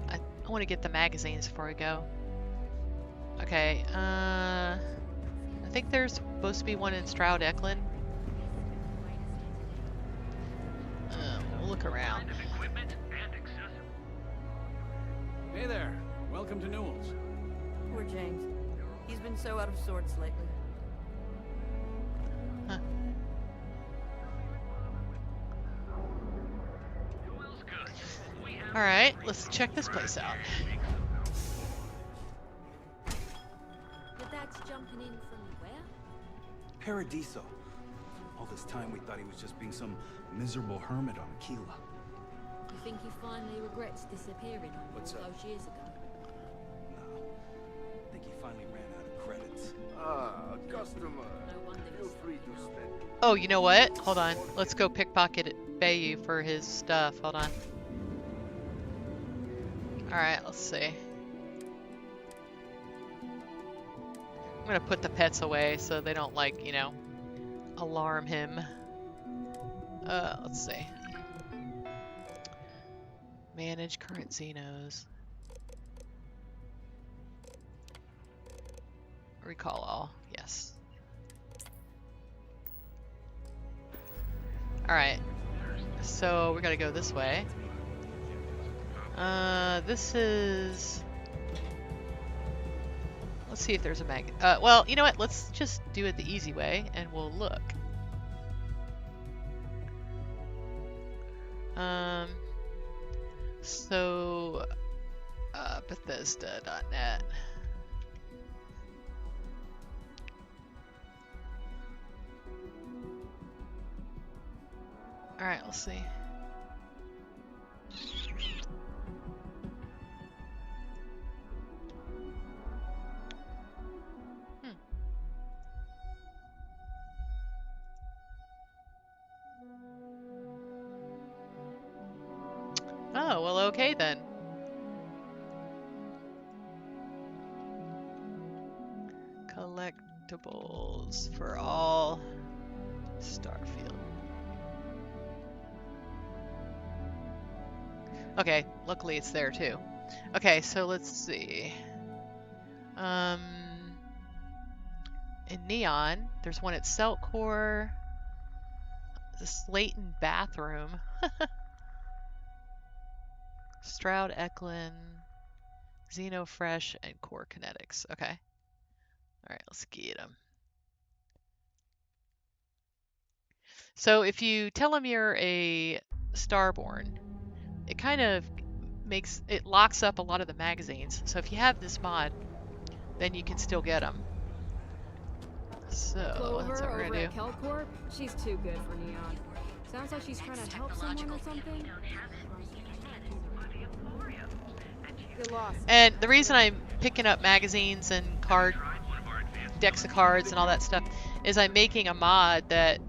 I want to get the magazines before I go. Okay, I think there's supposed to be one in Stroud Eklund. We'll look around. Hey there. Welcome to Newell's. Poor James. He's been so out of sorts lately. Huh. Alright, let's check this place out. But that's jumping in from where? Paradiso. All this time we thought he was just being some miserable hermit on Aquila. You think he finally regrets disappearing on What's all up? those years ago? No. I think he finally ran out of credits. Customer. No wonder Feel he's free to spend. Oh, you know what? Hold on. Let's go pickpocket Bayou for his stuff. Hold on. Alright, let's see. I'm gonna put the pets away so they don't, like, you know, alarm him. Let's see. Manage current Xenos. Recall all. Yes. Alright. So we gotta go this way. This is... Let's see if there's a mag... well, you know what? Let's just do it the easy way, and we'll look. So... Bethesda.net. Alright, let's see. Oh, well, okay then. Collectibles for all Starfield. Okay, luckily it's there too. Okay, so let's see. In Neon, there's one at Celtcore, the Slayton Bathroom, Stroud Eklund, Xenofresh, and Core Kinetics. Okay. Alright, let's get them. So if you tell them you're a Starborn, it kind of makes, it locks up a lot of the magazines. So if you have this mod, then you can still get them. So Clover that's what we're over gonna at do. Kelcorp, she's too good for Neon. Sounds like she's trying to help someone or something. Get lost. And the reason I'm picking up magazines and card decks of cards and all that stuff, is I'm making a mod that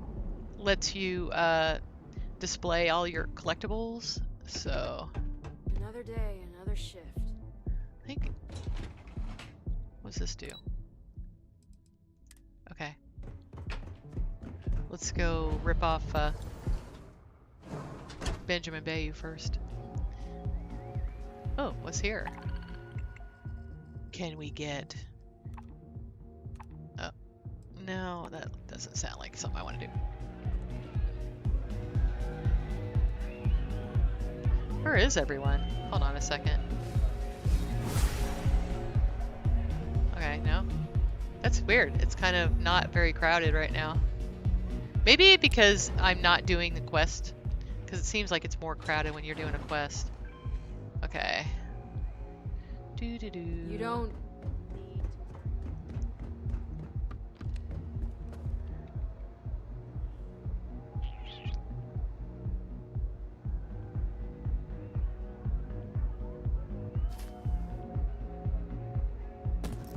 lets you display all your collectibles. So Another day, another shift. I think, what's this do? Okay, let's go rip off Benjamin Bayou first. Oh, what's here? Can we get... Oh, no, that doesn't sound like something I want to do. Where is everyone? Hold on a second. Okay, no. That's weird. It's kind of not very crowded right now. Maybe because I'm not doing the quest. Because it seems like it's more crowded when you're doing a quest. Okay. You don't need...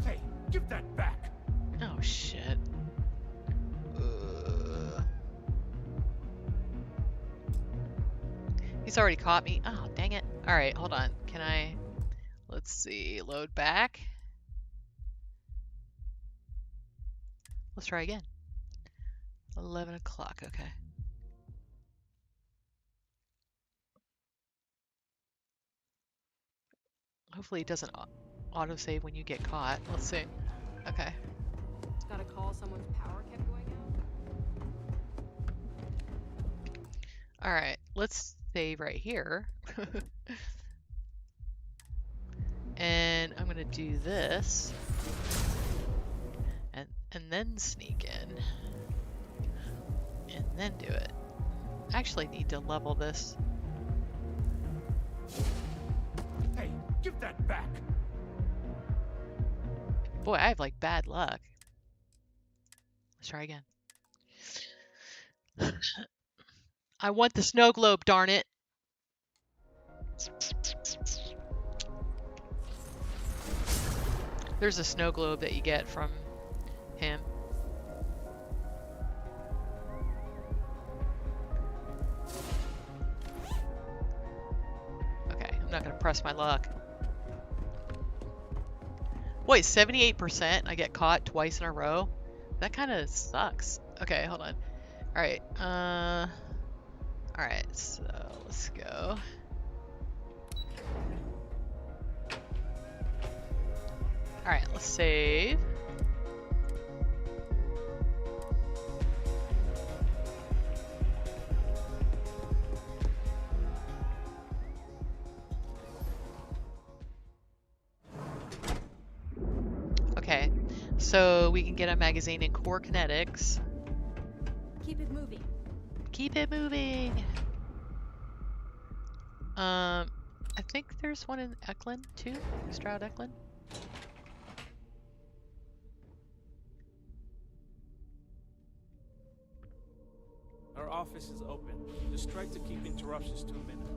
Hey, give that back. Oh shit. He's already caught me. Oh, dang it. Alright, hold on. Can I... Let's see. Load back. Let's try again. 11 o'clock. Okay. Hopefully it doesn't autosave when you get caught. Let's see. Okay. Got a call, someone's power kept going out. Alright, let's save right here. And I'm gonna do this. And then sneak in. And then do it. I actually need to level this. Hey, give that back. Boy, I have like bad luck. Let's try again. I want the snow globe, darn it. There's a snow globe that you get from him. Okay, I'm not gonna press my luck. Wait, 78%? I get caught twice in a row? That kind of sucks. Okay, hold on. Alright, alright, so let's go. Alright, let's save. Okay, so we can get a magazine in Core Kinetics. Keep it moving. Keep it moving! I think there's one in Eklund too, Stroud Eklund. Our office is open. Just try to keep interruptions to a minute.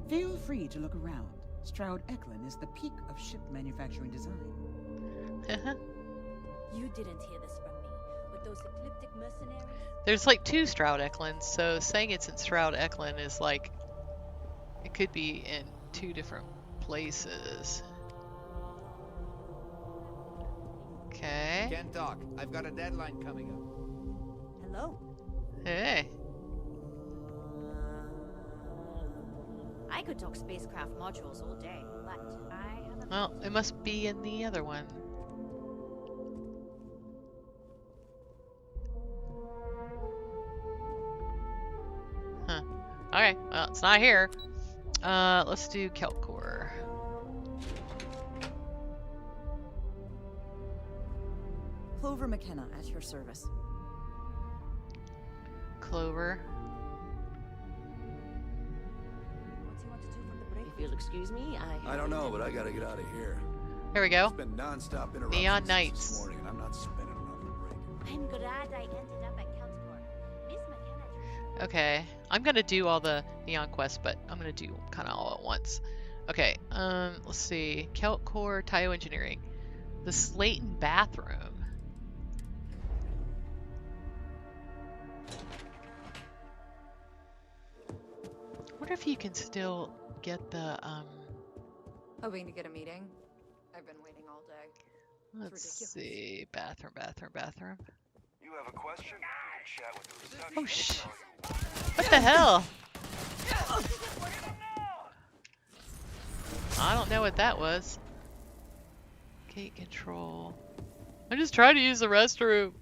Feel free to look around. Stroud Eklund is the peak of ship manufacturing design. You didn't hear this from me, but those ecliptic mercenaries... There's like 2 Stroud Eklunds, so saying it's in Stroud Eklund is like... It could be in 2 different places. Okay. Can't talk. I've got a deadline coming up. Hello? Hey. I could talk spacecraft modules all day, but I haven't... Well, it must be in the other one. Huh. Okay, well, it's not here. Let's do Kelpcore. Clover McKenna at your service. Clover. If you'll excuse me, I don't know, but I gotta get out of here. Here we go. It's been non-stop interruptions Neon since Knights. this morning, and I'm not spending another break. I'm glad I ended up at Kelpcore. Miss McKenna... Okay, I'm gonna do all the Neon quests, but I'm gonna do kind of all at once. Okay, let's see. Kelt Core, Tayo Engineering. The Slayton bathroom. I wonder if you can still get the, Hoping to get a meeting? I've been waiting all day. let's see. Bathroom. You have a question? Chat with the receptionist. Oh, what the hell? I don't know what that was. Gate control. I'm just trying to use the restroom.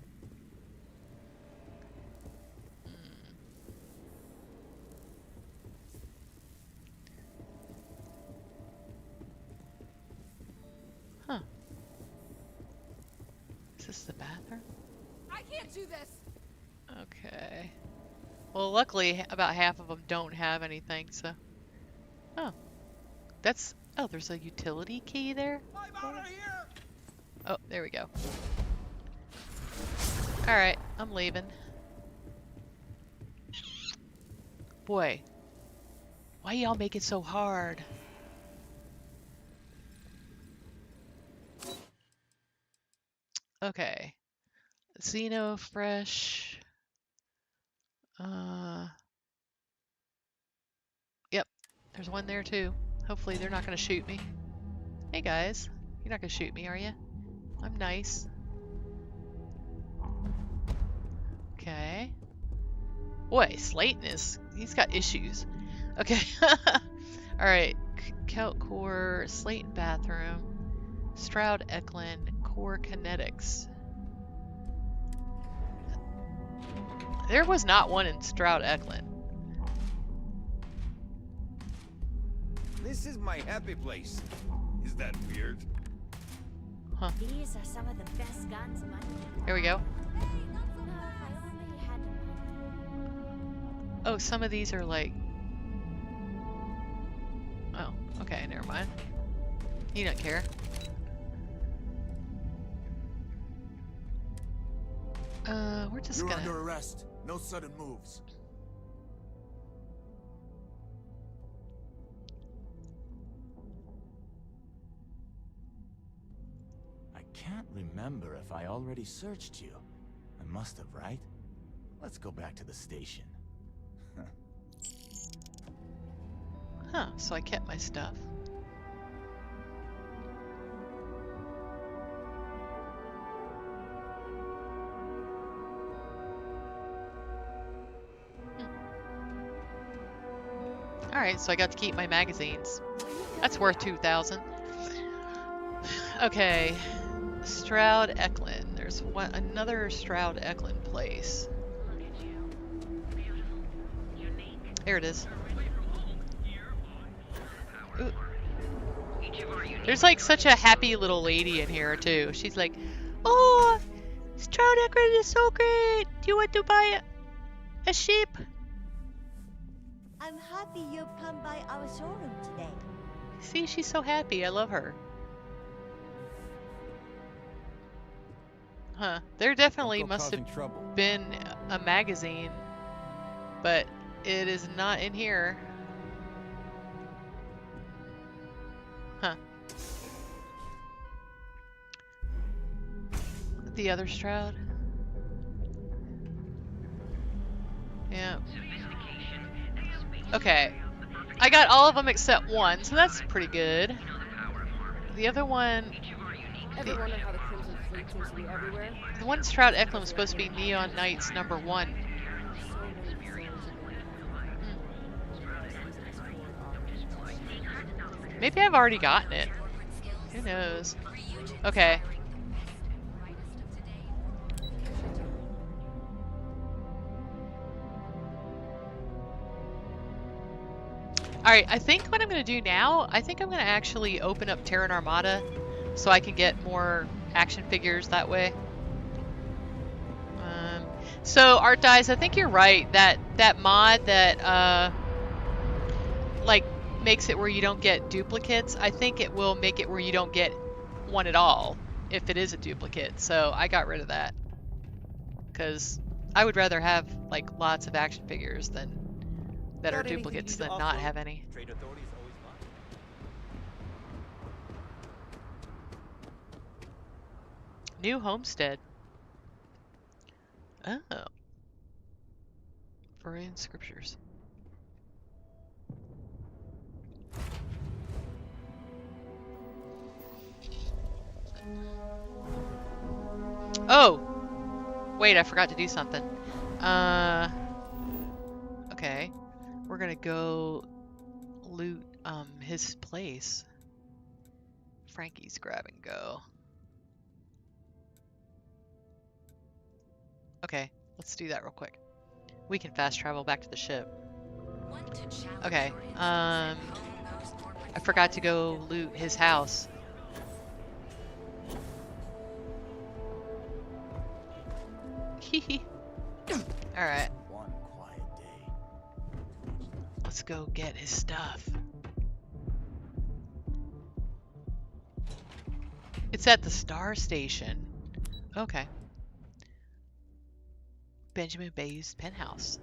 Huh. Is this the bathroom? I can't do this! Okay. Well, luckily, about half of them don't have anything, so... Oh. That's... Oh, there's a utility key there? Oh, there we go. Alright, I'm leaving. Boy. Why y'all make it so hard? Okay. Xeno Fresh. Yep. There's one there too. Hopefully they're not gonna shoot me. Hey guys. You're not gonna shoot me, are you? I'm nice. Okay. Boy, Slayton he's got issues. Okay. Alright. Kelt Core, Slayton bathroom, Stroud Eklund, Core Kinetics. There was not one in Stroud Eklund. This is my happy place. Is that weird? Huh. These are some of the best guns money. Here we go. Oh, some of these are like... Oh, okay, never mind. You don't care. We're just You're gonna... under arrest. No sudden moves. I can't remember if I already searched you. I must have, right? Let's go back to the station. Huh, so I kept my stuff. Alright, so I got to keep my magazines. That's worth 2,000. Okay. Stroud Eklund. There's another Stroud Eklund place. Here it is. Ooh. There's like such a happy little lady in here too. She's like, "Oh, Stroud Eklund is so great. Do you want to buy a sheep?" I'm happy you've come by our showroom today. See, she's so happy. I love her. Huh. There definitely must have been a magazine, but it is not in here. Huh. The other Stroud. Yeah. Okay. I got all of them except one, so that's pretty good. The other one... Ever wonder how the Crimson Fleet seems to be everywhere? The one Stroud Eklund was supposed to be Neon Knights #1. Maybe I've already gotten it. Who knows? Okay. Alright, I think what I'm going to do now, I think I'm going to actually open up Terran Armada so I can get more action figures that way. So, Art Dies, I think you're right. That mod that, like, makes it where you don't get duplicates, I think it will make it where you don't get one at all if it is a duplicate. So, I got rid of that. Because I would rather have, like, lots of action figures than that are duplicates than not have any. Trade authorities always New homestead. Oh. Foreign scriptures. Oh! Wait, I forgot to do something. Okay. We're gonna go loot, his place. Frankie's grab and go. Okay, let's do that real quick. We can fast travel back to the ship. Okay, I forgot to go loot his house. Hehe. Alright. One quiet day. Let's go get his stuff. It's at the Star Station. Okay. Benjamin Bay's penthouse.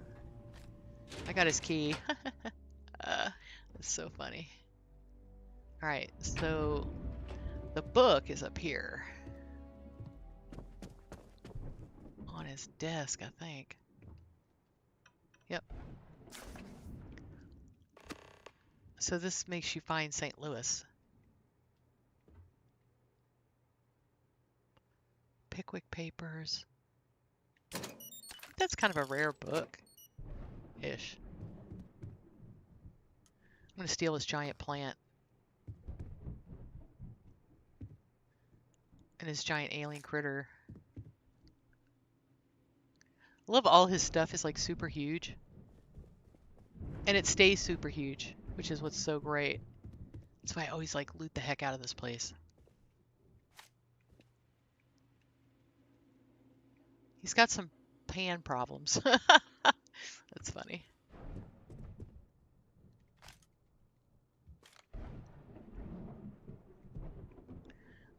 I got his key. That's so funny. Alright, so the book is up here. On his desk, I think. Yep. So this makes you find St. Louis. Pickwick Papers. That's kind of a rare book. Ish. I'm gonna steal his giant plant. And his giant alien critter. I love all his stuff is like super huge. And it stays super huge, which is what's so great. That's why I always like loot the heck out of this place. He's got some pan problems. That's funny.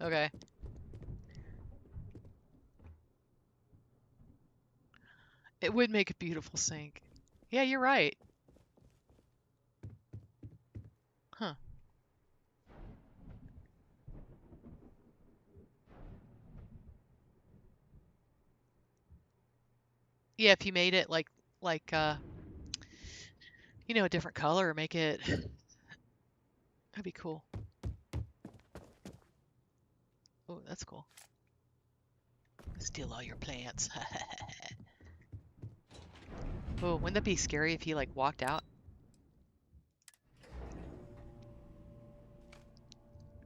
Okay. It would make a beautiful sink. Yeah, you're right. Huh. Yeah, if you made it like you know, a different color, make it, that'd be cool. Oh, that's cool. Steal all your plants. Oh, wouldn't that be scary if he like walked out?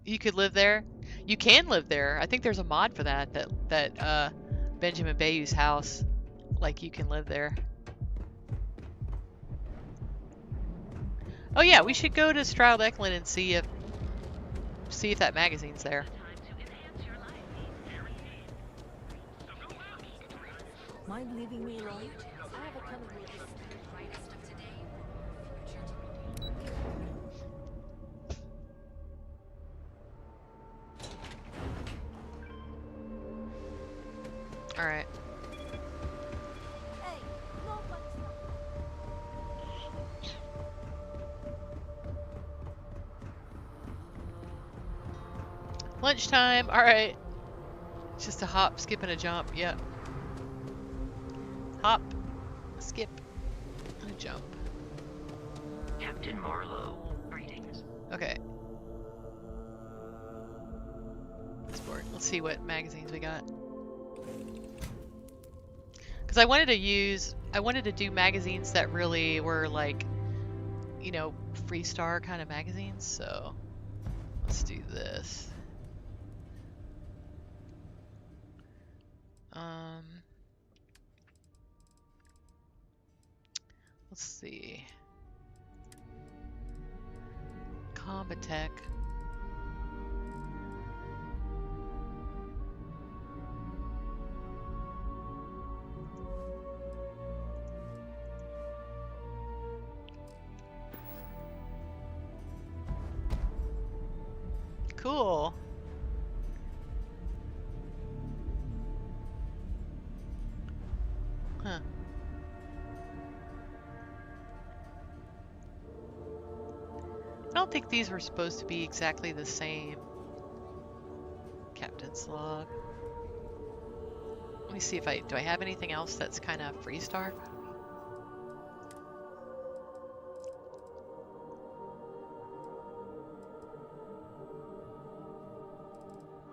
You could live there. You can live there. I think there's a mod for that. That Benjamin Bayou's house, like you can live there. Oh yeah, we should go to Stroud Eklund and see if that magazine's there. Mind leaving me alone? I have a coming with you. All right. Hey, nobody's Lunchtime. All right. It's just a hop, skip, and a jump. Yep. Hop, skip, and a jump. Captain Marlowe, greetings. Okay. Sport. Let's see what magazines we got. Because I wanted to do magazines that really were like, you know, Freestar kind of magazines. So let's do this. Let's see. Combatech. Cool. Huh. I don't think these were supposed to be exactly the same. Captain's log. Let me see if do I have anything else that's kind of Freestar?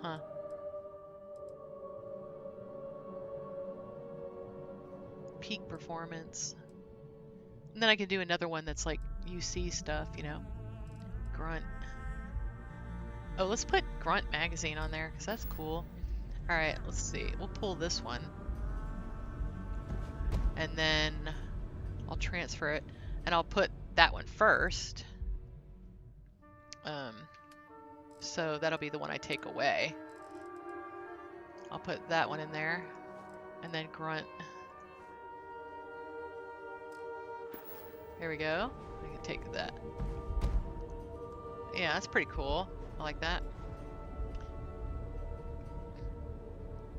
Huh. Peak performance. And then I could do another one that's like UC stuff, you know. Grunt. Oh, let's put Grunt Magazine on there because that's cool. Alright, let's see. We'll pull this one. And then I'll transfer it. And I'll put that one first. So that'll be the one I take away. I'll put that one in there. And then Grunt. There we go. I can take that. Yeah, that's pretty cool. I like that.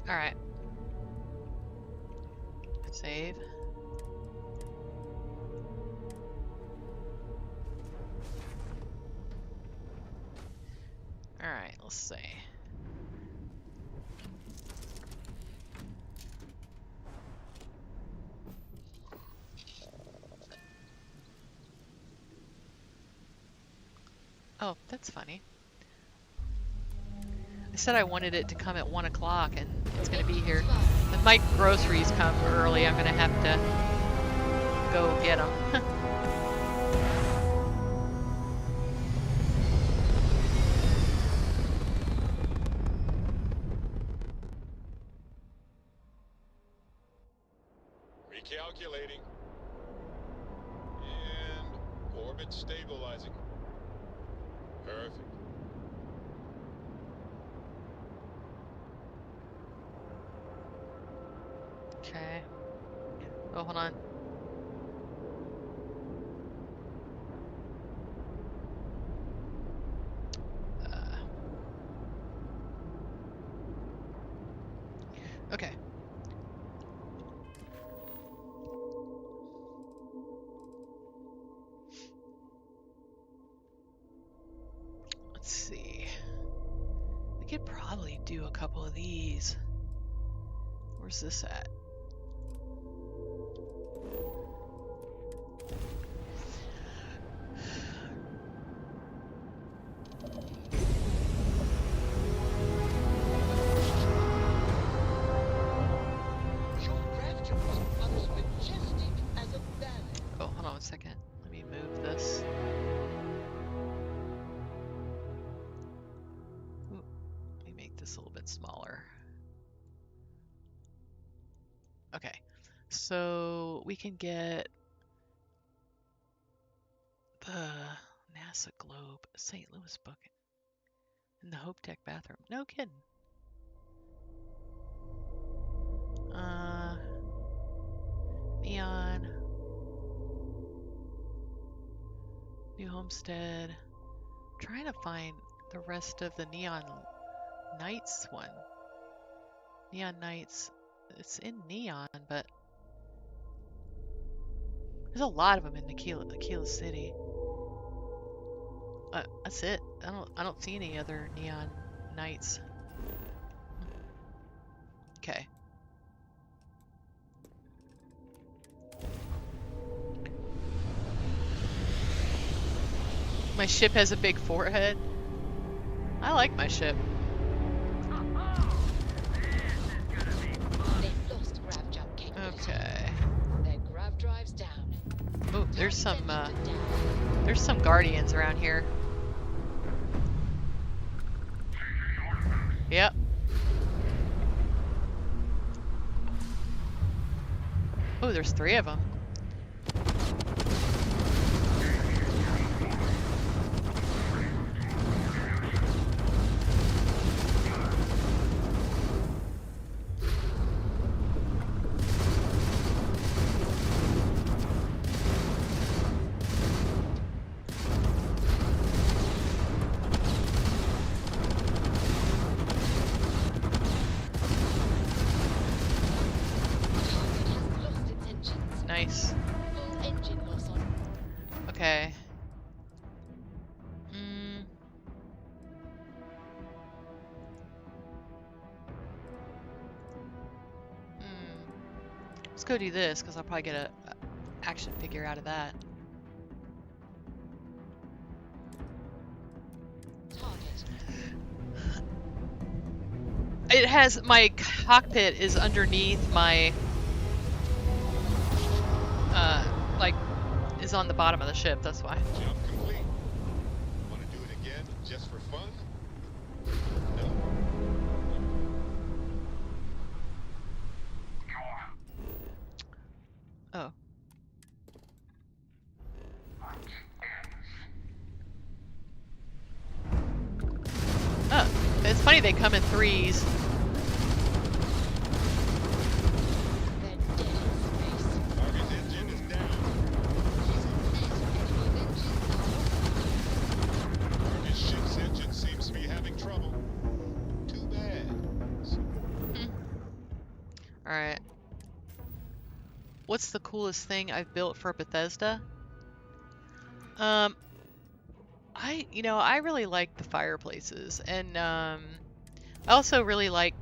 Alright. Save. Alright, let's see. Oh, that's funny. I said I wanted it to come at 1 o'clock and it's going to be here. If my groceries come early, I'm going to have to go get them. Recalculating. And orbit stabilizing. Perfect. Okay. Oh, hold on. Okay. Let's see. We could probably do a couple of these. Where's this at? Oh, hold on 1 second. Let me move this. Ooh, let me make this a little bit smaller. Okay, so we can get the NASA Globe, St. Louis book, in the Hope Tech bathroom. No kidding. Neon. New Homestead. I'm trying to find the rest of the Neon Nights one. Neon Nights. It's in Neon, but there's a lot of them in Aquila City. That's it. I don't see any other Neon Nights. Okay. My ship has a big forehead. I like my ship. Okay. Oh, there's some Guardians around here. Yep. Oh, there's 3 of them. Nice. Let's go do this, because I'll probably get a action figure out of that. It has, my cockpit is underneath my, like, is on the bottom of the ship, that's why. Jump complete. Want to do it again just for fun? No. Oh. Oh, it's funny they come in threes. Target engine is down. Target ship's engine seems to be having trouble. Too bad. Alright. What's the coolest thing I've built for Bethesda? I really like the fireplaces, and I also really like,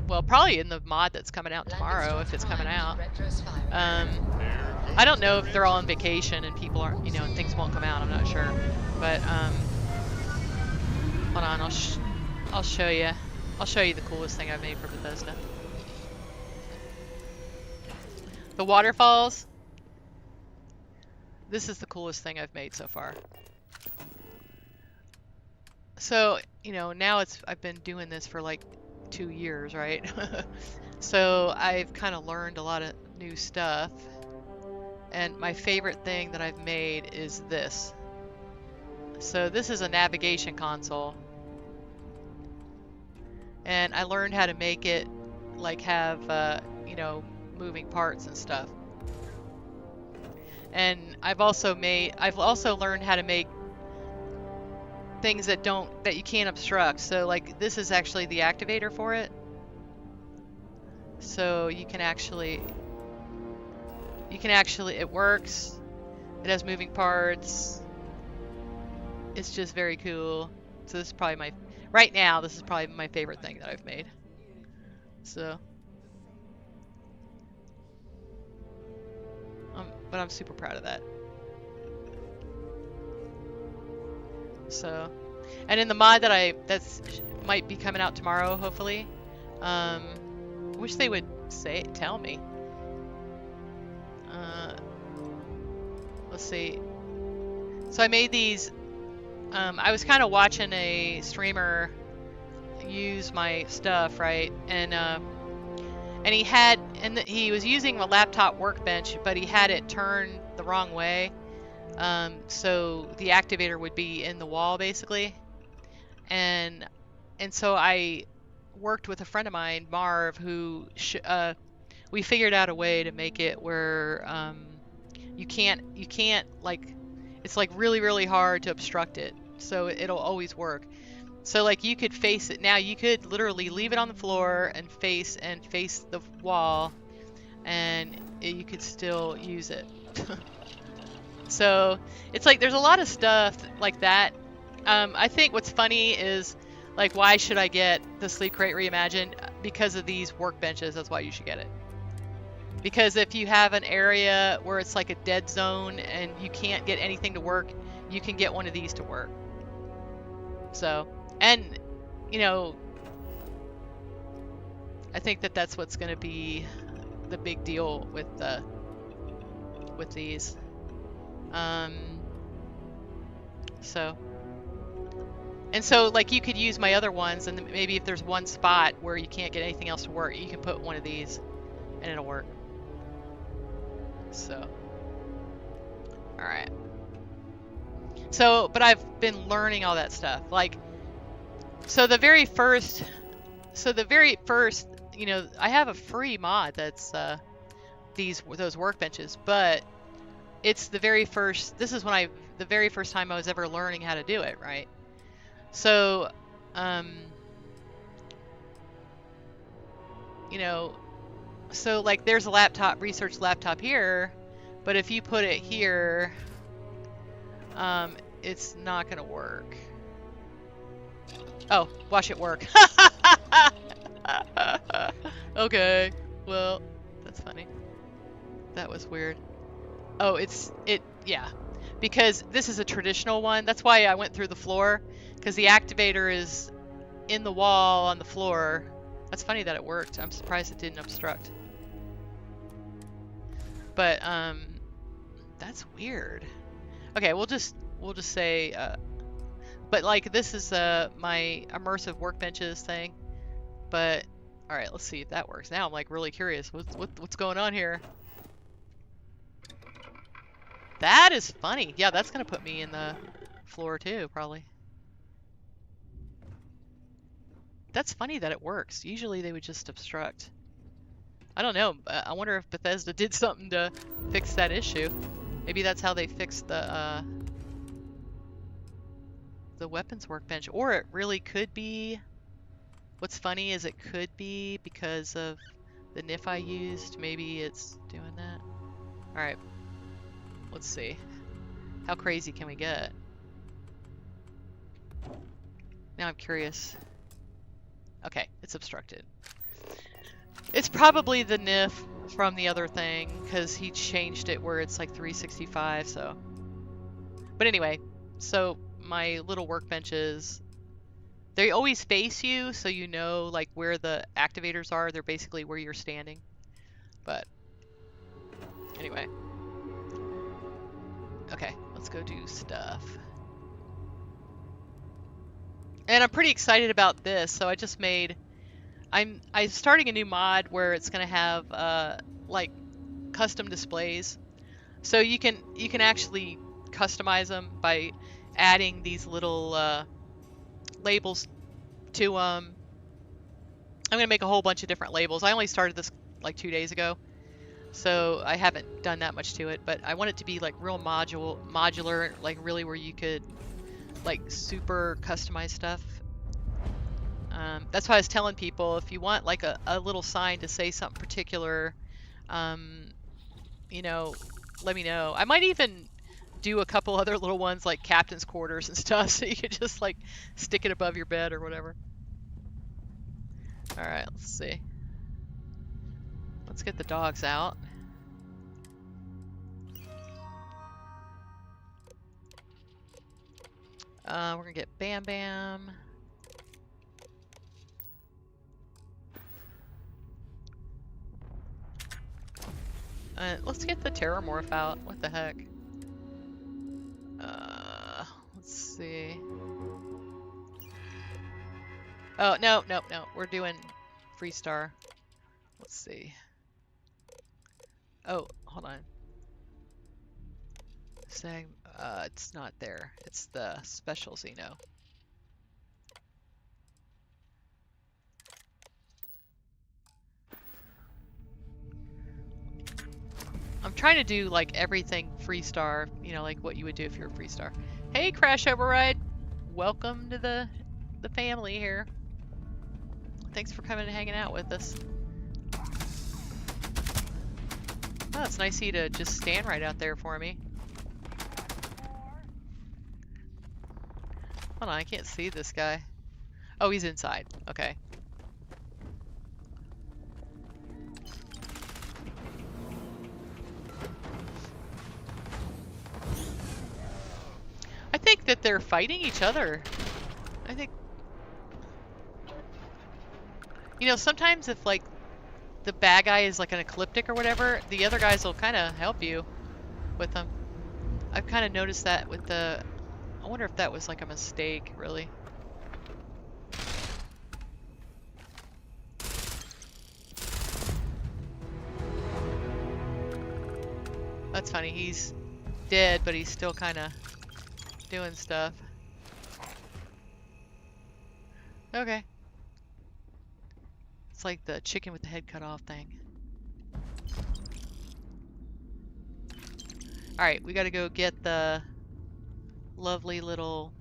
well, probably in the mod that's coming out tomorrow, if it's coming out. I don't know if they're all on vacation and people aren't, and things won't come out. I'm not sure, but hold on, I'll show you. I'll show you the coolest thing I've made for Bethesda. The waterfalls. This is the coolest thing I've made so far. So, now I've been doing this for like 2 years, right? So I've kind of learned a lot of new stuff. And my favorite thing that I've made is this. So this is a navigation console. And I learned how to make it like have, moving parts and stuff. And I've also learned how to make things that you can't obstruct. So like this is actually the activator for it. So you can actually, it works. It has moving parts. It's just very cool. So this is probably right now, this is probably my favorite thing that I've made. So. But I'm super proud of that. So, and in the mod that's might be coming out tomorrow, hopefully. Wish they would tell me. Let's see. So I made these. I was kind of watching a streamer use my stuff, right? And he was using a laptop workbench, but he had it turned the wrong way. So the activator would be in the wall basically. And so I worked with a friend of mine, Marv, who we figured out a way to make it where you can't like, it's like really, really hard to obstruct it. So it'll always work. So like you could face it now, you could literally leave it on the floor and face the wall, and you could still use it. So it's like there's a lot of stuff like that. I think what's funny is like, why should I get the Sleep Crate Reimagined? Because of these workbenches, that's why you should get it. Because if you have an area where it's like a dead zone and you can't get anything to work, you can get one of these to work. So, and I think that's what's going to be the big deal with these. So like you could use my other ones, and maybe if there's one spot where you can't get anything else to work, you can put one of these and it'll work. So, all right. So, but I've been learning all that stuff. Like, so the very first, I have a free mod that's those workbenches, but it's the very first. This is the very first time I was ever learning how to do it, right? So, so like there's a research laptop here, but if you put it here, it's not gonna work. Oh, watch it work. Okay. Well, that's funny. That was weird. Oh, yeah. Because this is a traditional one. That's why I went through the floor. Because the activator is in the wall on the floor. That's funny that it worked. I'm surprised it didn't obstruct. But, that's weird. Okay, we'll just say, but like this is my immersive workbenches thing. But all right, let's see if that works. Now I'm like really curious. What's going on here? That is funny. Yeah, that's gonna put me in the floor too, probably. That's funny that it works. Usually they would just obstruct. I don't know. I wonder if Bethesda did something to fix that issue. Maybe that's how they fixed the weapons workbench. Or it really could be... What's funny is it could be because of the NIF I used. Maybe it's doing that. Alright. Let's see. How crazy can we get? Now I'm curious. Okay, it's obstructed. It's probably the NIF from the other thing, because he changed it where it's like 365, so. But anyway, so my little workbenches, they always face you, so you know like where the activators are. They're basically where you're standing. But anyway. Okay, let's go do stuff. And I'm pretty excited about this, so I just made... I'm starting a new mod where it's gonna have like custom displays, so you can actually customize them by adding these little labels to them. I'm gonna make a whole bunch of different labels. I only started this like 2 days ago, so I haven't done that much to it, but I want it to be like real modular, like really where you could like super customize stuff. That's why I was telling people, if you want like a little sign to say something particular, you know, let me know. I might even do a couple other little ones like captain's quarters and stuff, so you could just like stick it above your bed or whatever. All right, let's see. Let's get the dogs out. We're gonna get Bam Bam. Let's get the Terramorph out. What the heck? Let's see. Oh, no. We're doing Freestar. Let's see. Oh, hold on. It's not there. It's the special Xeno. I'm trying to do like everything Freestar, you know, like what you would do if you're a Freestar. Hey, Crash Override! Welcome to the family here. Thanks for coming and hanging out with us. Oh, it's nice of you to just stand right out there for me. Hold on, I can't see this guy. Oh, he's inside. Okay. I think that they're fighting each other. I think... You know, sometimes if, like, the bad guy is, like, an ecliptic or whatever, the other guys will kind of help you with them. I've kind of noticed that with the... I wonder if that was, like, a mistake, really. That's funny. He's dead, but he's still kind of doing stuff. Okay. It's like the chicken with the head cut off thing. Alright, we gotta go get the lovely little...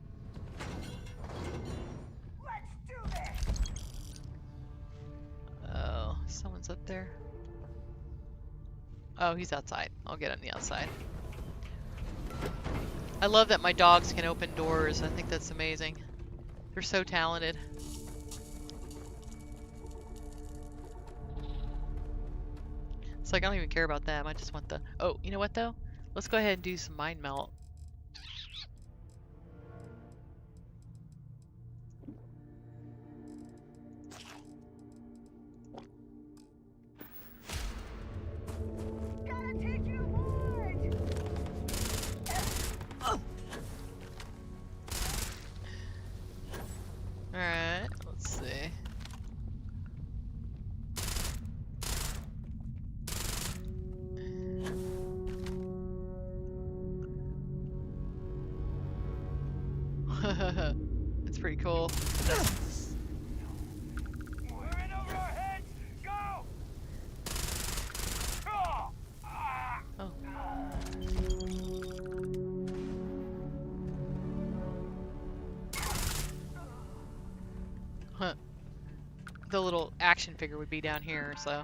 Let's do this. Oh, someone's up there. Oh, he's outside. I'll get on the outside. I love that my dogs can open doors. I think that's amazing. They're so talented. It's like I don't even care about them. I just want the... Oh, you know what though? Let's go ahead and do some mind melt. Alright, let's see. It's pretty cool. Oh. Huh. The little action figure would be down here, so.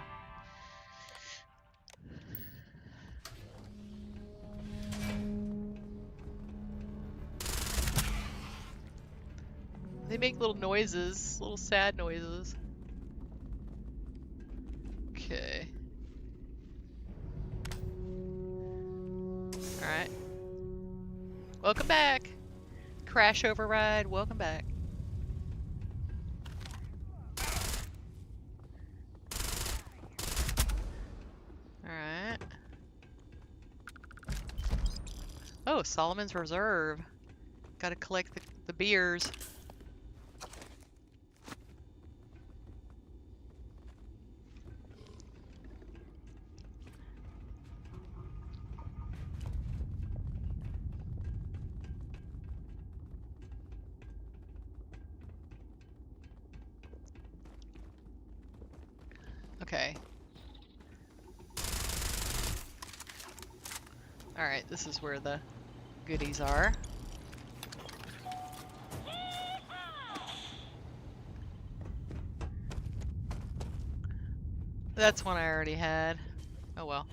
They make little noises, little sad noises. Okay. Alright. Welcome back! Crash Override, welcome back. Alright. Oh, Solomon's Reserve. Gotta collect the beers. Okay. Alright, this is where the goodies are. That's one I already had. Oh well.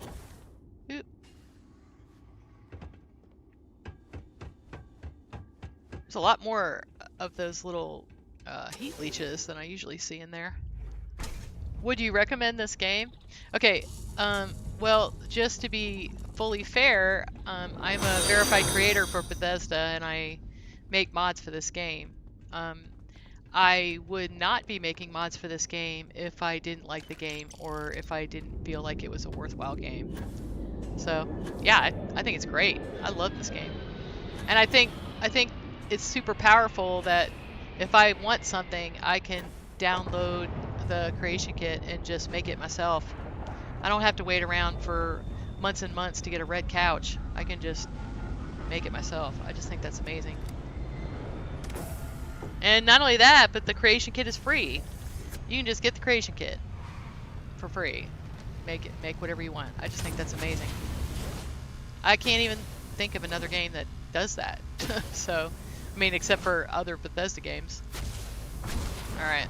Oop. There's a lot more of those little heat leeches than I usually see in there. Would you recommend this game? Okay, well, just to be fully fair, I'm a verified creator for Bethesda and I make mods for this game. I would not be making mods for this game if I didn't like the game or if I didn't feel like it was a worthwhile game. So, yeah, I think it's great. I love this game. And I think it's super powerful that if I want something, I can download the creation kit and just make it myself. I don't have to wait around for months and months to get a red couch. I can just make it myself. I just think that's amazing. And not only that, but the creation kit is free. You can just get the creation kit for free. Make whatever you want. I just think that's amazing. I can't even think of another game that does that. So, I mean, except for other Bethesda games. Alright.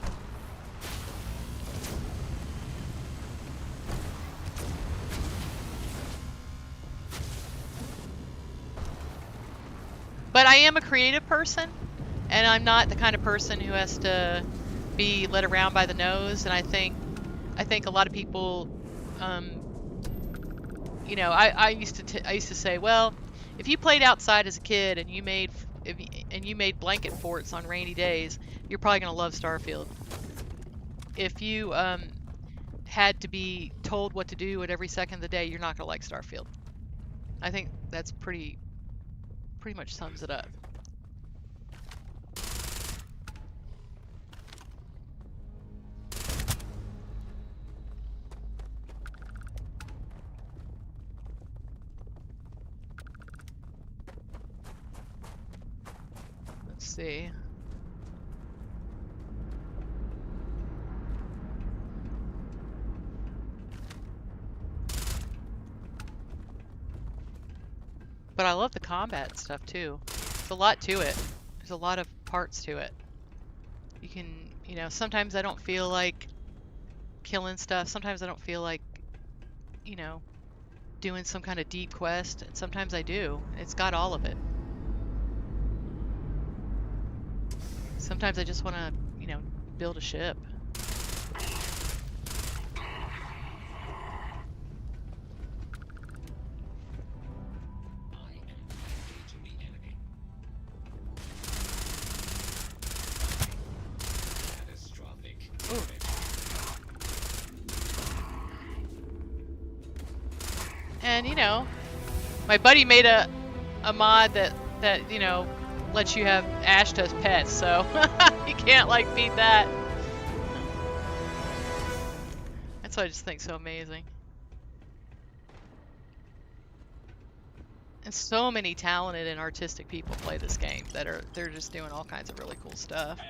But I am a creative person, and I'm not the kind of person who has to be led around by the nose. And I think a lot of people, you know, I used to say, well, if you played outside as a kid and you made blanket forts on rainy days, you're probably gonna love Starfield. If you had to be told what to do at every second of the day, you're not gonna like Starfield. I think that's pretty much sums it up. Let's see. But I love the combat stuff too. There's a lot to it. There's a lot of parts to it. You can, you know, sometimes I don't feel like killing stuff. Sometimes I don't feel like, you know, doing some kind of deep quest. And sometimes I do. It's got all of it. Sometimes I just want to, you know, build a ship. And you know, my buddy made a mod that you know lets you have Ashta as pets, so you can't like beat that. That's what I just think so amazing. And so many talented and artistic people play this game they're just doing all kinds of really cool stuff.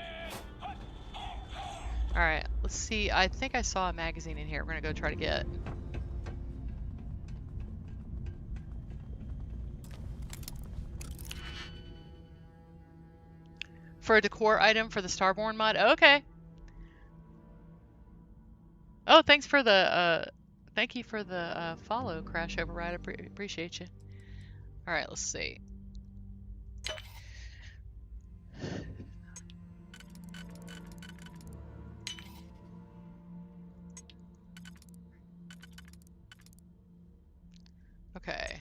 Alright, let's see. I think I saw a magazine in here. We're gonna go try to get. For a decor item for the Starborn mod? Okay. Oh, thanks for the thank you for the follow, Crash Override. I appreciate you. Alright, let's see. Okay.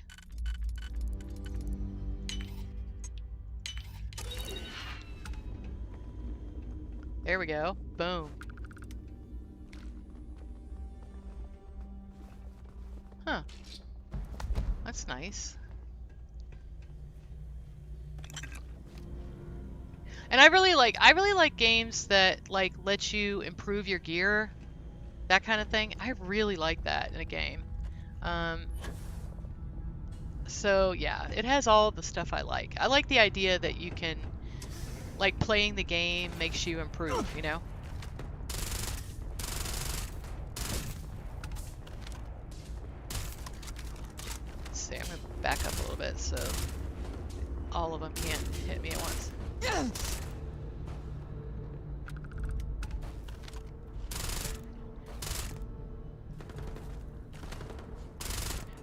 There we go. Boom. Huh. That's nice. And I really like games that like let you improve your gear, that kind of thing. I really like that in a game. So yeah, it has all the stuff I like. I like the idea that you can, like, playing the game makes you improve, you know? Let's see, I'm gonna back up a little bit so all of them can't hit me at once.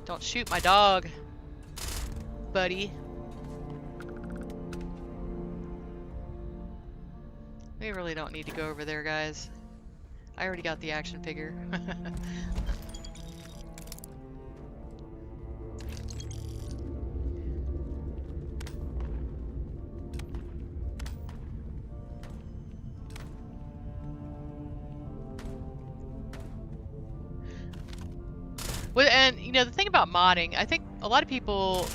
Don't shoot my dog, buddy. We really don't need to go over there, guys. I already got the action figure. Well, and you know, the thing about modding, I think a lot of people,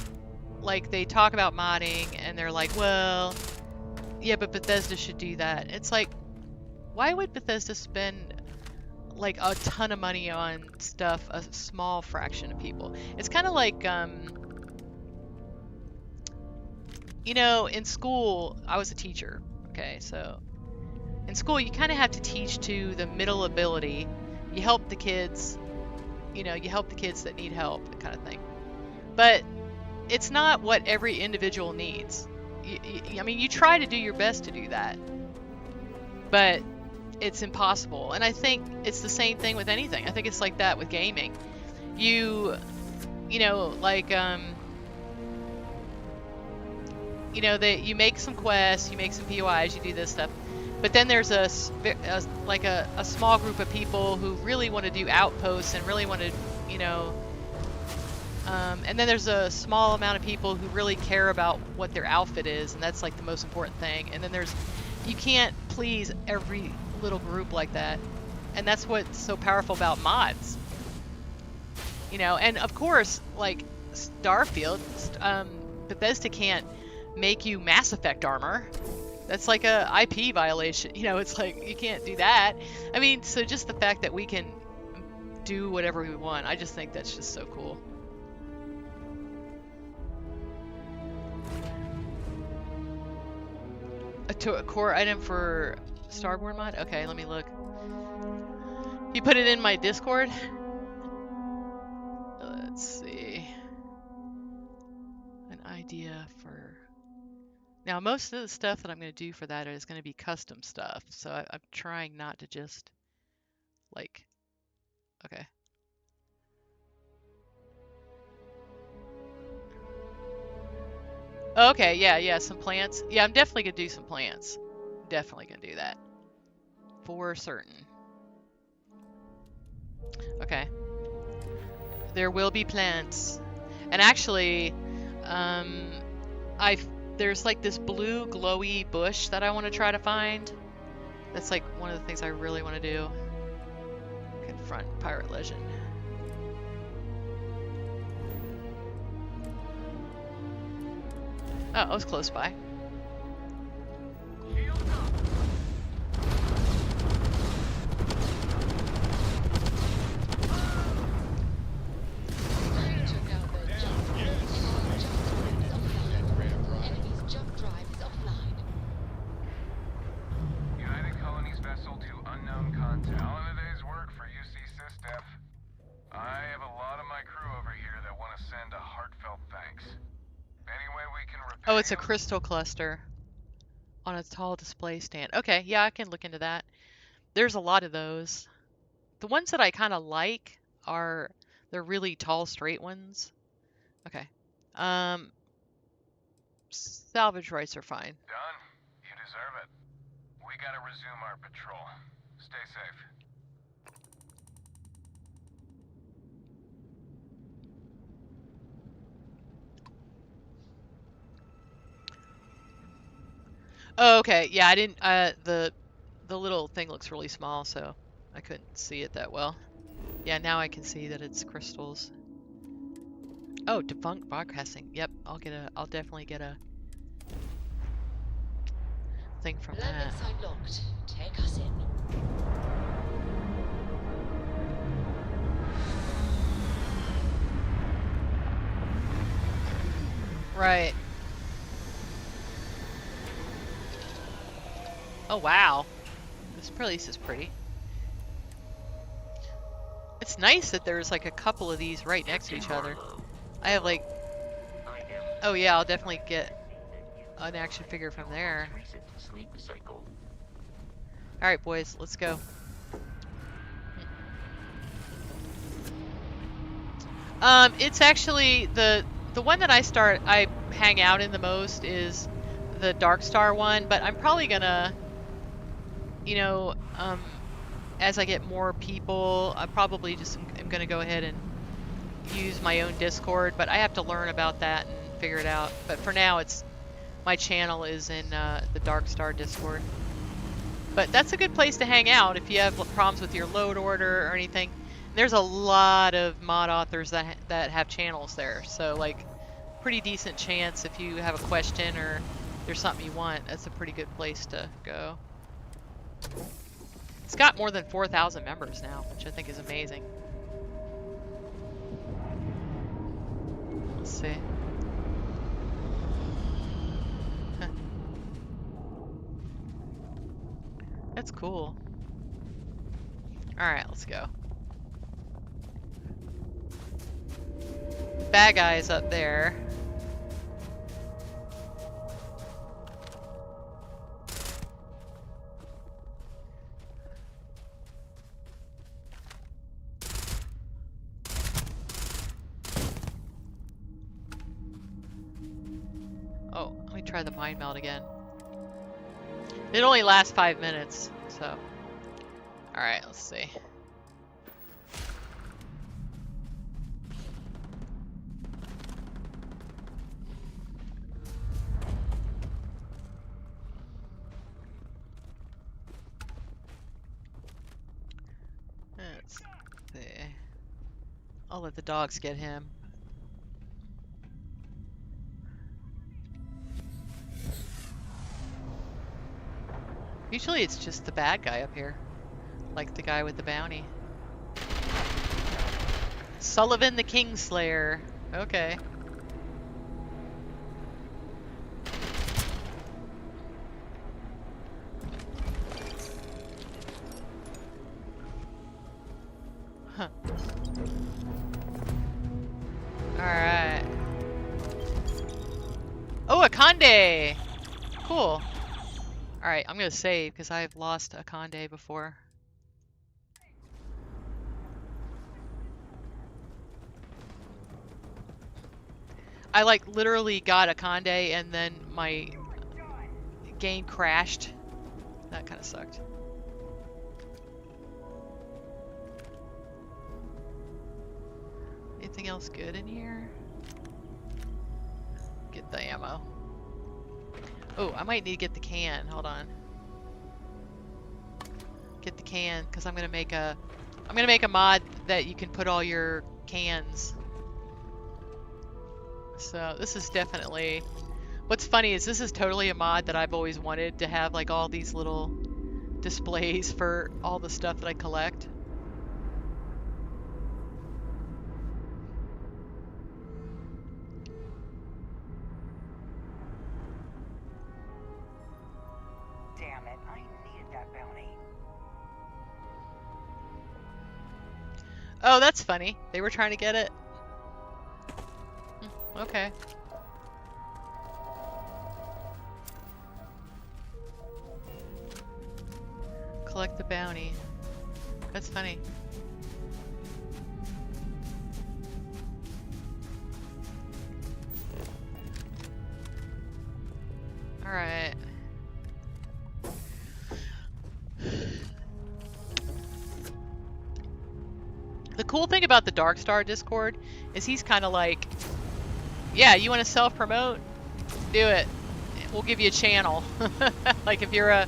like, they talk about modding and they're like, well, yeah, but Bethesda should do that. It's like, why would Bethesda spend like a ton of money on stuff a small fraction of people? It's kind of like, you know, in school, I was a teacher, okay, so in school you kind of have to teach to the middle ability. You help the kids, you know, you help the kids that need help, that kind of thing. But it's not what every individual needs. I mean, you try to do your best to do that, but it's impossible. And I think it's the same thing with anything. I think it's like that with gaming. You know, like, you know, you make some quests, you make some POIs, you do this stuff, but then there's a small group of people who really want to do outposts and really want to, you know, and then there's a small amount of people who really care about what their outfit is, and that's like the most important thing. And then you can't please every little group like that, and that's what's so powerful about mods. You know, and of course, like Starfield, Bethesda can't make you Mass Effect armor. That's like a IP violation. You know, it's like you can't do that. I mean, so just the fact that we can do whatever we want, I just think that's just so cool. A core item for Starborn mod? Okay, let me look. You put it in my Discord? Let's see. An idea for... Now, most of the stuff that I'm going to do for that is going to be custom stuff. So I'm trying not to just, like... Okay. Okay, yeah, some plants. Yeah, I'm definitely gonna do some plants. Definitely gonna do that. For certain. Okay. There will be plants. And actually, there's like this blue glowy bush that I want to try to find. That's like one of the things I really want to do. Confront Pirate Legend. Oh, I was close by. United Colonies vessel to unknown contact. All in a day's work for UC SysDef. I have a lot of my crew over here that want to send a heartfelt thanks. Any way we can repay Oh, it's a crystal cluster on a tall display stand. Okay, yeah, I can look into that. There's a lot of those. The ones that I kind of like are the really tall, straight ones. Okay. Salvage rights are fine. Done. You deserve it. We gotta resume our patrol. Stay safe. Oh, okay. Yeah, I didn't. The little thing looks really small, so I couldn't see it that well. Yeah, now I can see that it's crystals. Oh, defunct broadcasting. Yep, I'll definitely get a thing from that. Side locked. Take us in. Right. Oh wow, this place is pretty. It's nice that there's like a couple of these right next to each other. I have like, oh yeah, I'll definitely get an action figure from there. All right, boys, let's go. It's actually the one that I hang out in the most is the Darkstar one, but I'm probably gonna, you know, as I get more people, I probably just am gonna go ahead and use my own Discord, but I have to learn about that and figure it out. But for now, my channel is in the Darkstar Discord. But that's a good place to hang out if you have problems with your load order or anything. There's a lot of mod authors that have channels there, so like pretty decent chance if you have a question or there's something you want, that's a pretty good place to go. It's got more than 4,000 members now, which I think is amazing. Let's see. Huh. That's cool. Alright, let's go. Bad guy's up there. Oh, let me try the mind meld again. It only lasts 5 minutes, so. Alright, let's see. Let's see. I'll let the dogs get him. Usually it's just the bad guy up here. Like the guy with the bounty. Sullivan the Kingslayer. Okay. Huh. Alright. Oh, Akande! Cool. Alright, I'm gonna save because I've lost Akande before. I like literally got Akande and then my game crashed. That kind of sucked. Anything else good in here? Get the ammo. Oh, I might need to get the can. Hold on. Get the can because I'm gonna make a mod that you can put all your cans. So this is definitely What's funny is this is totally a mod that I've always wanted to have, like all these little displays for all the stuff that I collect. Damn it, I needed that bounty. Oh, that's funny. They were trying to get it. Okay. Collect the bounty. That's funny. Alright. The cool thing about the Darkstar Discord is he's kind of like, yeah, you want to self-promote? Do it. We'll give you a channel. Like if you're a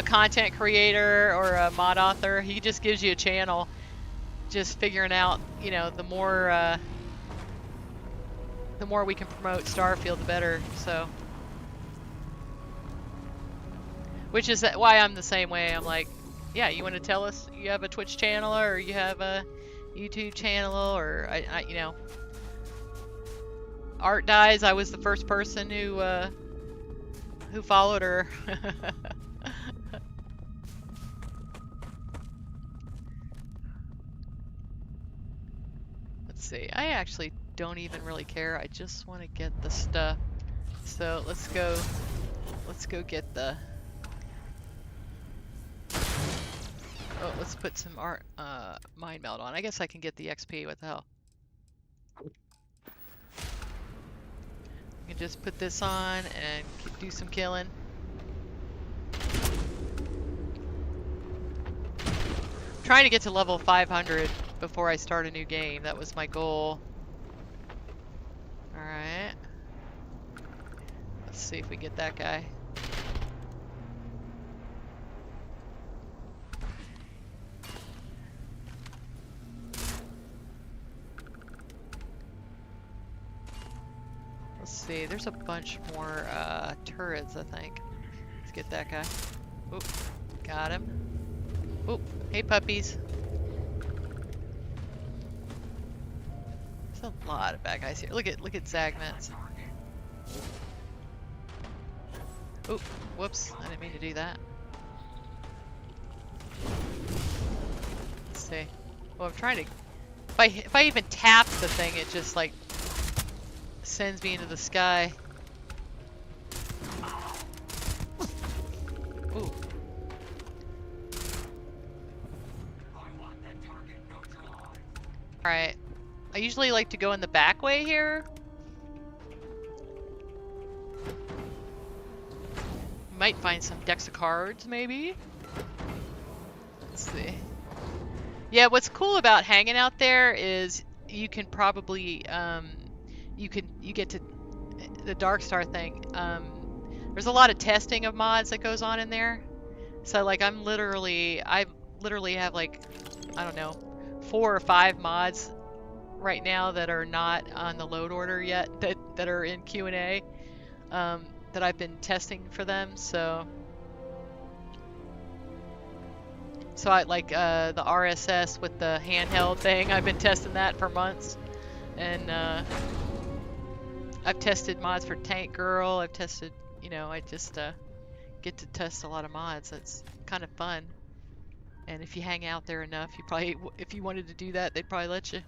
content creator or a mod author, he just gives you a channel. Just figuring out, you know, the more we can promote Starfield, the better. So, which is why I'm the same way. I'm like, yeah, you want to tell us you have a Twitch channel or you have a YouTube channel, or I you know, Art Dies. I was the first person who followed her. Let's see. I actually don't even really care. I just want to get the stuff. So let's go get the. Oh, let's put some mind meld on. I guess I can get the XP. What the hell? You can just put this on and do some killing. I'm trying to get to level 500 before I start a new game. That was my goal. Alright. Let's see if we get that guy. Let's see, there's a bunch more turrets, I think. Let's get that guy. Oop, got him. Oop, hey puppies. There's a lot of bad guys here. Look at Zagmans. Oop, whoops, I didn't mean to do that. Let's see. Well, I'm trying to. If I even tap the thing, it just like sends me into the sky. Ooh. Alright. I usually like to go in the back way here. Might find some decks of cards, maybe. Let's see. Yeah, what's cool about hanging out there is you can probably you get to the Darkstar thing. There's a lot of testing of mods that goes on in there. So like I literally have like, I don't know, 4 or 5 mods right now that are not on the load order yet, that are in Q&A, that I've been testing for them. So I like the RSS with the handheld thing. I've been testing that for months, and I've tested mods for Tank Girl. I've tested, you know, I just get to test a lot of mods. That's kind of fun. And if you hang out there enough, you probably, if you wanted to do that, they'd probably let you.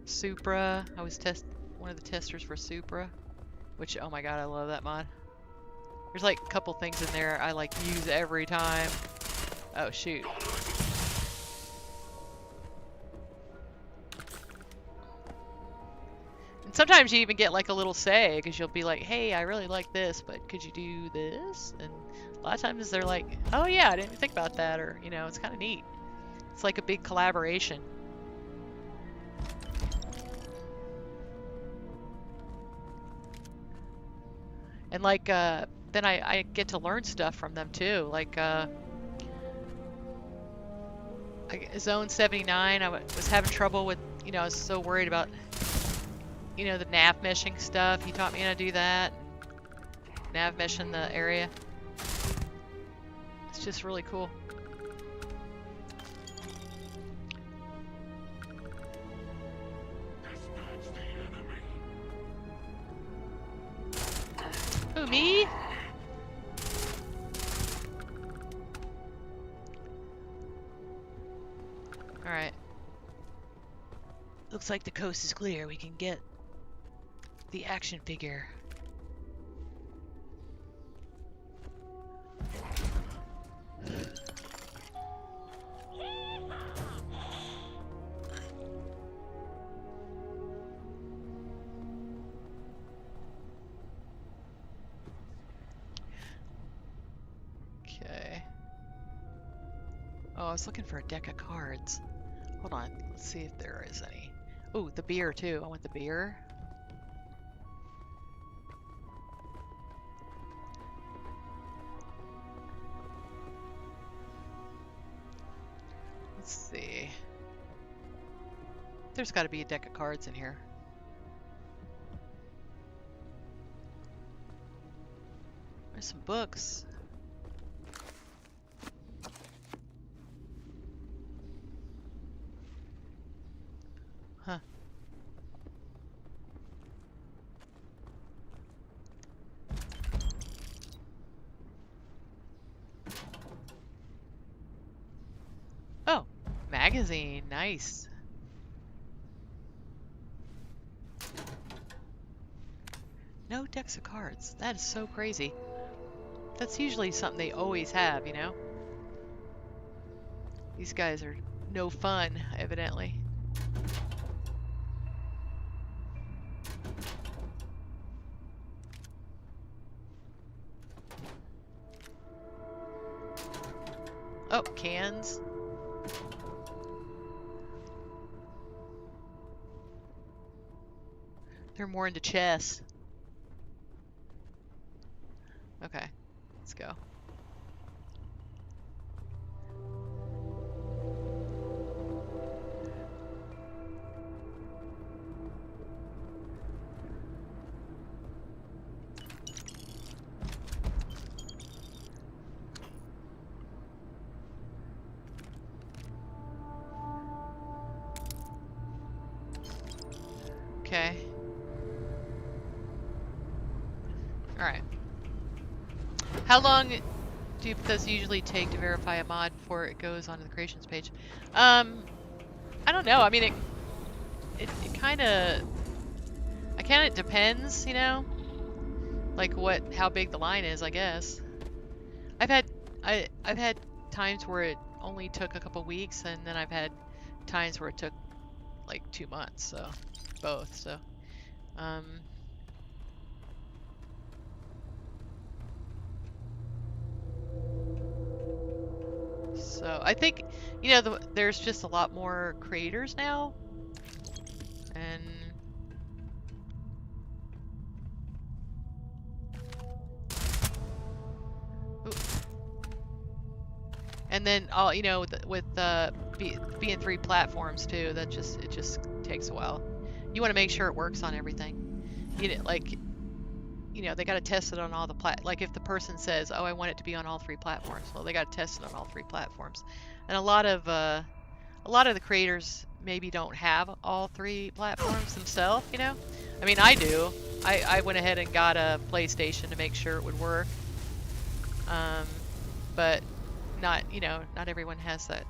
Supra. I was one of the testers for Supra, which, oh my god, I love that mod. There's like a couple things in there I like use every time. Oh shoot. And sometimes you even get like a little say, because you'll be like, hey, I really like this, but could you do this? And a lot of times they're like, oh yeah, I didn't even think about that, or, you know, it's kind of neat. It's like a big collaboration. And like, then I get to learn stuff from them too. Like, Zone 79, I was having trouble with you know, I was so worried about, you know, the nav meshing stuff. He taught me how to do that. Nav mesh in the area. It's just really cool. Who, me? Alright. Looks like the coast is clear. We can get the action figure. Okay. Oh, I was looking for a deck of cards. Hold on, let's see if there is any. Oh, the beer too. I want the beer. Let's see. There's got to be a deck of cards in here. There's some books. Huh. Oh, magazine. Nice. No decks of cards. That is so crazy. That's usually something they always have, you know? These guys are no fun, evidently. Oh, cans. They're more into chess. Okay, let's go. Okay. All right. How long do those usually take to verify a mod before it goes onto the creations page? I don't know. I mean, it kind of depends, you know, like how big the line is, I guess. I've had times where it only took a couple weeks, and then I've had times where it took like 2 months. So both. So. So I think, you know, there's just a lot more creators now, and then all, you know, with being 3 platforms too, it just takes a while. You want to make sure it works on everything. You know, like, you know, they got to test it on all the like if the person says, oh, I want it to be on all 3 platforms, well, they got to test it on all 3 platforms. And a lot of the creators maybe don't have all 3 platforms themselves, you know. I mean, I do. I went ahead and got a PlayStation to make sure it would work. But not everyone has the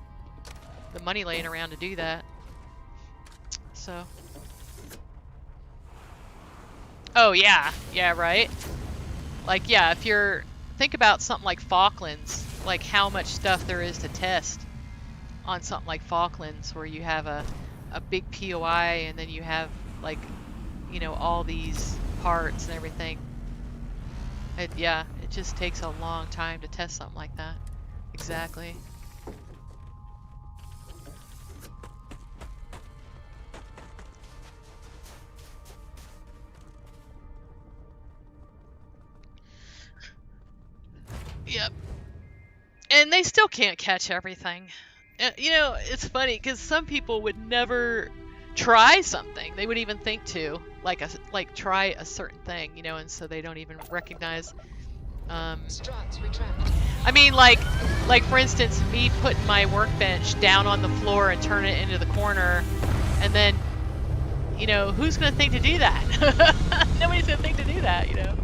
money laying around to do that. So. Oh yeah, right. Like, yeah, if you're think about something like Falklands, like how much stuff there is to test on something like Falklands, where you have a big POI and then you have, like, you know, all these parts and everything. It just takes a long time to test something like that. Exactly. Yep. And they still can't catch everything. You know, it's funny because some people would never try something. They would even think to like try a certain thing, you know, and so they don't even recognize. I mean, like for instance, me putting my workbench down on the floor and turn it into the corner, and then, you know, who's gonna think to do that? Nobody's gonna think to do that, you know.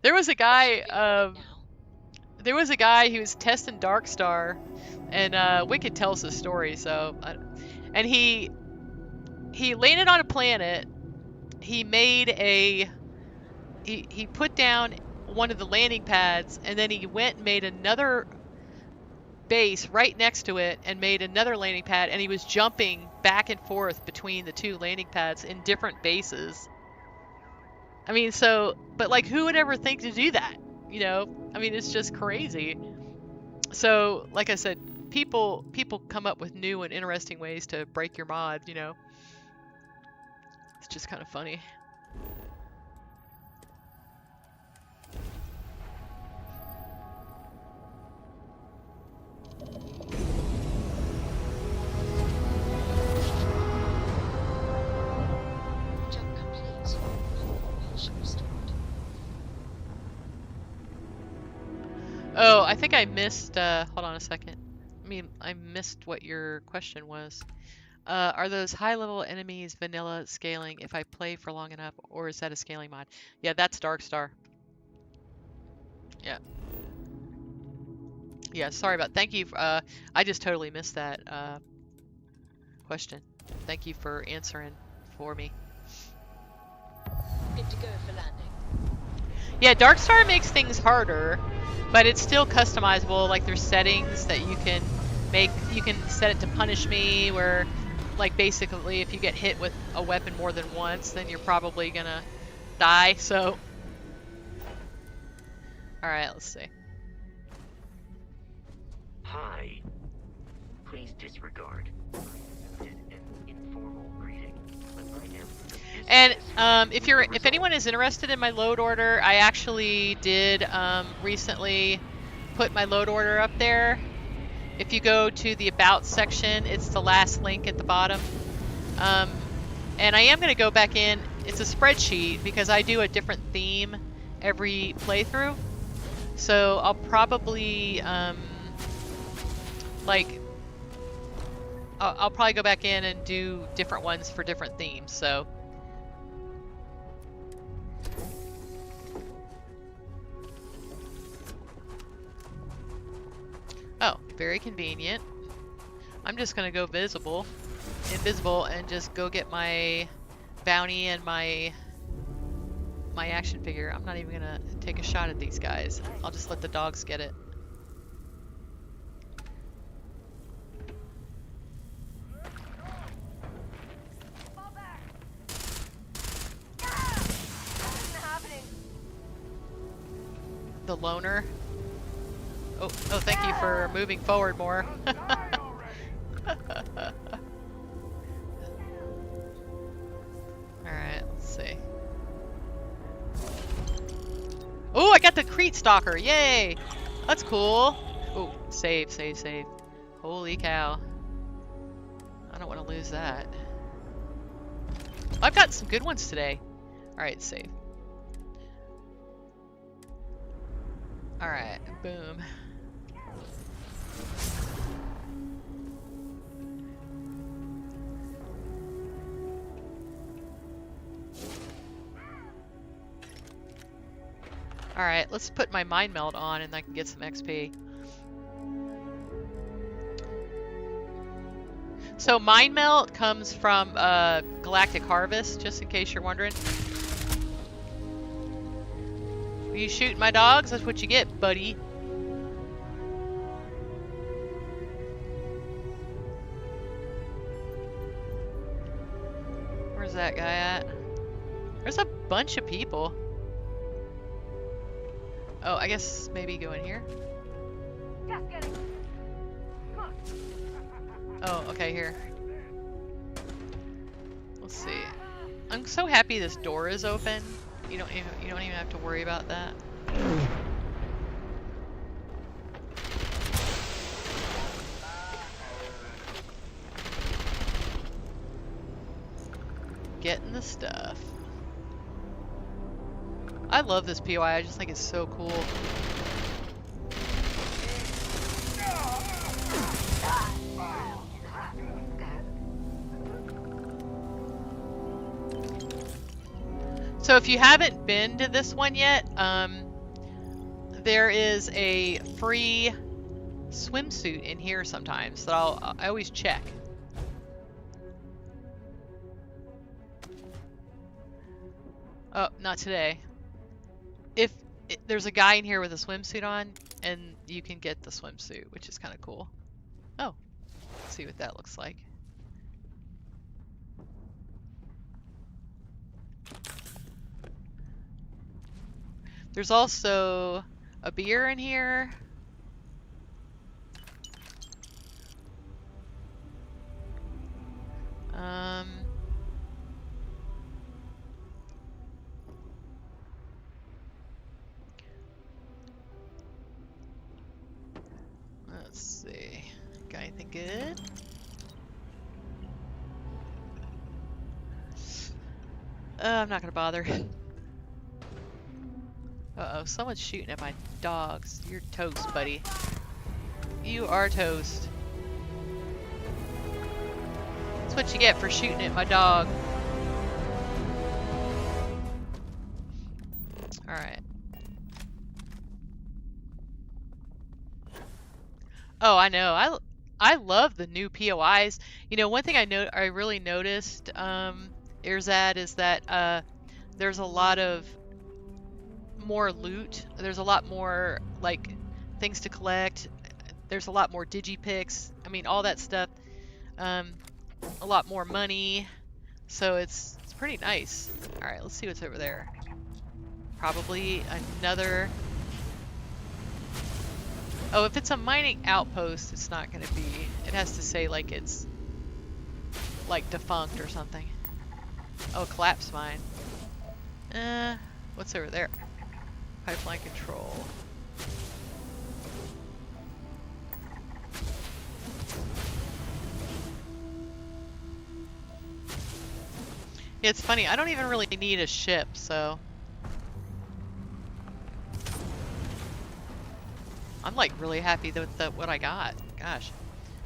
There was a guy who was testing Darkstar, and Wicked tells the story. So, and he landed on a planet. He made he put down one of the landing pads, and then he went and made another base right next to it and made another landing pad, and he was jumping back and forth between the two landing pads in different bases. I mean, so, but like, who would ever think to do that? You know, I mean, it's just crazy. So, like I said, people come up with new and interesting ways to break your mod, you know. It's just kind of funny. Oh, I think I missed, hold on a second. I missed what your question was. Are those high-level enemies vanilla scaling if I play for long enough, or is that a scaling mod? Yeah, that's Darkstar. Yeah. Yeah, sorry about, thank you, I just totally missed that, question. Thank you for answering for me. Good to go for landing. Yeah, Darkstar makes things harder, but it's still customizable. Like, there's settings that you can make. You can set it to punish me, where, like, basically if you get hit with a weapon more than once, then you're probably gonna die. So, all right, let's see. Hi. Please disregard. An informal greeting, but I am And if anyone is interested in my load order, I actually did recently put my load order up there. If you go to the About section, it's the last link at the bottom. And I am going to go back in. It's a spreadsheet because I do a different theme every playthrough. So I'll probably I'll probably go back in and do different ones for different themes. So. Oh, very convenient. I'm just gonna go invisible, and just go get my bounty and my action figure. I'm not even gonna take a shot at these guys. I'll just let the dogs get it. The loner. Oh, thank you for moving forward more. Alright, let's see. Oh, I got the Crete Stalker! Yay! That's cool! Oh, save. Holy cow. I don't want to lose that. I've got some good ones today. Alright, save. Alright, boom. Alright, let's put my Mind Meld on and I can get some XP. So Mind Meld comes from Galactic Harvest, just in case you're wondering. You shoot my dogs? That's what you get, buddy. Where's that guy at? There's a bunch of people. Oh, I guess maybe go in here. Oh, okay, here. Let's see. I'm so happy this door is open. You don't even have to worry about that. getting the stuff. I love this POI. I just think it's so cool. So if you haven't been to this one yet, there is a free swimsuit in here sometimes that I always check. Oh, not today. There's a guy in here with a swimsuit on, and you can get the swimsuit, which is kind of cool. Oh, let's see what that looks like. There's also a beer in here. Let's see. Got anything good? I'm not gonna bother. Uh-oh, someone's shooting at my dogs. You're toast, buddy. You are toast. That's what you get for shooting at my dog. Alright. Oh, I know. I love the new POIs. You know, one thing I really noticed, Irzad, is that there's a lot of more loot. There's a lot more like things to collect. There's a lot more digipicks. I mean, all that stuff. A lot more money. So it's pretty nice. All right, let's see what's over there. Probably another. Oh, if it's a mining outpost, it's not going to be. It has to say like it's like defunct or something. Oh, collapse mine. What's over there? Pipeline control. Yeah, it's funny. I don't even really need a ship, so I'm like really happy with what I got. Gosh.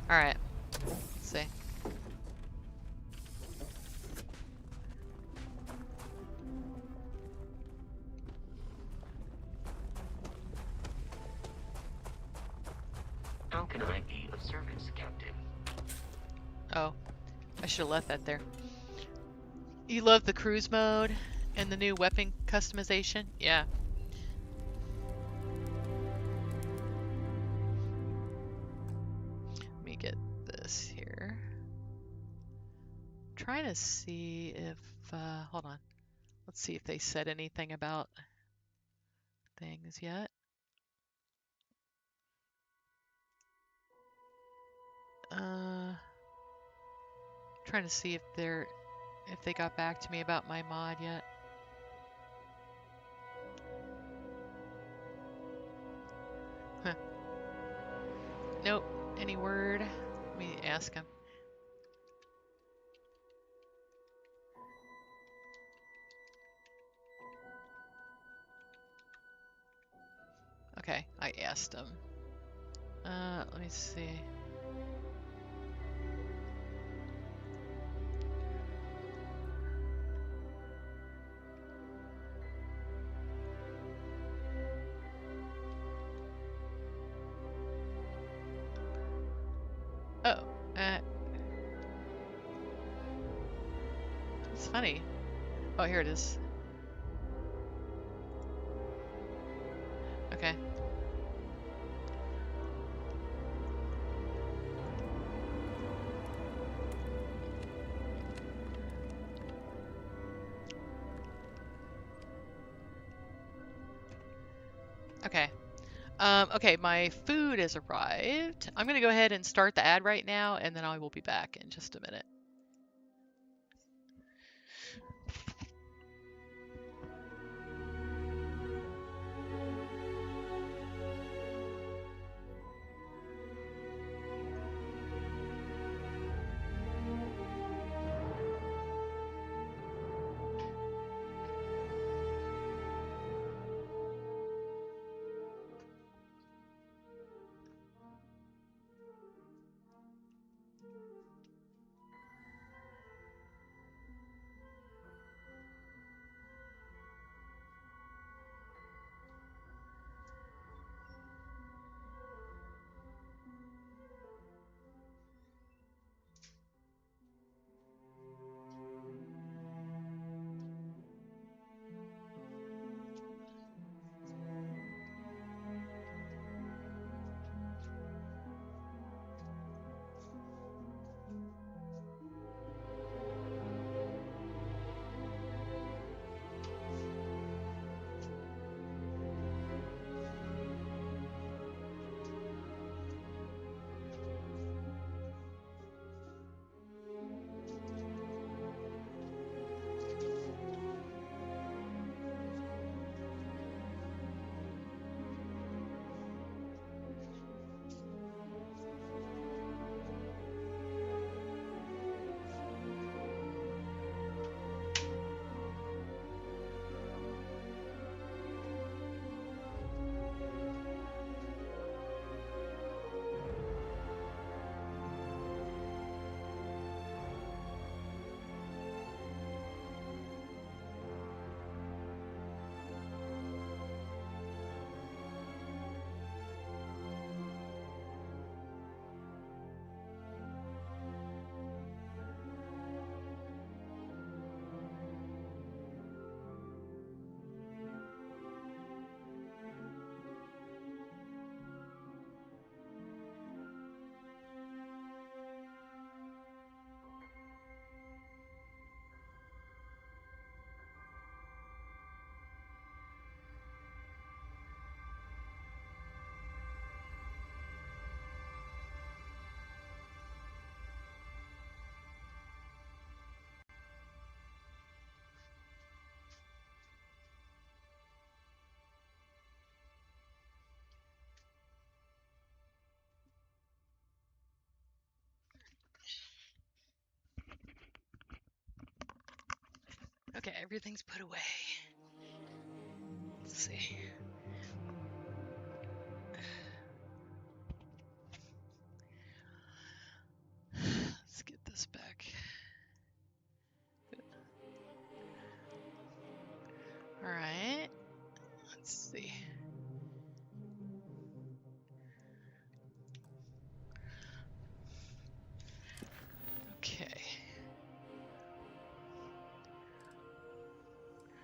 All right. Let's see. How can I be of service, Captain? Oh, I should have left that there. You love the cruise mode and the new weapon customization? Yeah. Let me get this here. I'm trying to see if, hold on. Let's see if they said anything about things yet. Trying to see if they got back to me about my mod yet. Huh. Nope. Any word? Let me ask him. Okay, I asked him. Let me see. Oh, it's funny. Oh, here it is. Okay. Okay. Okay, my food has arrived. I'm gonna go ahead and start the ad right now, and then I will be back in just a minute. Okay, everything's put away. Let's see. Let's get this back. All right. Let's see. Okay.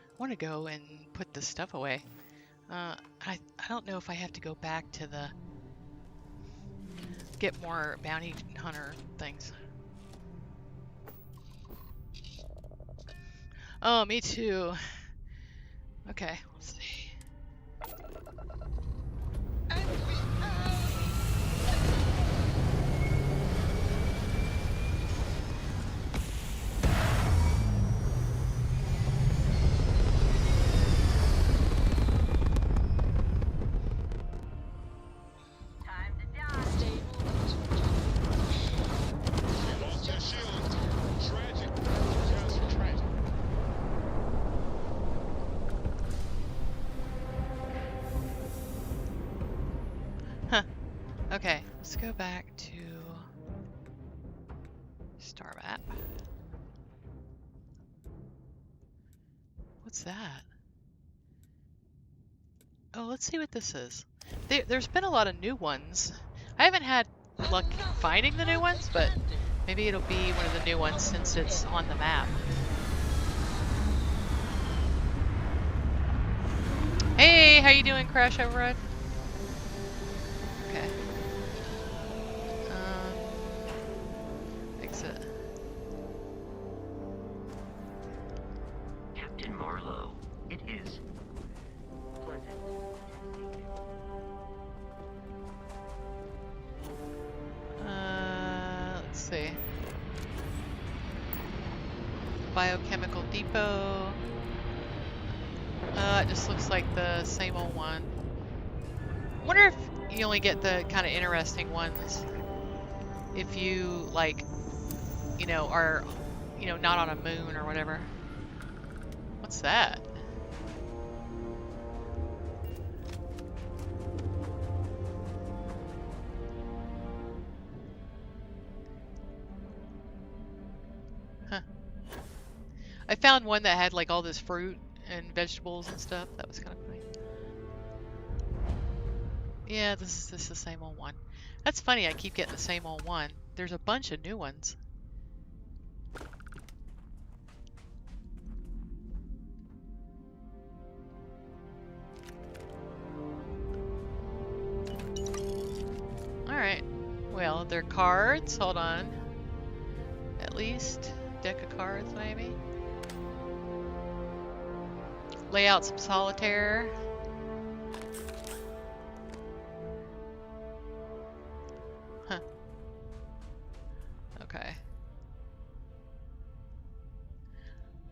I want to go and put this stuff away. I don't know if I have to go back to the get more bounty hunter things. Oh, me too. Okay, let's see. Okay, let's go back to star map. What's that? Oh, let's see what this is. There's been a lot of new ones. I haven't had luck finding the new ones, but maybe it'll be one of the new ones since it's on the map. Hey, how you doing, Crash Override? Okay. Exit. Captain Marlowe, it is pleasant. Let's see. Biochemical depot. It just looks like the same old one. Wonder if you only get the kind of interesting ones if you, like, you know, are, you know, not on a moon or whatever. What's that? Huh. I found one that had like all this fruit and vegetables and stuff. That was kind of funny. Yeah, this is the same old one. That's funny, I keep getting the same old one. There's a bunch of new ones. Alright. Well, they're cards. Hold on. At least. Deck of cards, maybe. Lay out some solitaire. Huh. Okay.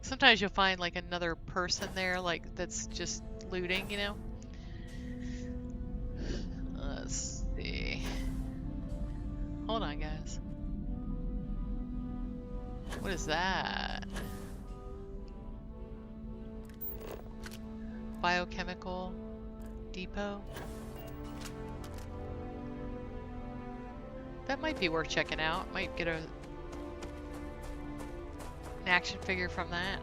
Sometimes you'll find like another person there, like that's just looting, you know? Let's see. Hold on, guys. What is that? Biochemical depot. That might be worth checking out. Might get an action figure from that.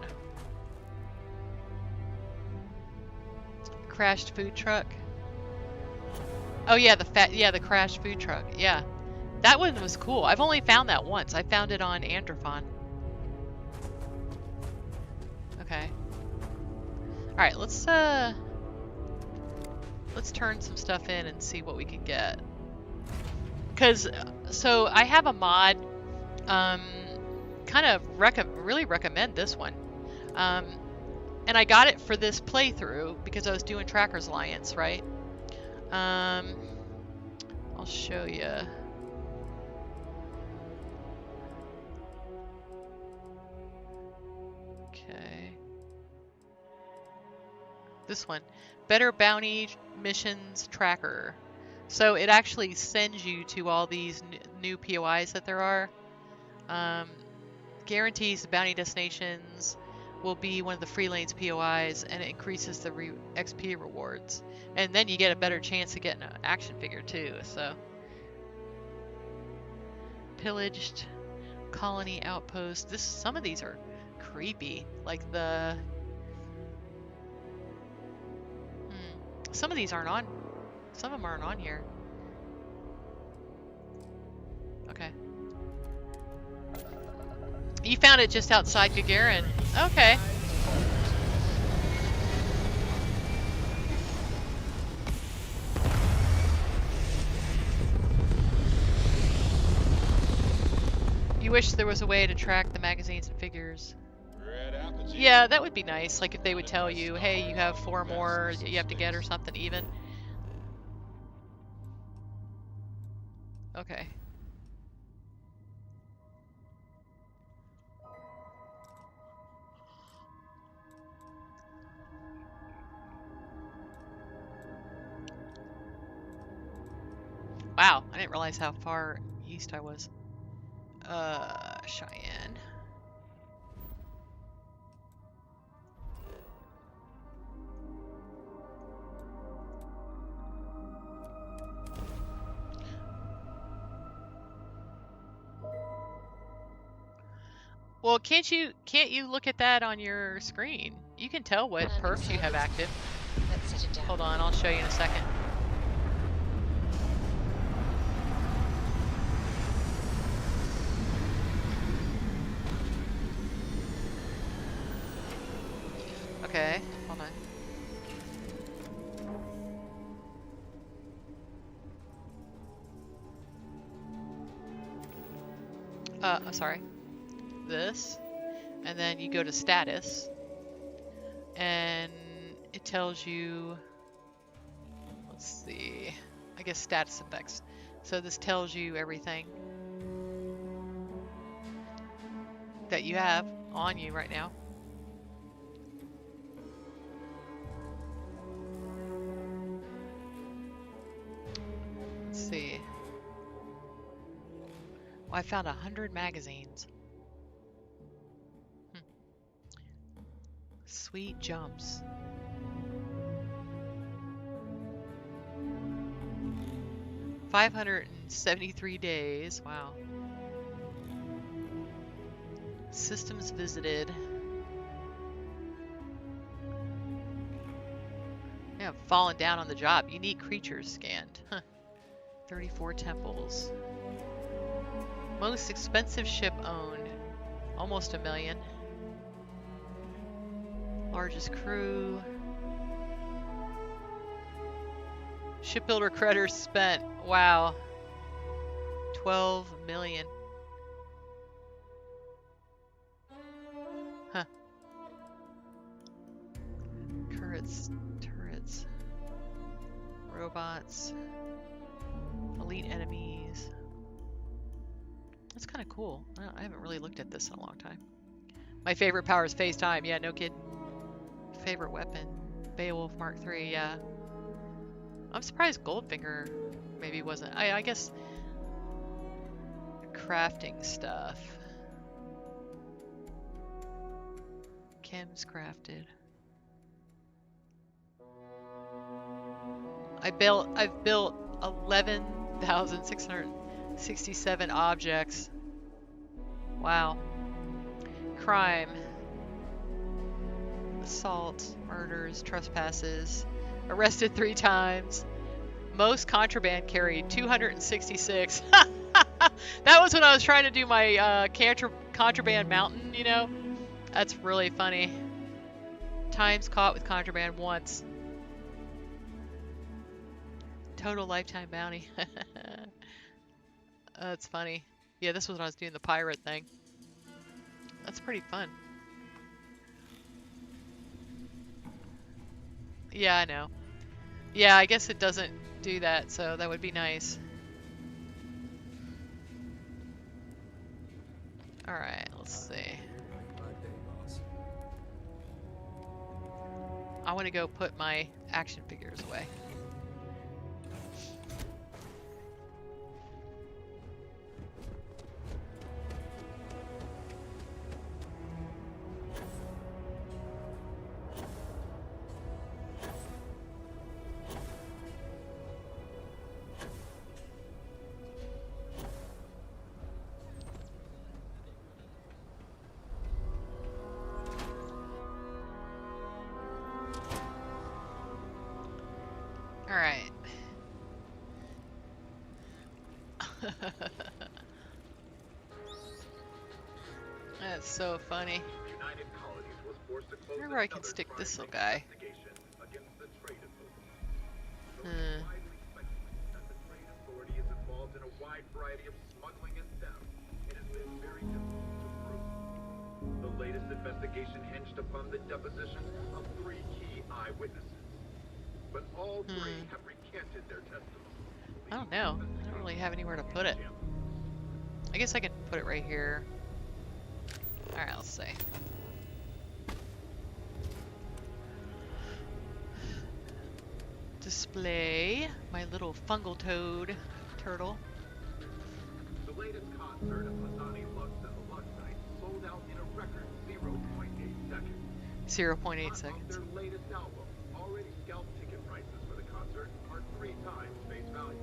Crashed food truck. Oh yeah, the crashed food truck. Yeah. That one was cool. I've only found that once. I found it on Androphon. Okay. Alright, let's turn some stuff in and see what we can get. So I have a mod, kind of really recommend this one. And I got it for this playthrough because I was doing Trackers Alliance, right? I'll show you. Okay. This one, Better Bounty Missions Tracker. So it actually sends you to all these new POIs that there are. Guarantees the bounty destinations, will be one of the free lanes POIs, and it increases the XP rewards. And then you get a better chance of getting an action figure too. So, pillaged colony outpost. Some of these are creepy. Like the some of these aren't on. Some of them aren't on here. Okay. You found it just outside Gagarin. Okay. You wish there was a way to track the magazines and figures. Yeah, that would be nice. Like if they would tell you, hey, you have 4 more that you have to get or something even. Okay. Wow, I didn't realize how far east I was. Cheyenne. Well, can't you look at that on your screen? You can tell what perks you have active. Hold on, I'll show you in a second. Okay, hold on. I'm sorry. This, and then you go to status, and it tells you, let's see, I guess status effects. So this tells you everything that you have on you right now. Let's see. Well, I found 100 magazines. Sweet jumps. $573 days. Wow. Systems visited. Yeah, fallen down on the job. Unique creatures scanned. Huh. 34 temples. Most expensive ship owned. Almost 1 million. Largest crew. Shipbuilder creditors spent. Wow. 12 million. Huh. Turrets. Robots. Elite enemies. That's kind of cool. I haven't really looked at this in a long time. My favorite power is FaceTime. Yeah, no kid. Favorite weapon, Beowulf Mark III. Yeah, I'm surprised Goldfinger maybe wasn't. I guess crafting stuff. Chems crafted. I've built 11,667 objects. Wow. Crime. Assault, murders, trespasses, arrested 3 times. Most contraband carried, 266. That was when I was trying to do my contraband mountain, you know? That's really funny. Times caught with contraband once. Total lifetime bounty. That's funny. Yeah, this was when I was doing the pirate thing. That's pretty fun. Yeah, I know. Yeah, I guess it doesn't do that, so that would be nice. Alright, let's see. I want to go put my action figures away. Alright. That's so funny. United Colonies was forced to close Wherever I can stick this little guy. against the trade authority. Hmm. Widely speculated that the trade authority is involved in a wide variety of smuggling and theft. It has been very difficult to prove. The latest investigation hinged upon the deposition of 3 key eyewitnesses. But all 3 have recanted their testimony. I don't know. I don't really have anywhere to put it. I guess I can put it right here. Alright, let's see. Display my little fungal toad turtle. The latest concert of Masani Lux and the Lux Knights sold out in a record 0.8 seconds. 0.8 seconds. Their latest album, already scalped ticket prices for the concert are 3 times face value.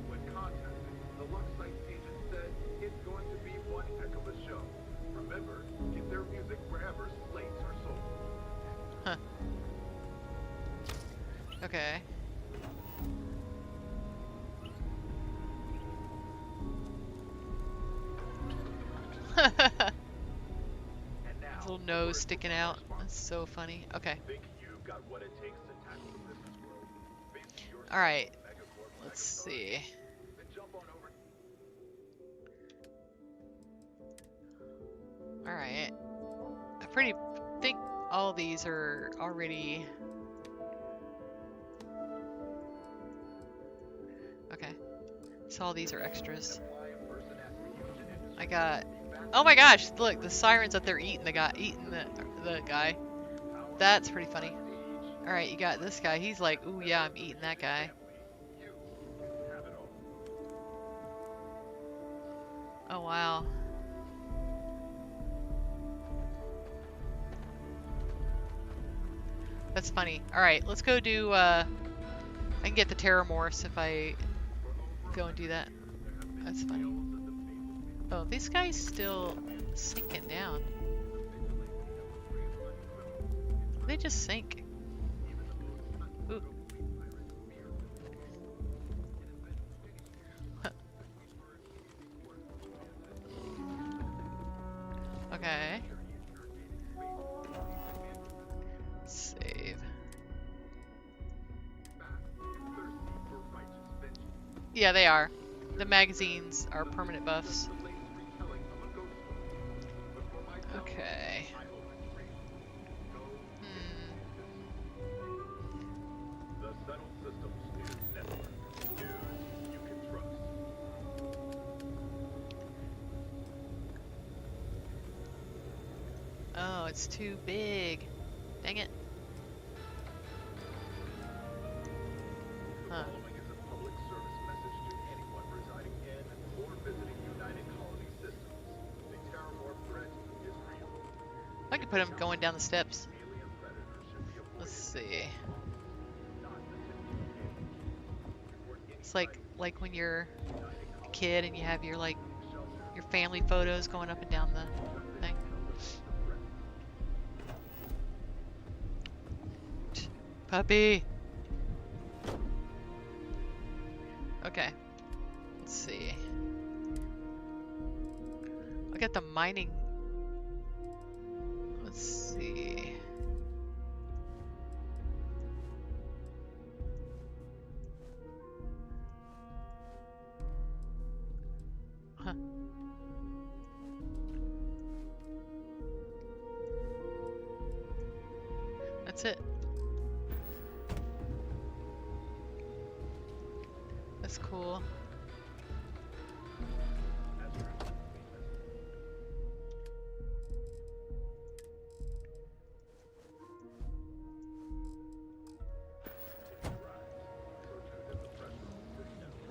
When contacted, the Lux Knights agent said it's going to be one heck of a show. Remember, get their music wherever slates are sold. Huh. Okay. His little nose sticking out. That's so funny. Okay. Alright. Let's see. Alright. I think all these are already... Okay. So all these are extras. I got... Oh my gosh, look, the sirens up there eating the guy. That's pretty funny. Alright, you got this guy. He's like, ooh yeah, I'm eating that guy. Oh wow. That's funny. Alright, let's go do, I can get the Terramorphs if I go and do that. That's funny. Oh, this guy's still sinking down. They just sink. Ooh. Huh. Okay. Save. Yeah, they are. The magazines are permanent buffs. Okay. The Settled Systems News Network. News you can trust. Oh, it's too big. Dang it. Huh. Following is a public service message to anyone residing in or visiting United Colony Systems. The Terramorph threat is real. I could put him going down the steps. Let's see. It's like when you're a kid and you have your your family photos going up and down the thing. Puppy. Okay. Let's see. Look at the mining. Let's see. Huh. That's it. That's cool.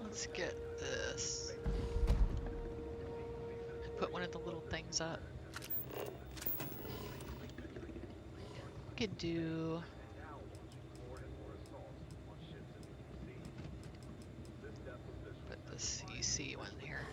Let's get this. Put one of the little things up. We could do... Put the CC one here.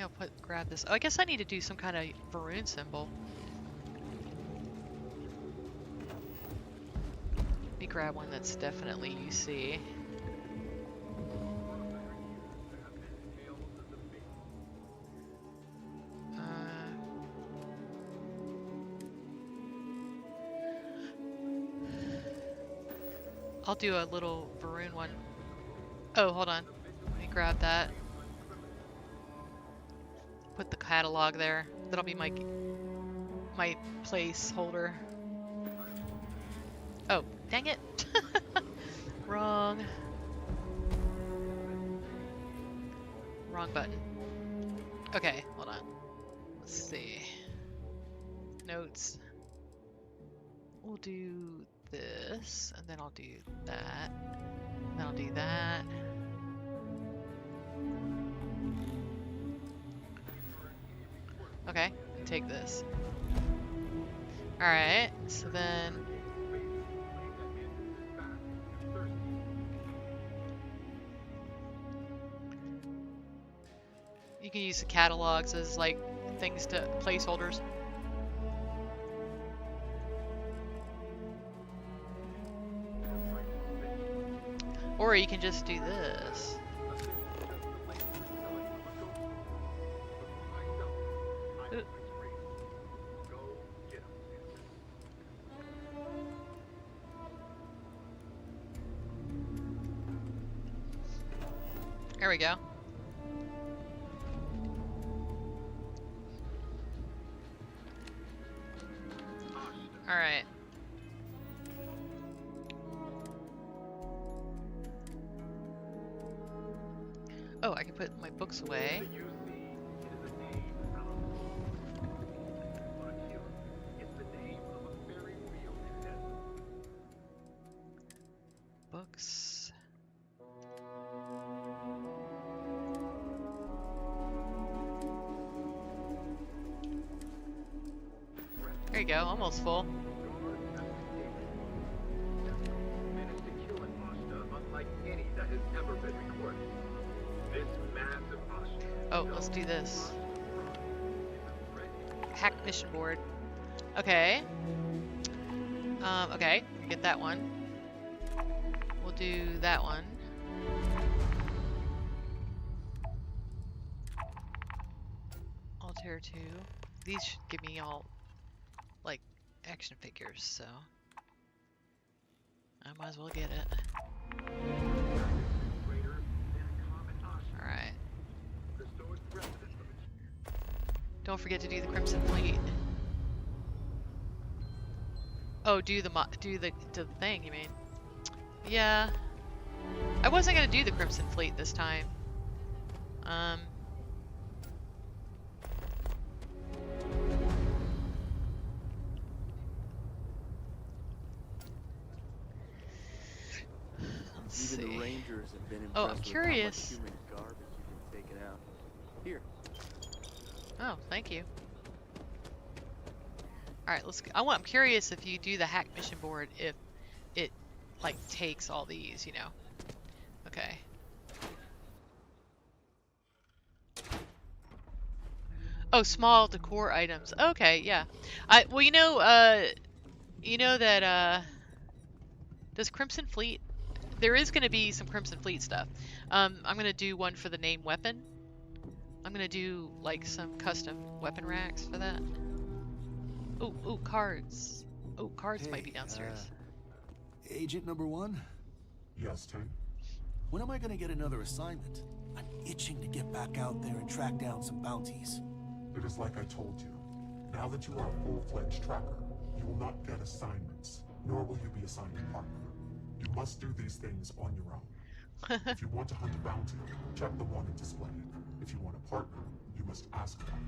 I'll grab this. Oh, I guess I need to do some kind of Varun symbol. Let me grab one that's definitely UC. I'll do a little Varun one. Oh, hold on. Let me grab that. Put the catalog there. That'll be my placeholder. Oh, dang it. Wrong button. Okay, hold on. Let's see. Notes. We'll do this, and then I'll do that. And then I'll do that. Okay, take this. Alright, so then... you can use the catalogs as, like, things to... placeholders. Or you can just do this. There we go. All right. Oh, I can put my books away. Books. There you go, almost full. Oh, let's do this. Hack mission board. Okay. Okay, get that one. We'll do that one. Altair 2. These should give me all, like, action figures, so I might as well get it. Alright. Don't forget to do the Crimson Fleet. Oh, do the thing, you mean? Yeah. I wasn't gonna do the Crimson Fleet this time. Let's see. Even the Rangers have been Oh, I'm impressed with curious. how much human garbage you can take it out. Here. Oh, thank you. All right, let's. I'm curious if you do the hack mission board, if it like takes all these, you know. Okay. Oh, small decor items. Okay, yeah. Well, you know that does Crimson Fleet? There is going to be some Crimson Fleet stuff. I'm going to do one for the name weapon. I'm going to do like some custom weapon racks for that. Oh, cards. Oh, cards might be downstairs. Agent number 1? Yes, Tim? When am I gonna get another assignment? I'm itching to get back out there and track down some bounties. It is like I told you. Now that you are a full-fledged tracker, you will not get assignments, nor will you be assigned a partner. You must do these things on your own. If you want to hunt a bounty, check the wanted display. If you want a partner, you must ask one.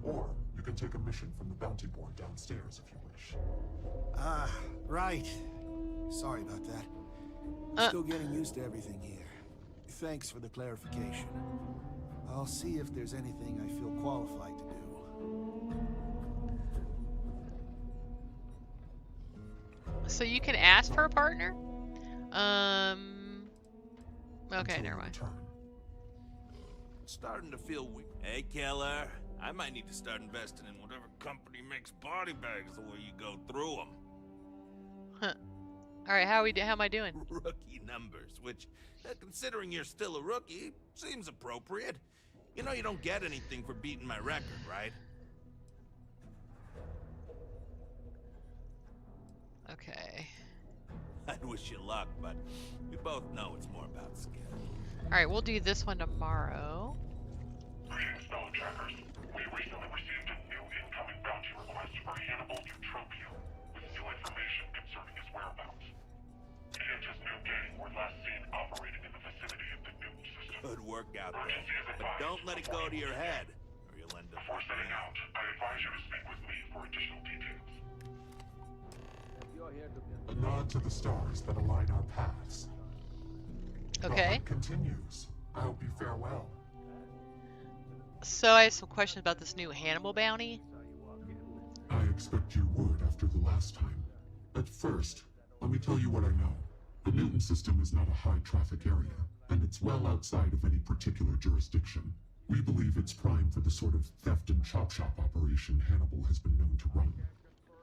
Or you can take a mission from the bounty board downstairs if you wish. Ah, right. Sorry about that. Still getting used to everything here. Thanks for the clarification. I'll see if there's anything I feel qualified to do. So you can ask for a partner? Okay, never mind. starting to feel weak. Hey, Keller. I might need to start investing in whatever company makes body bags the way you go through them. Huh. All right, how am I doing? Rookie numbers, which, considering you're still a rookie, seems appropriate. You know you don't get anything for beating my record, right? Okay. I'd wish you luck, but we both know it's more about skill. All right, we'll do this one tomorrow. Greetings, fellow trackers. We recently received a new incoming bounty request for Hannibal Eutropio, with new information concerning his whereabouts. He and his new gang were last seen operating in the vicinity of the Newton system. Good work out there, Urgency is but advised don't let it go to your head, or you'll end up... Before setting out, I advise you to speak with me for additional details. A nod to the stars that align our paths. Okay. The hunt continues. I hope you fare well. So I have some questions about this new Hannibal bounty. I expect you would after the last time. At first, let me tell you what I know. The Newton system is not a high-traffic area, and it's well outside of any particular jurisdiction. We believe it's prime for the sort of theft and chop shop operation Hannibal has been known to run.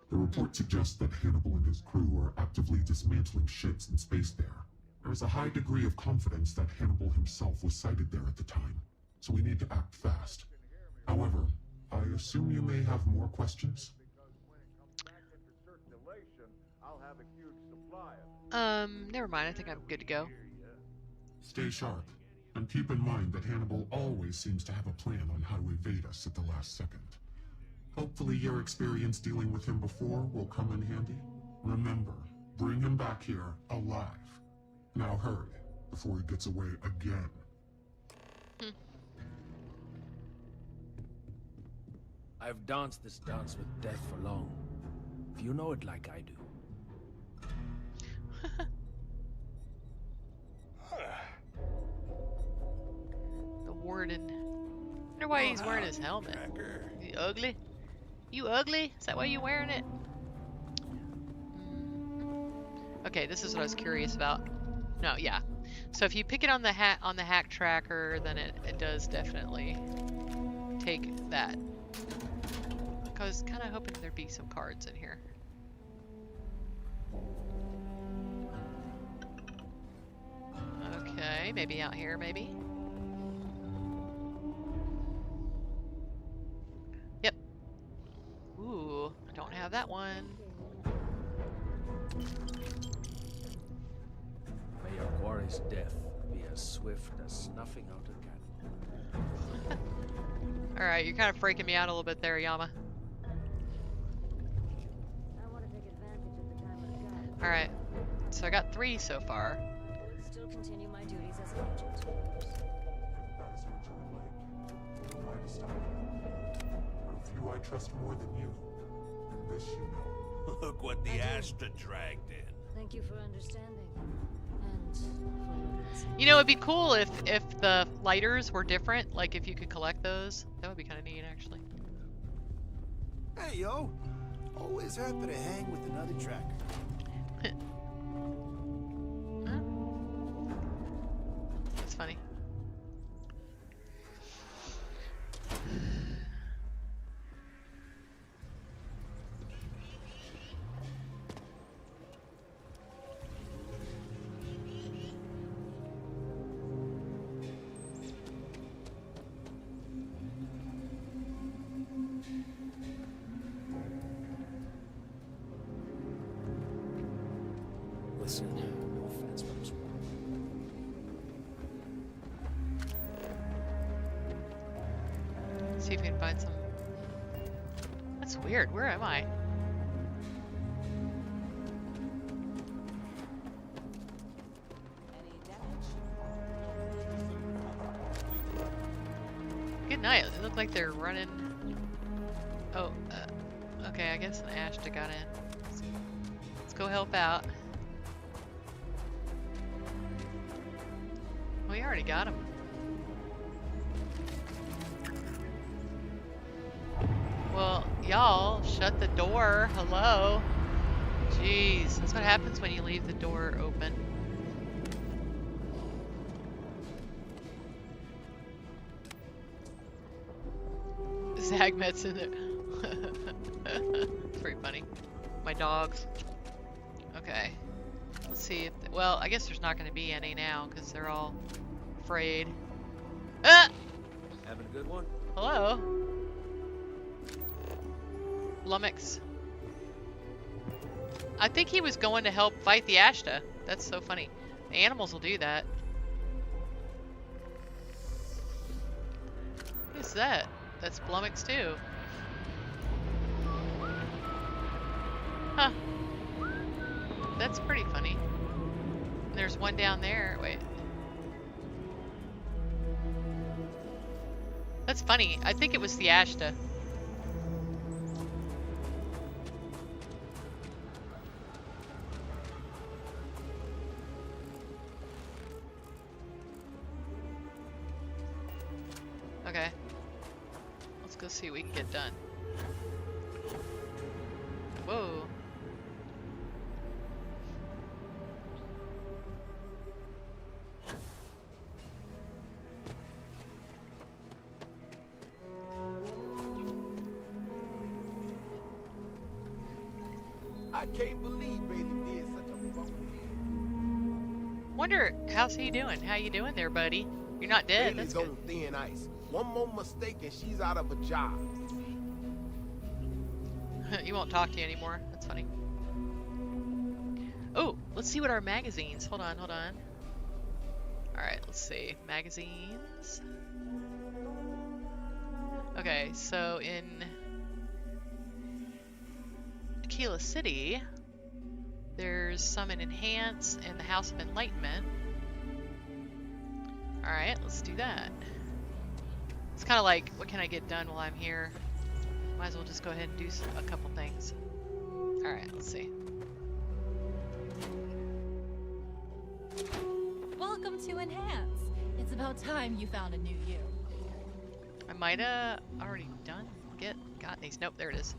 The report suggests that Hannibal and his crew are actively dismantling ships in space there. There's a high degree of confidence that Hannibal himself was sighted there at the time, so we need to act fast. However, I assume you may have more questions? Never mind, I think I'm good to go. Stay sharp, and keep in mind that Hannibal always seems to have a plan on how to evade us at the last second. Hopefully your experience dealing with him before will come in handy. Remember, bring him back here alive. Now hurry, before he gets away again. I've danced this dance with death for long. If you know it like I do. The warden. I wonder why he's wearing his helmet. You ugly? You ugly? Is that why you're wearing it? Okay, this is what I was curious about. No, yeah. So if you pick it on the hack tracker, then it does definitely take that. I was kind of hoping there'd be some cards in here. Okay, maybe out here, maybe. Yep. Ooh, I don't have that one. May your quarry's death be as swift as snuffing out a candle. Alright, you're kind of freaking me out a little bit there, Yama. Alright, so I got 3 so far. Still continue my duties as an agent. That is what you would like. Try to stop you. There are few I trust more than you. And this you know. Look what the Astra dragged in. Thank you for understanding. And for You know, it'd be cool if the lighters were different. Like if you could collect those. That would be kind of neat, actually. Hey, yo. Always happy to hang with another tracker. That's funny. Listen, no offense, but I'm sworn. See if we can find some. That's weird. Where am I? Good night. It looked like they're running. Oh, okay. I guess an Ashta got in. Let's go help out. We already got him. Well, y'all, shut the door. Hello. Jeez, that's what happens when you leave the door open. Zagmets in there. It's pretty funny. My dogs. Okay. Let's see if... well, I guess there's not going to be any now because they're all afraid. Ah! Having a good one? Hello? Lummox. I think he was going to help fight the Ashta. That's so funny. The animals will do that. Who's that? That's Blummox too. Huh. That's pretty funny. There's one down there. Wait. That's funny. I think it was the Ashta. Okay. Let's go see what we can get done. Whoa. I can't believe Bailey did such a fucking thing. Wonder how's he doing? How you doing there, buddy? You're not dead. Bailey's That's on good. thin ice. One more mistake and she's out of a job. You won't talk to you anymore. That's funny. Oh, let's see what our magazines. Hold on, hold on. All right, let's see. Magazines. Okay, so in Tequila City, there's some in Enhance and the House of Enlightenment. All right, let's do that. It's kind of like, what can I get done while I'm here? Might as well just go ahead and do a couple things. All right, let's see. Welcome to Enhance. It's about time you found a new you. I might have already gotten these. Nope, there it is.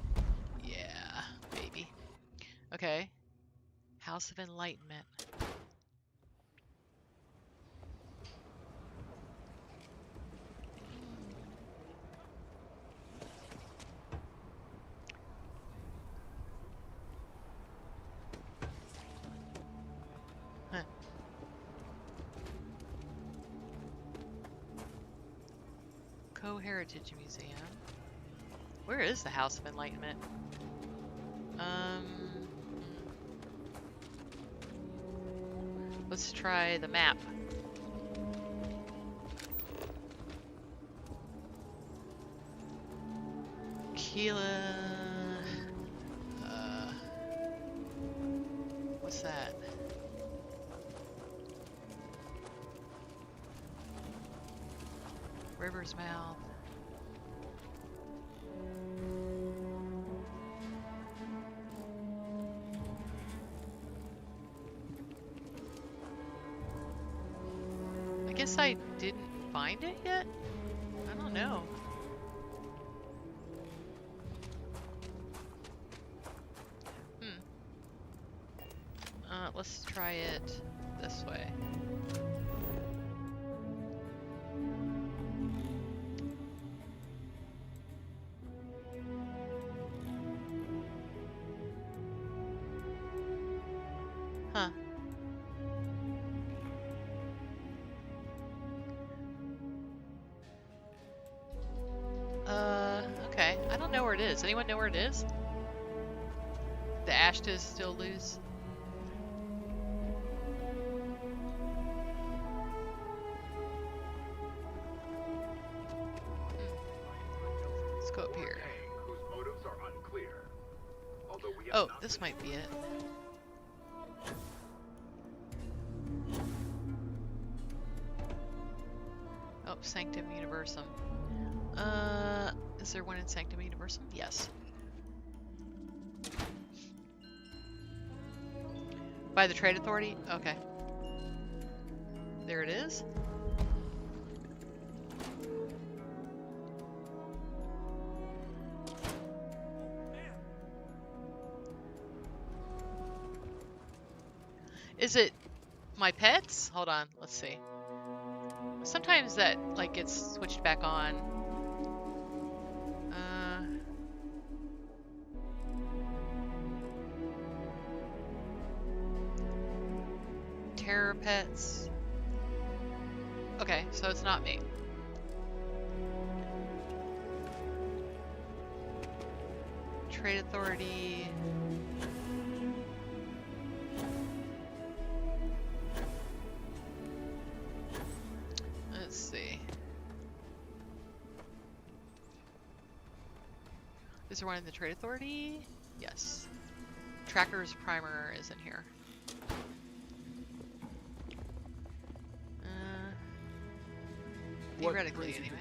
Yeah, baby. Okay. House of Enlightenment. Huh. Co-Heritage Museum. Where is the House of Enlightenment? Let's try the map. Keela. What's that? River's Mouth. I guess I didn't find it yet? I don't know. Let's try it this way. Huh. Okay. I don't know where it is. Anyone know where it is? The Ashtas still loose? Let's go up here. Oh, this might be it. Oh, Sanctum Universum. Is there one in Sanctum Universum? Yes. By the Trade Authority? Okay. There it is. Is it my pets? Hold on, let's see. Sometimes that like gets switched back on. Terror pets. Okay, so it's not me. Trade Authority. Let's see. Is there one in the Trade Authority? Yes. Tracker's Primer is in here. Theoretically, anyway.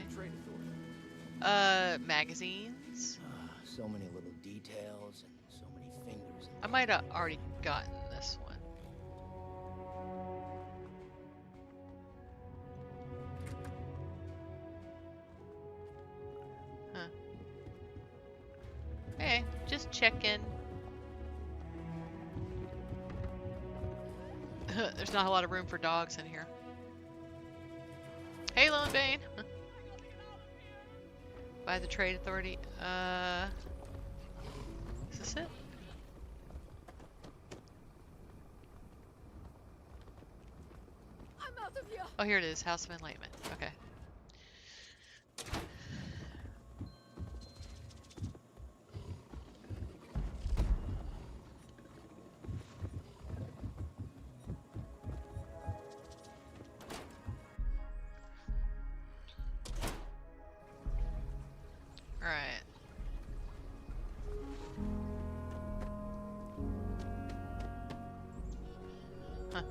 Magazines. So many little details and so many fingers. I might have already gotten this one. Huh. Hey, just checking. There's not a lot of room for dogs in here. Hey, Lone Bane. By the Trade Authority. Is this it? I'm out of here. Oh, here it is. House of Enlightenment. Okay. Alright. Huh.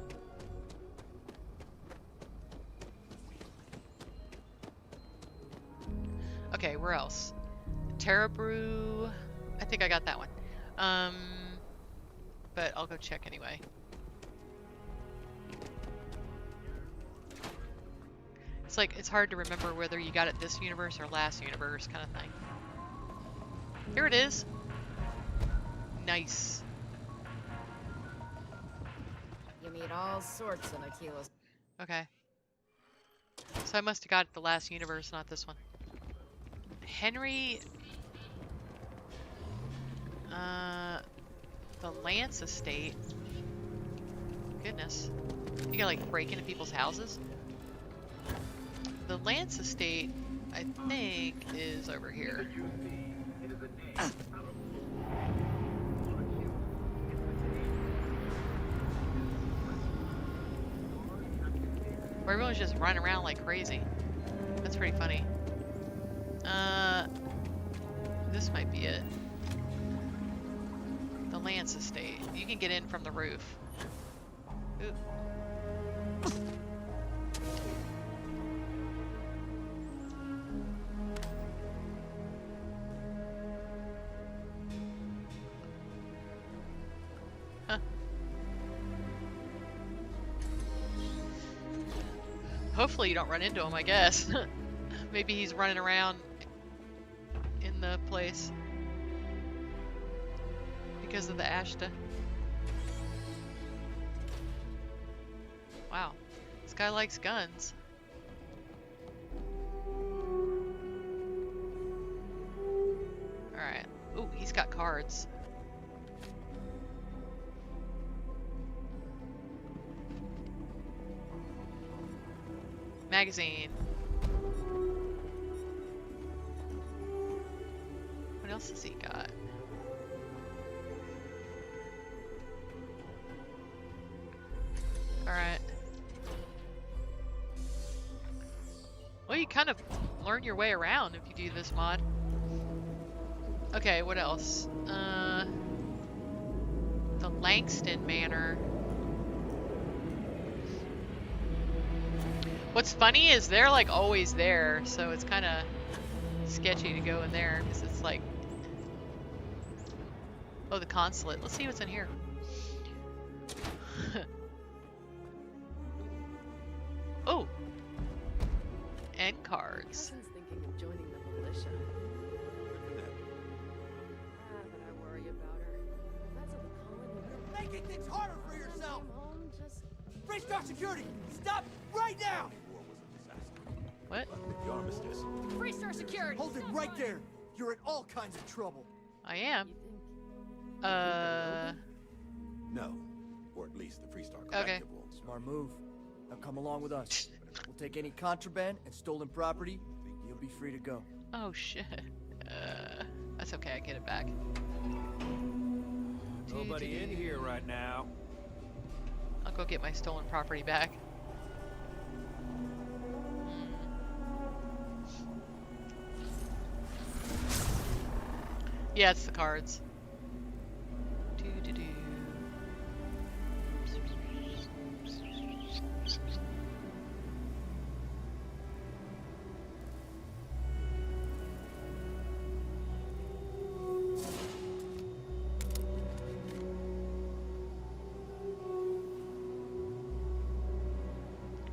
Okay, where else? Terra Brew. I think I got that one. But I'll go check anyway. It's like, it's hard to remember whether you got it this universe or last universe kind of thing. Here it is. Nice. You meet all sorts in Akila's. Okay. So I must have got it the last universe, not this one. Henry... the Lance Estate. Goodness. You gotta like break into people's houses? The Lance Estate, I think, is over here. Where everyone's just running around like crazy. That's pretty funny. This might be it. The Lance Estate. You can get in from the roof. Ooh. Huh. Hopefully you don't run into him, I guess. Maybe he's running around in the place because of the Ashta. Wow, this guy likes guns. Alright. Ooh, he's got cards. Magazine. What else has he got? Alright. Well, you kind of learn your way around if you do this mod. Okay, what else? The Langston Manor. What's funny is they're like always there, so it's kind of sketchy to go in there because it's like, oh, the consulate. Let's see what's in here. Oh, end cards. Thinking of joining the militia. But I worry about her. That's what the colony. Making things harder for yourself. Freestar Security, stop right now! What? The armistice. Freestar Security. Hold it right there. You're in all kinds of trouble. I am. No, or at least the Freestar Okay. Collective won't. Smart move. Now come along with us. We'll take any contraband and stolen property. You'll be free to go. Oh shit. That's okay, I get it back. Nobody in here right now. I'll go get my stolen property back. Yeah, it's the cards.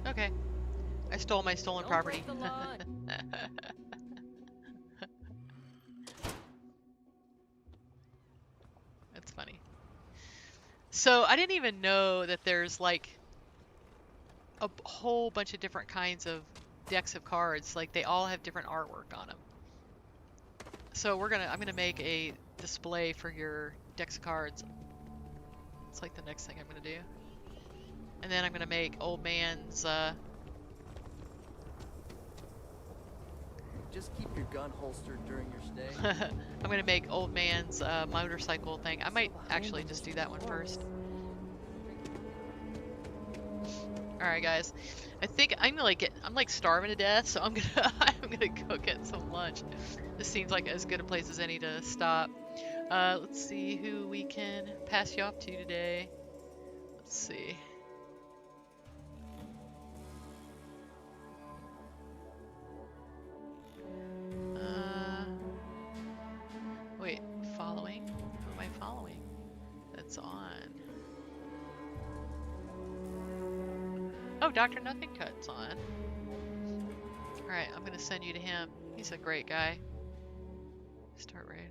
Okay. I stole my stolen property. That's funny. So I didn't even know that there's like a whole bunch of different kinds of decks of cards. Like they all have different artwork on them. So I'm gonna make a display for your decks of cards. It's like the next thing I'm gonna do. And then I'm gonna make old man's Just keep your gun holstered during your stay. I'm gonna make old man's motorcycle thing. I might actually just do that one first. Alright guys. I think I'm like starving to death, so I'm gonna go get some lunch. This seems like as good a place as any to stop. Let's see who we can pass you off to today. Let's see. Wait, following? Who am I following? That's on. Oh, Dr. Nothing Cut's on. Alright, I'm gonna send you to him. He's a great guy. Start raid.